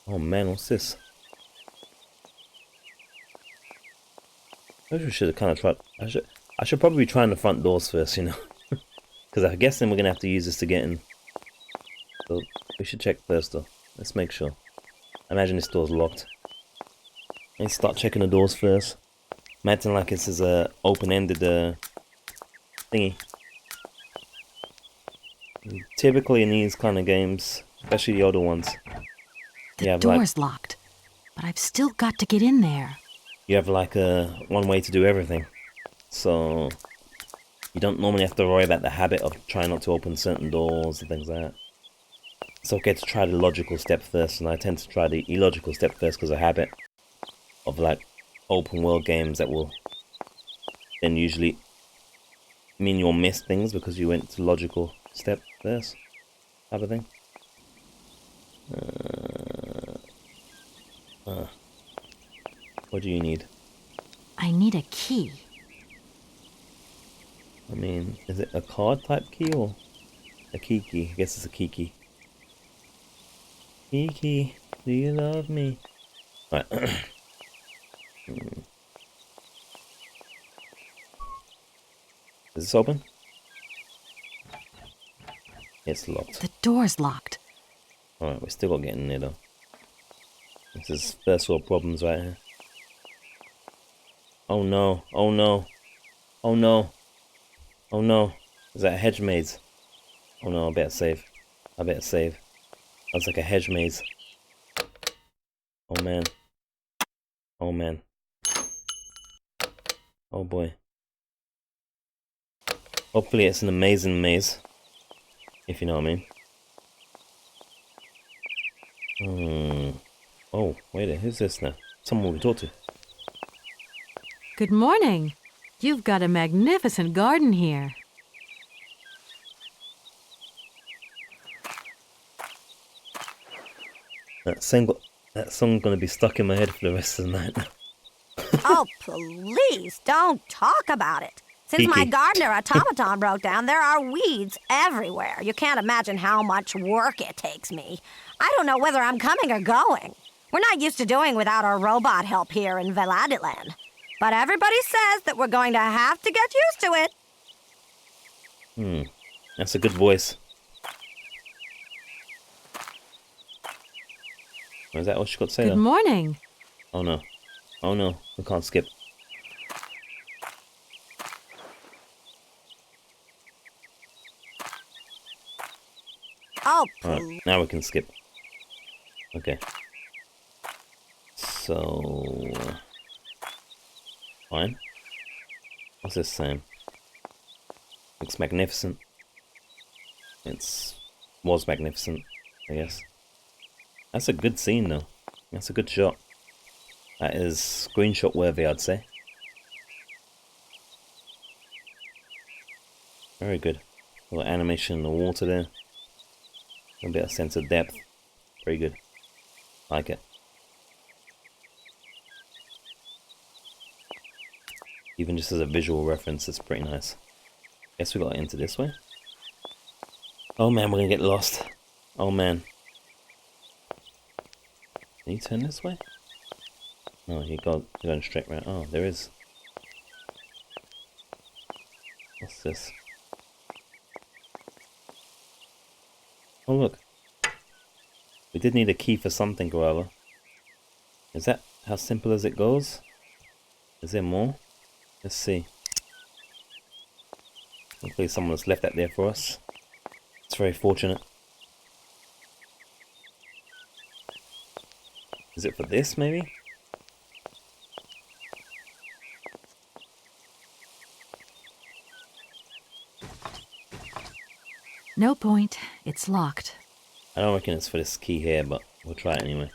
Oh man, what's this? Maybe we should have kind of tried. I should probably be trying the front doors first, you know, because I guess then we're gonna have to use this to get in. So we should check first though. Let's make sure. I imagine this door's locked. Let's start checking the doors first. Imagine like this is a open-ended thingy. Typically in these kind of games, especially the older ones, the door's locked, but I've still got to get in there. You have like one way to do everything, so you don't normally have to worry about the habit of trying not to open certain doors and things like that. It's okay to try the logical step first, and I tend to try the illogical step first because of habit of like open world games that will then usually mean you'll miss things because you went to logical step first, type of thing. What do you need? I need a key. I mean, is it a card type key or a key? I guess it's a key. Kiki, do you love me? Right. Is this open? It's locked. The door's locked. Alright, we still got to get in there though. This is first world problems right here. Oh no, oh no, oh no, oh no. Is that a hedge maze? Oh no, I better save. That's like a hedge maze. Oh man. Oh man. Oh boy. Hopefully it's an amazing maze. If you know what I mean. Oh, wait, who's this now? Someone we can talk to. Good morning. You've got a magnificent garden here. That song's gonna be stuck in my head for the rest of the night. Oh, please don't talk about it. Since my gardener automaton broke down, there are weeds everywhere. You can't imagine how much work it takes me. I don't know whether I'm coming or going. We're not used to doing without our robot help here in Valadilène. But everybody says that we're going to have to get used to it. That's a good voice. Is that what she got to say? Good morning. Oh no. Oh no, we can't skip. Oh, Alright, now we can skip. Okay. So... Fine. What's this saying? Looks magnificent. Was magnificent, I guess. That's a good scene though. That's a good shot. That is screenshot worthy, I'd say. Very good. A little animation in the water there. A bit of sense of depth. Very good. Like it. Even just as a visual reference, it's pretty nice. Guess we gotta enter this way. Oh man, we're gonna get lost. Oh man. Can you turn this way? No, you're going straight round. Oh, there is. What's this? Oh look. We did need a key for something or other. Is that how simple as it goes? Is there more? Let's see. Hopefully someone's left that there for us. It's very fortunate. Is it for this, maybe? No point. It's locked. I don't reckon it's for this key here, but we'll try it anyway.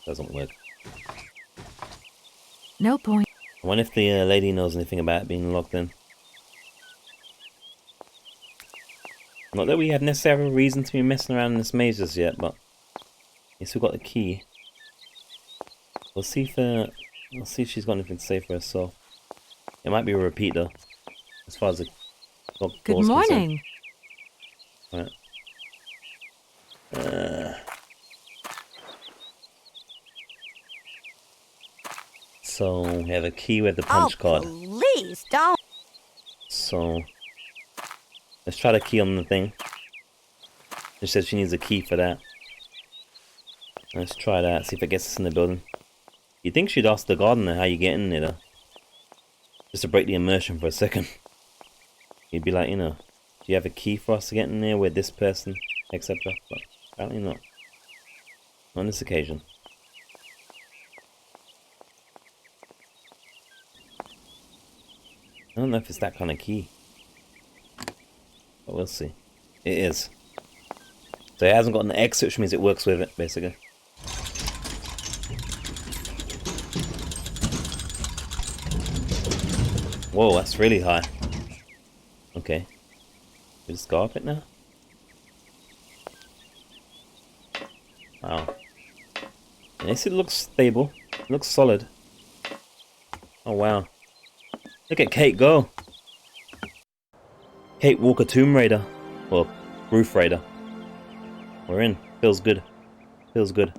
Doesn't work. No point. I wonder if the lady knows anything about it being locked in. Not that we have necessarily a reason to be messing around in this maze just yet, but at least we've got the key. We'll see if she's got anything to say for herself. It might be a repeat though, as far as the Good morning. Alright. So we have a key with the punch card. Please don't. So let's try the key on the thing. She said she needs a key for that. Let's try that, see if it gets us in the building. You'd think she'd ask the gardener how you get in there though. Just to break the immersion for a second. He'd be like, you know, do you have a key for us to get in there with this person, etc. But apparently not. On this occasion. I don't know if it's that kind of key. But we'll see. It is. So it hasn't got an X, which means it works with it, basically. Whoa, that's really high. Okay. We just go up it now? Wow. At least it looks stable. It looks solid. Oh wow. Look at Kate go! Kate Walker Tomb Raider. Or Roof Raider. We're in. Feels good. Feels good.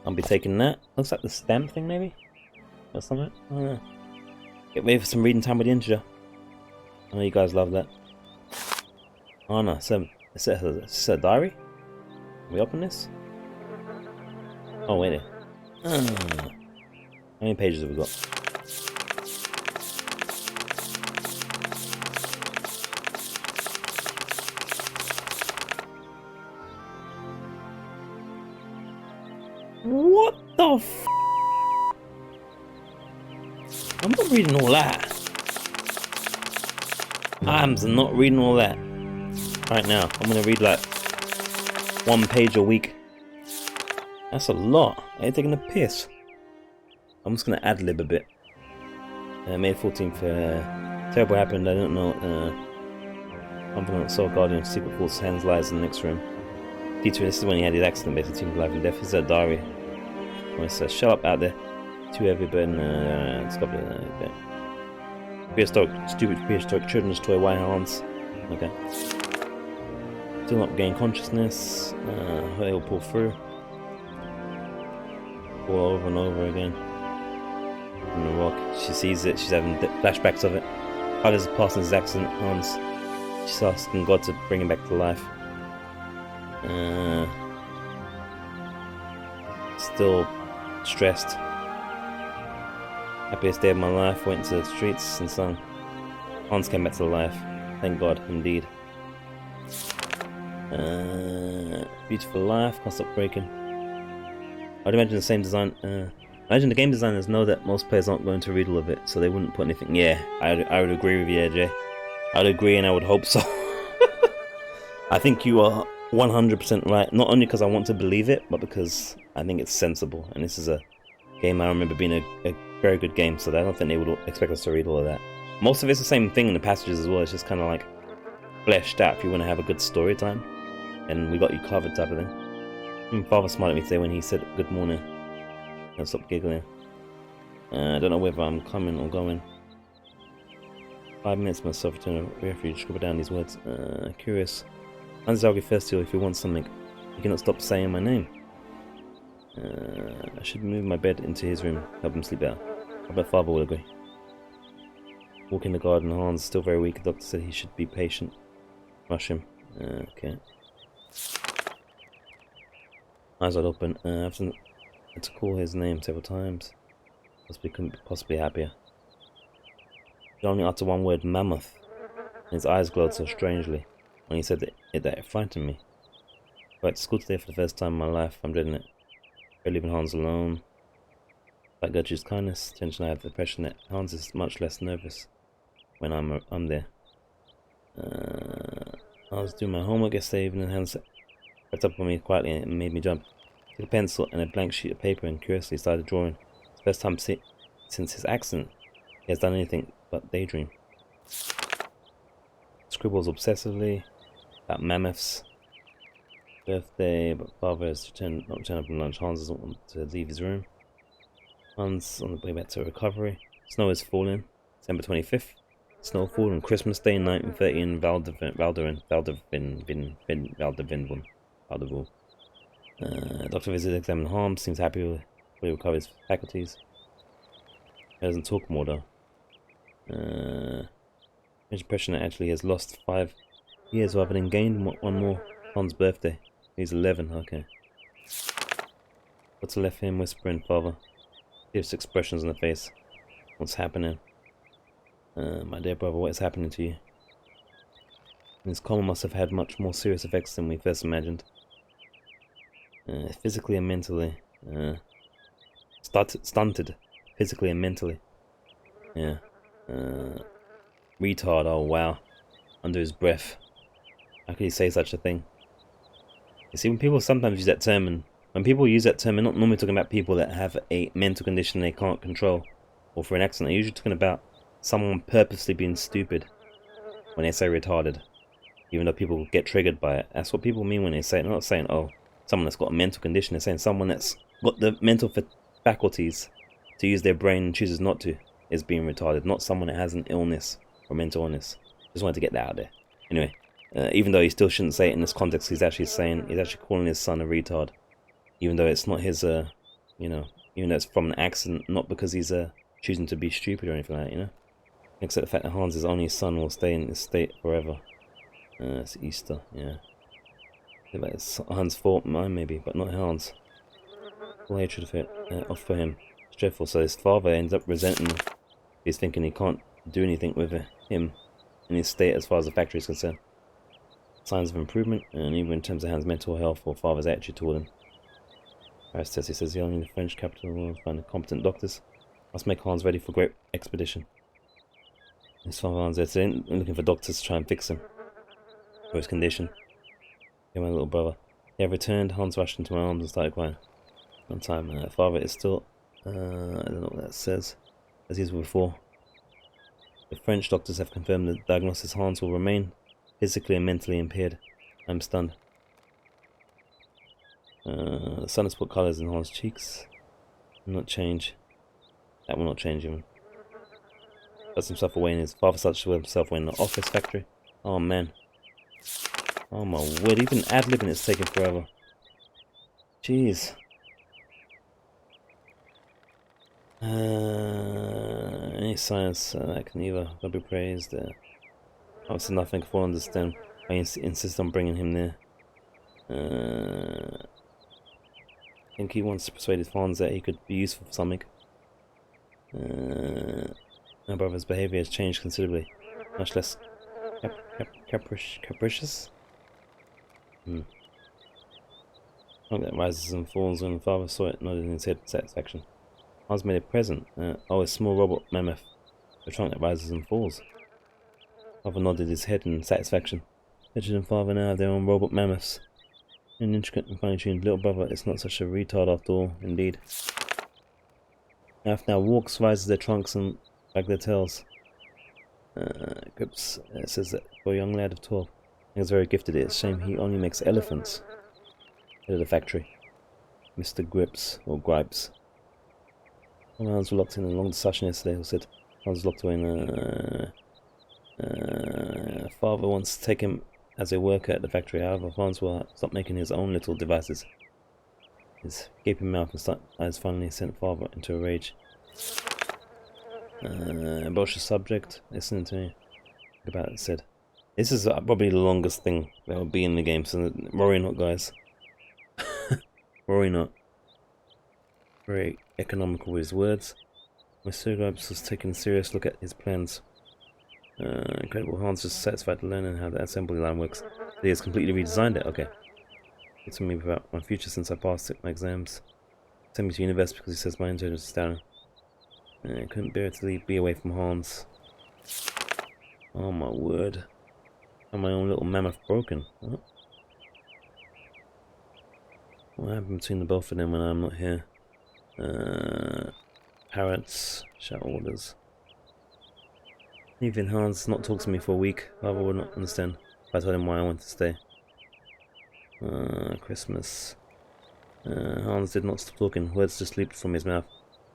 I'll be taking that. Looks like the stamp thing, maybe? Or something? I don't know. Get ready for some reading time with the integer. I know you guys love that. Oh no, is it a diary? Are we open this? Oh, wait there. How many pages have we got? What the f***? I'm not reading all that. I'm not reading all that. Right now, I'm gonna read like 1 page a week. That's a lot. Are you taking a piss? I'm just gonna ad-lib a bit. May 14th, terrible happened, I don't know. Confident Soul Guardian, Secret Force, Hands lies in the next room. Peter, this is when he had his accident, basically, between life and death. This is a diary. When it says, shut up out there. Too heavy, but it's got prehistoric, stupid prehistoric children's toy, white hands. Okay. Still not gain consciousness. They will pull through. Pull over and over again. On the rock. She sees it, she's having flashbacks of it. Father's passing his accident, Hans. She's asking God to bring him back to life. Still stressed. Happiest day of my life, went to the streets and sung. Hans came back to life. Thank God, indeed. Beautiful life, can't stop breaking. I'd imagine the same design. Imagine the game designers know that most players aren't going to read all of it, so they wouldn't put anything. Yeah, I would agree with you, AJ. I'd agree, and I would hope so. I think you are 100% right. Not only because I want to believe it, but because I think it's sensible. And this is a game I remember being a very good game, so I don't think they would expect us to read all of that. Most of it's the same thing in the passages as well. It's just kind of like fleshed out if you want to have a good story time. And we got you covered type of thing. Father smiled at me today when he said good morning. I stopped giggling. I don't know whether I'm coming or going. 5 minutes myself return to refuge. Scribble down these words. Curious. Hans is arguing first to you if he wants something. He cannot stop saying my name. I should move my bed into his room, help him sleep better. I bet father will agree. Walk in the garden, Hans still very weak. The doctor said he should be patient. Rush him. Okay. Eyes wide open. I've had to call his name several times. Couldn't be possibly happier. He only uttered one word, mammoth. And his eyes glowed so strangely when he said that it frightened me. I went to school today for the first time in my life. I'm dreading it. We're leaving Hans alone. Like Gertrude's kindness, tension, I have the impression that Hans is much less nervous when I'm there. I was doing my homework yesterday evening and Hans crept up on me quietly and made me jump. I took a pencil and a blank sheet of paper and curiously started drawing. It's the first time since his accident he has done anything but daydream. Scribbles obsessively about mammoths. Birthday, but father has not returned up from lunch. Hans doesn't want to leave his room. Hans on the way back to recovery. Snow is falling. December 25th. Snowfall on Christmas Day 1930 in Valadilène. Doctor visited, examined Hans, seems happy with fully recovered his faculties. He doesn't talk more though. Impression that actually he has lost 5 years rather than gained one more. Hans' birthday. He's 11, okay. What's left him whispering, father? Fierce expressions on the face. What's happening? My dear brother, what is happening to you? This coma must have had much more serious effects than we first imagined. Physically and mentally. Stunted. Physically and mentally. Yeah. Retard, oh wow. Under his breath. How could he say such a thing? You see, when people sometimes use that term, and when people use that term, they're not normally talking about people that have a mental condition they can't control, or for an accident. They're usually talking about someone purposely being stupid when they say retarded, even though people get triggered by it. That's what people mean when they say it. They're not saying, oh, someone that's got a mental condition. They're saying someone that's got the mental faculties to use their brain and chooses not to is being retarded, not someone that has an illness or mental illness. Just wanted to get that out there. Anyway, even though he still shouldn't say it in this context, he's actually calling his son a retard, even though it's not his, even though it's from an accident, not because he's choosing to be stupid or anything like that, you know. Except the fact that Hans' only son will stay in this state forever. It's Easter, yeah. It's Hans' fault, mine maybe, but not Hans. Full hatred of it, off for him. It's dreadful. So his father ends up resenting him. He's thinking he can't do anything with him in his state as far as the factory is concerned. Signs of improvement, and even in terms of Hans' mental health or father's attitude toward him. He says he only in the French capital will find competent doctors. Must make Hans ready for great expedition. His father Hans is looking for doctors to try and fix him for his condition. Yeah, my little brother. They have returned. Hans rushed into my arms and started crying. One time, father is still, I don't know what that says, as he was before. The French doctors have confirmed the diagnosis. Hans will remain physically and mentally impaired. I'm stunned. The sun has put colours in Hans' cheeks. Will not change. That will not change even. Puts himself away in his father starts to himself away in the office factory. Oh man. Oh my word, even ad-libbing is taking forever. Jeez. Any science that can either God be praised. Obviously nothing can fully understand. I insist on bringing him there. I think he wants to persuade his Hans that he could be useful for something. My brother's behaviour has changed considerably. Much less capricious. Trunk that rises and falls. When father saw it, nodded in his head with satisfaction. Hans made a present. Oh, a small robot mammoth. A trunk that rises and falls. Father nodded his head in satisfaction. Richard and father now have their own robot mammoths. An intricate and fine-tuned little brother is not such a retard after all, indeed. Now walks, rises their trunks and wag their tails. Grips says that for a young lad of 12, he is very gifted. It's a shame he only makes elephants. Head of the factory. Mr. Grips, or Gripes. All hands were locked in a long discussion yesterday, who said Hans was locked away in father wants to take him as a worker at the factory. However, Hans will stop making his own little devices. His gaping mouth and eyes finally sent Father into a rage. Broach the subject. Listening to me. About it said. This is probably the longest thing that will be in the game, so worry not, guys. Worry not. Very economical with his words. Mr. Grubs was taking a serious look at his plans. Incredible. Hans was satisfied to learn how the assembly line works. He has completely redesigned it. Okay. It's me about my future since I passed my exams. Sent me to university because he says my intelligence is down. I couldn't bear to be away from Hans. Oh my word. And my own little mammoth broken. What happened between the both of them when I'm not here? Parrots, shout orders. Even Hans not talk to me for a week. Father would not understand if I told him why I wanted to stay. Christmas. Hans did not stop talking. Words just leaped from his mouth.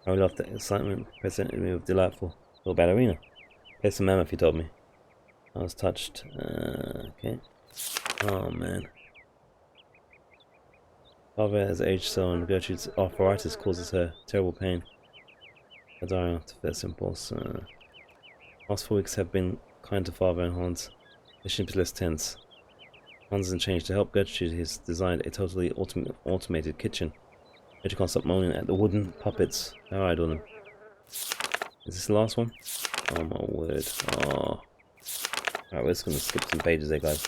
I laughed at excitement, presented me with delightful little ballerina. Here's some mammoth, he told me. I was touched. Okay. Oh man. Father has aged so, and Gertrude's arthritis causes her terrible pain. I die after first impulse. Last 4 weeks have been kind to Father and Hans. The ship is less tense. Hans hasn't changed. To help Gertrude, he's designed a totally automated kitchen. Gertrude can't stop moaning at the wooden puppets. How I do them. Is this the last one? Oh my word. Oh. Alright, we're just gonna skip some pages there, guys.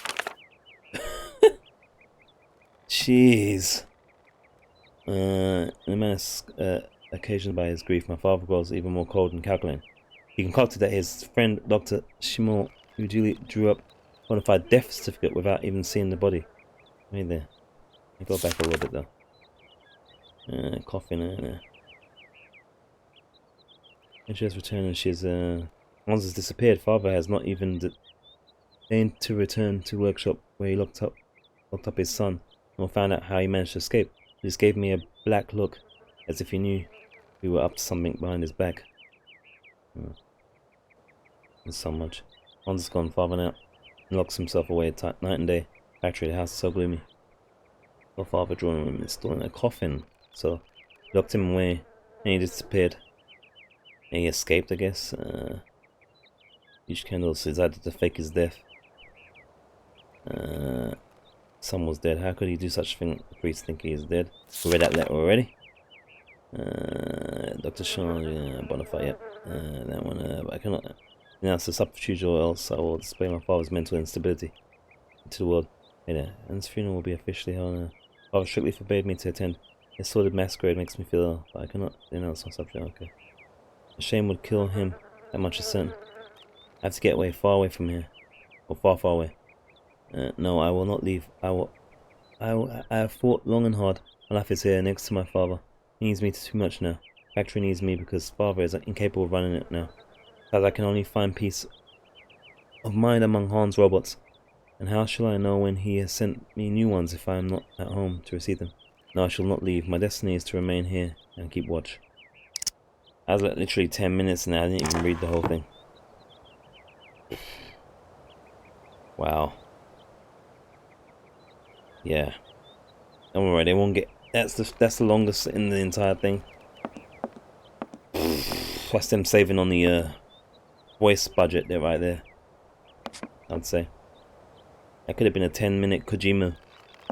Jeez. In a manner occasioned by his grief, my father grows even more cold and calculating. He concocted that his friend Dr. Shimon, who drew up a bona fide death certificate without even seeing the body. Right there. I go back a little bit though. Coughing there. And she has returned and she's Hans has disappeared. Father has not even deigned to return to the workshop where he locked up his son, nor found out how he managed to escape. He just gave me a black look, as if he knew we were up to something behind his back. There's so much. Hans has gone farther out and locks himself away at night and day. Factory, the house is so gloomy. My father drawing room is still in a coffin, so locked him away and he disappeared. And he escaped, I guess. Each candle decided to fake his death. Son was dead. How could he do such a thing? The priest think he is dead. We read that letter already. Dr. Sean, Bonify, yep. That one, I cannot announce the subterfuge or else I will display my father's mental instability to the world. Hey there, and his funeral will be officially held. Father strictly forbade me to attend. His sordid masquerade makes me feel ill, but I cannot denounce my subject. Okay. The shame would kill him, that much is certain. I have to get away, far away from here. Or far, far away. No, I will not leave. I have fought long and hard. My life is here, next to my father. He needs me too much now. Factory needs me because father is incapable of running it now. As I can only find peace of mind among Hans' robots. And how shall I know when he has sent me new ones if I am not at home to receive them? No, I shall not leave. My destiny is to remain here and keep watch. That was like literally 10 minutes and I didn't even read the whole thing. Wow. Yeah. Don't worry, they won't get. That's the longest in the entire thing. Plus them saving on the voice budget there, right there. I'd say that could have been a 10-minute Kojima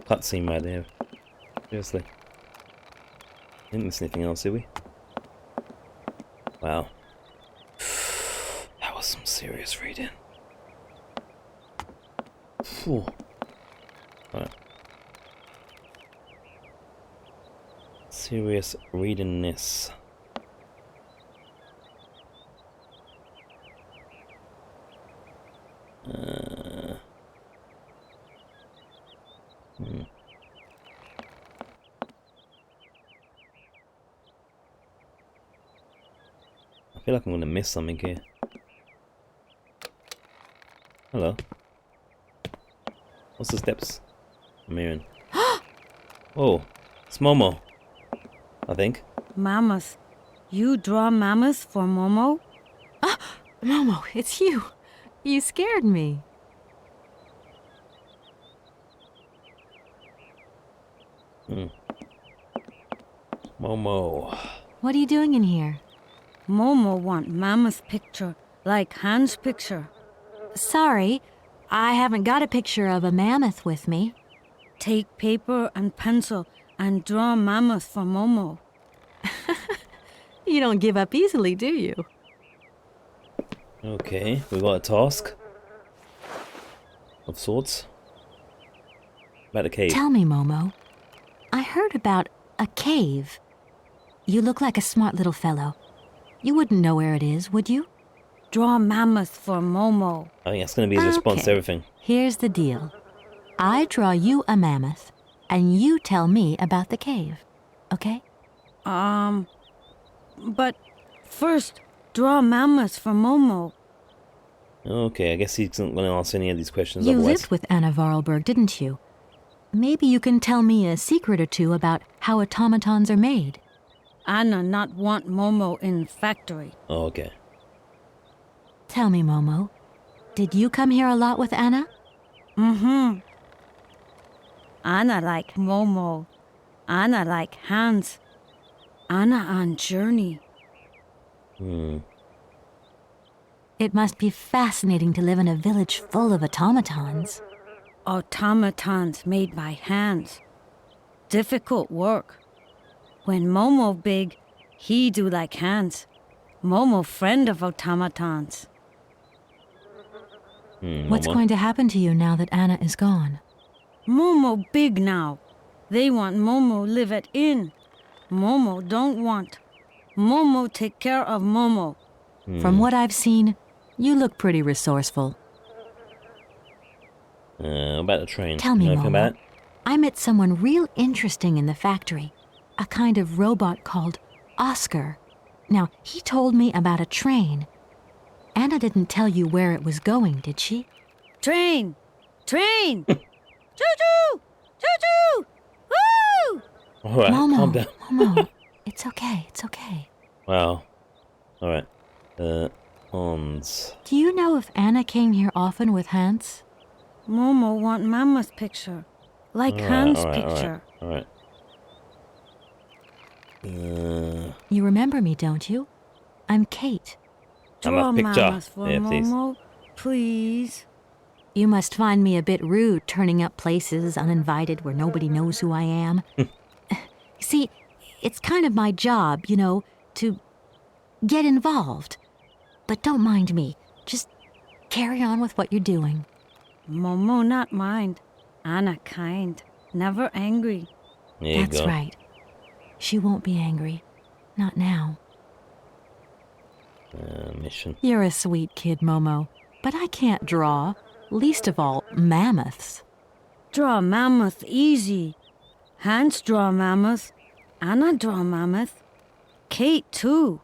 cutscene right there. Seriously. Didn't miss anything else, did we? Wow. That was some serious reading. Phew. Alright. Serious readingness. I feel like I'm gonna miss something here. Hello. What's the steps I'm hearing? Oh, it's Momo. I think. Mammoth. You draw mammoth for Momo? Ah, Momo, it's you. You scared me. Momo. What are you doing in here? Momo want mammoth picture, like Hans' picture. Sorry, I haven't got a picture of a mammoth with me. Take paper and pencil and draw mammoth for Momo. You don't give up easily, do you? Okay, we got a task of sorts. About the cave. Tell me, Momo. I heard about a cave. You look like a smart little fellow. You wouldn't know where it is, would you? Draw mammoth for Momo. I think that's going to be his response to everything. Here's the deal. I draw you a mammoth, and you tell me about the cave. Okay? But first, draw mammoth for Momo. Okay, I guess he's not going to answer any of these questions You otherwise. lived with Anna Voralberg, didn't you? Maybe you can tell me a secret or two about how automatons are made. Anna not want Momo in factory. Oh, okay. Tell me, Momo, did you come here a lot with Anna? Mm-hmm. Anna like Momo. Anna like Hans. Anna on journey. It must be fascinating to live in a village full of automatons. Automatons made by hands. Difficult work. When Momo big, he do like Hans. Momo friend of automatons. What's going to happen to you now that Anna is gone? Momo big now. They want Momo live at inn. Momo don't want. Momo take care of Momo. From what I've seen, you look pretty resourceful. About the train. Tell me, Anything about Momo. it? I met someone real interesting in the factory. A kind of robot called Oscar. Now, he told me about a train. Anna didn't tell you where it was going, did she? Train! Train! Choo-choo! Choo-choo! Woo! Alright, calm down. Momo, it's okay, it's okay. Wow. Alright. Hans. Do you know if Anna came here often with Hans? Momo want Mama's picture. Like Hans' picture. Alright. You remember me, don't you? I'm Kate. Draw picture. Mama's for Yeah, please. Momo, please. You must find me a bit rude turning up places uninvited where nobody knows who I am. See, it's kind of my job, you know, to get involved. But don't mind me. Just carry on with what you're doing. Momo not mind. Anna kind. Never angry. There you That's go. right. She won't be angry. Not now. Mission. You're a sweet kid, Momo. But I can't draw. Least of all, mammoths. Draw mammoth easy. Hans draw mammoth. Anna draw mammoth. Kate too.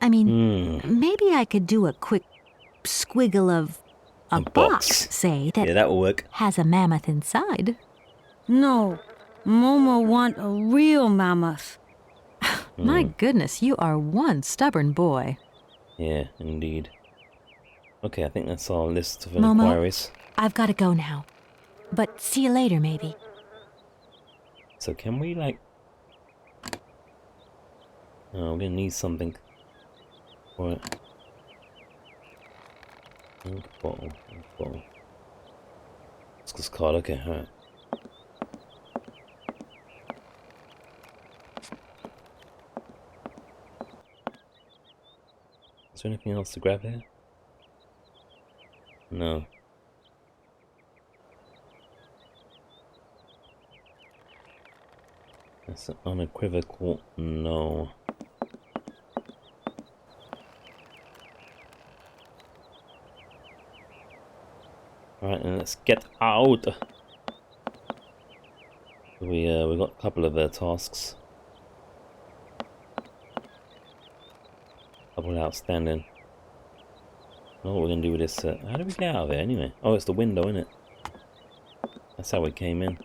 I mean, maybe I could do a quick squiggle of a box, say, that Yeah, that'll work. has a mammoth inside. No. Momo want a real mammoth. My goodness, you are one stubborn boy. Yeah, indeed. Okay, I think that's our list of Momo, inquiries. I've got to go now. But see you later, maybe. So can we, like... Oh, we're gonna need something. Right. Ink bottle. It's this card, okay, alright. Is there anything else to grab here? No. That's an unequivocal no. Alright, then let's get out. We got a couple of tasks. Couple outstanding. I know what we're gonna do with this. How do we get out of it anyway? Oh, it's the window, isn't it? That's how we came in.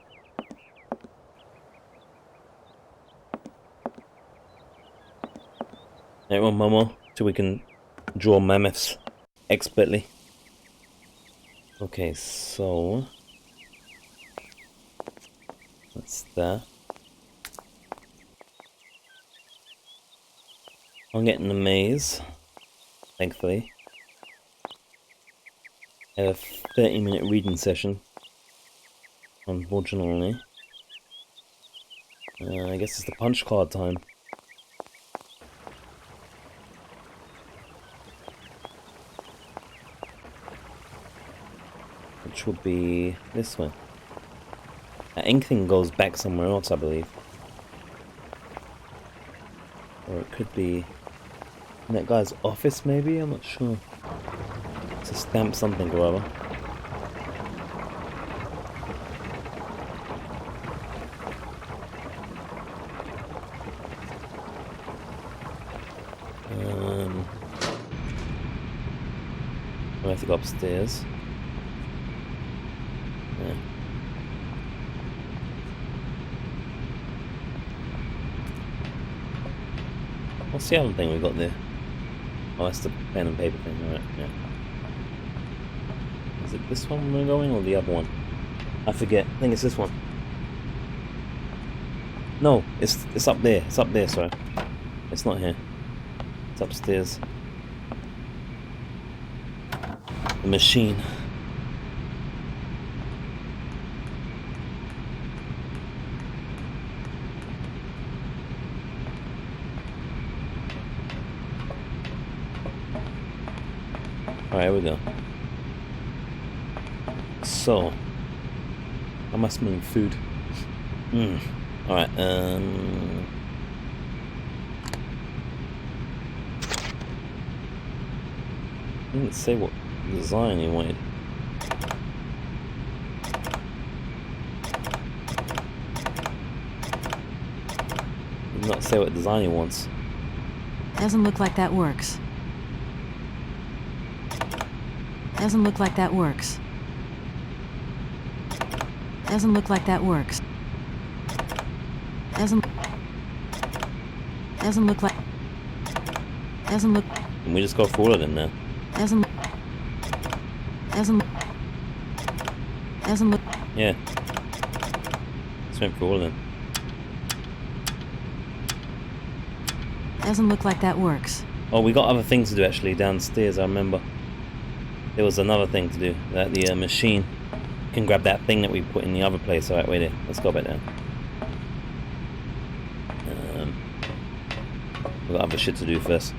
Right, one Momo, so we can draw mammoths expertly. Okay, so that's that. I'm getting the maze, thankfully. I have a 30-minute reading session, unfortunately. I guess it's the punch card time. Which would be this one. That ink thing goes back somewhere else, I believe. Or it could be in that guy's office, maybe? I'm not sure. It's a stamp something or other. I have to go upstairs. Yeah. What's the other thing we got there? Oh, that's the pen and paper thing, alright, yeah. Is it this one we're going or the other one? I forget. I think it's this one. No, it's up there. It's up there, sorry. It's not here. It's upstairs. The machine. Alright, here we go. So, I must mean food. Alright, didn't say what design he wanted. Did not say what design he wants. Doesn't look like that works. Doesn't look like that works. Doesn't look like that works. Doesn't look like. Doesn't look. Can we just go for all of them now? Doesn't look. Yeah. Just went for all of them. Doesn't look like that works. Oh, we got other things to do actually downstairs, I remember. There was another thing to do. That the machine can grab that thing that we put in the other place. Alright, wait there. Let's go back down. We got other shit to do first.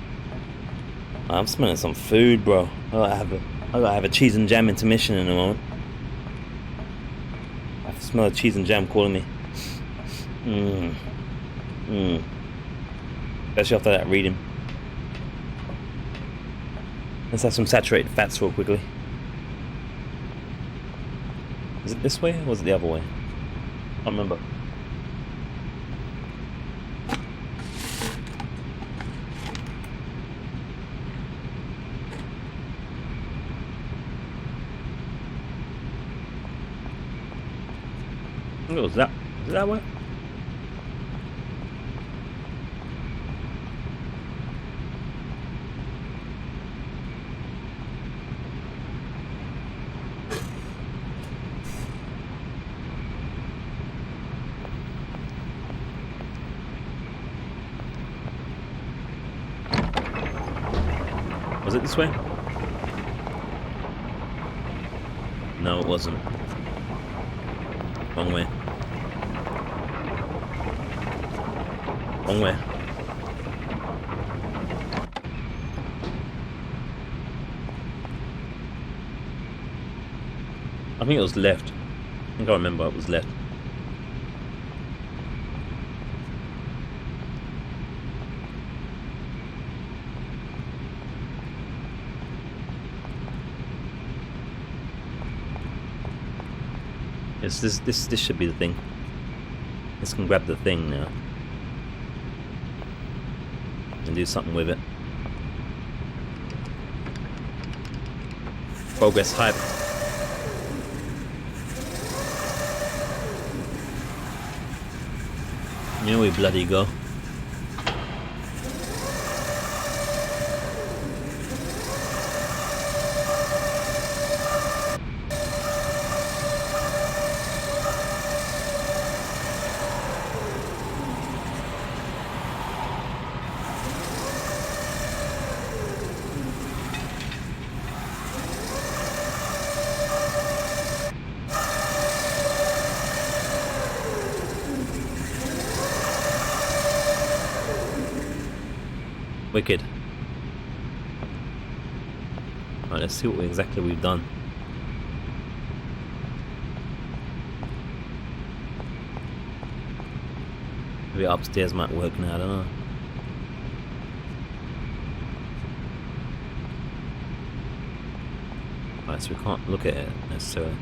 I'm smelling some food, bro. I gotta have a cheese and jam intermission in a moment. I smell the cheese and jam calling me. Especially after that reading. Let's have some saturated fats real quickly. Is it this way or was it the other way? I can't remember. I think it was that. Is it that way? Was it this way? No, it wasn't. Wrong way. Wrong way. I think it was left. I think I remember it was left. It's this should be the thing. This can grab the thing now and do something with it. Progress hype. Here we bloody go. Wicked. Right, let's see what exactly we've done. Maybe upstairs might work now, I don't know. Right, so we can't look at it necessarily.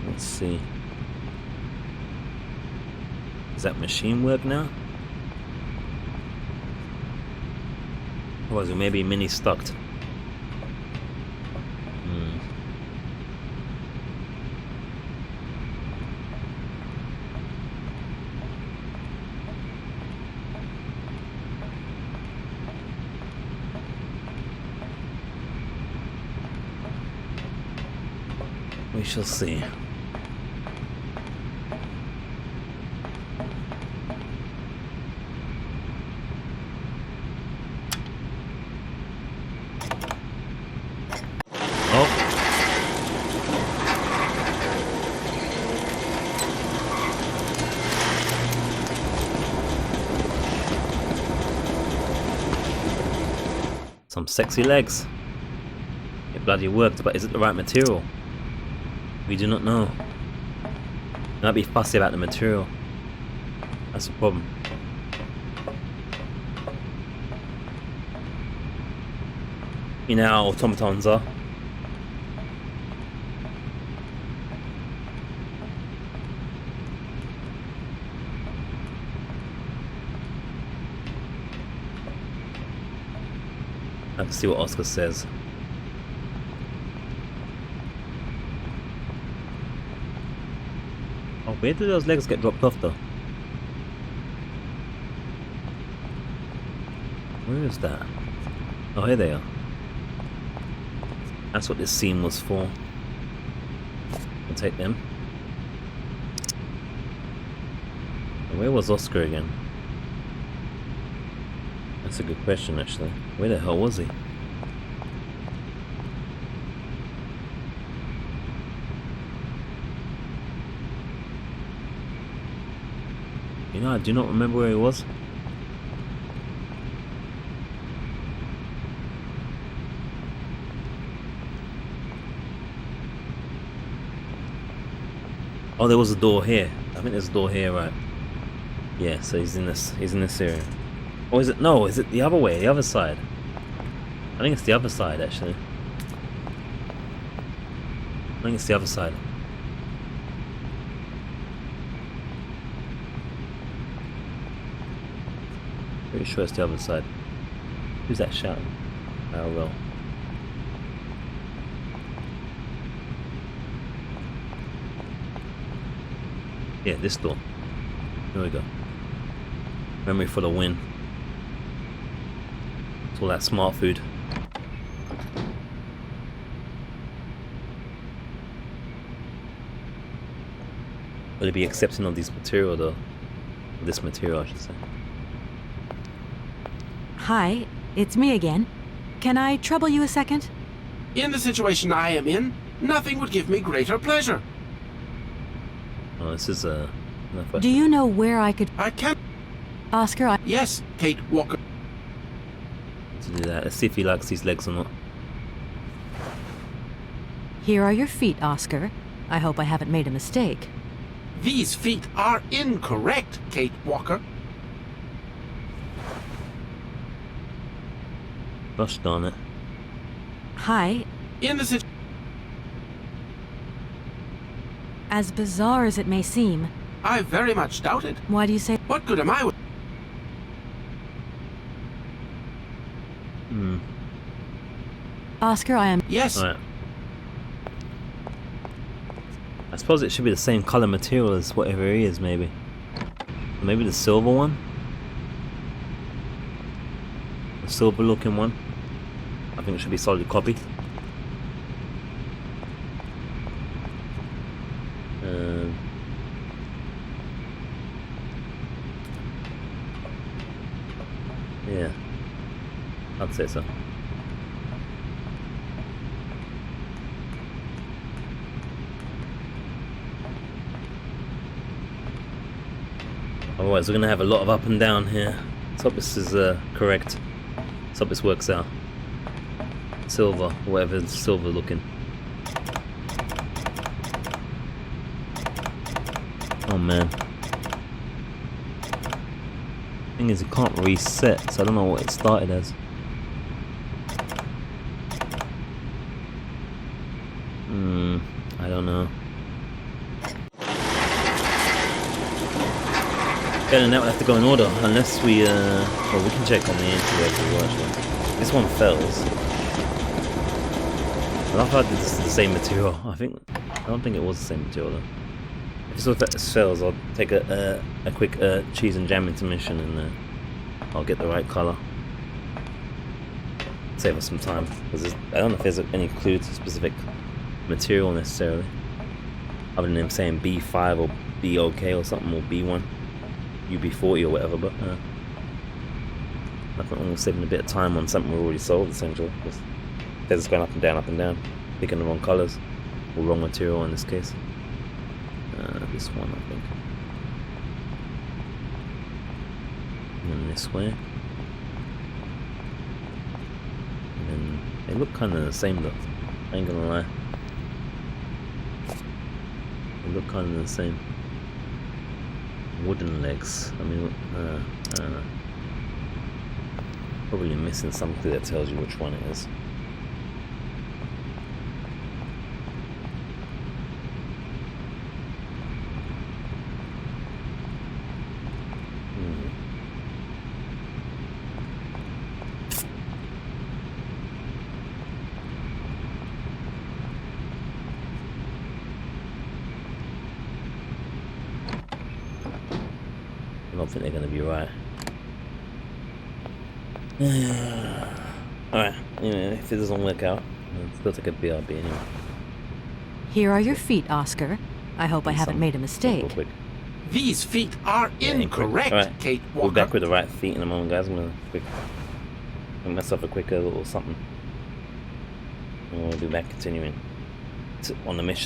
Let's see. Does that machine work now? Otherwise we may be mini stuck. We shall see. Some sexy legs. It bloody worked, but is it the right material? We do not know. We might be fussy about the material. That's the problem. You know how automatons are. I have to see what Oscar says. Oh, where did those legs get dropped off though? Where is that? Oh, here they are. That's what this seam was for. I'll take them. And where was Oscar again? That's a good question actually. Where the hell was he? You know, I do not remember where he was. Oh, there was a door here. I think there's a door here, right? Yeah, so he's in this area. Or is it, no, is it the other way, the other side? I think it's the other side actually. I think it's the other side. Pretty sure it's the other side. Who's that shouting? Oh well. Yeah, this door. There we go. Memory for the win. It's all that smart food. Will it be accepting of this material though? This material, I should say. Hi, it's me again. Can I trouble you a second? In the situation I am in, nothing would give me greater pleasure. Oh, this is a... Do you know where I could... I can... Oscar, Yes, Kate Walker. To do that. Let's see if he likes these legs or not. Here are your feet, Oscar. I hope I haven't made a mistake. These feet are incorrect, Kate Walker. Gosh darn it. Hi. In the situation... As bizarre as it may seem... I very much doubt it. Why do you say... What good am I with... Oscar, I am... Yes. Alright. I suppose it should be the same color material as whatever he is, maybe. Maybe the silver one? The silver looking one? I think it should be solid copy. Yeah, I'd say so. Otherwise we're gonna have a lot of up and down here. Let's hope this is correct. Let's hope this works out. Silver, whatever is silver looking. Oh man. Thing is, it can't reset, so I don't know what it started as. I don't know. Better than that, we'll have to go in order, unless we, well, we can check on the interweb actually. This one fails. I love how this is the same material. I don't think it was the same material though. If this fails, I'll take a quick cheese and jam intermission and I'll get the right color. Save us some time, because I don't know if there's any clue to specific material necessarily, other than them saying B5 or BOK or something, or B1, UB40 or whatever, but nothing wrong with saving a bit of time on something we already solved essentially. They're just going up and down, picking the wrong colors, or wrong material in this case. This one, I think. And then this way. And then they look kind of the same though, I ain't gonna lie. They look kind of the same. Wooden legs, I mean, I don't know. Probably missing something that tells you which one it is. I don't think they're going to be right. Alright, anyway, if it doesn't work out, I'll still take a BRB anyway. Here are your feet, Oscar. I hope I haven't made a mistake. These feet are incorrect, Alright, Kate we'll Walker. be back with the right feet in a moment, guys. I'm going to mess up a quick little something. And we'll be back continuing on the mission.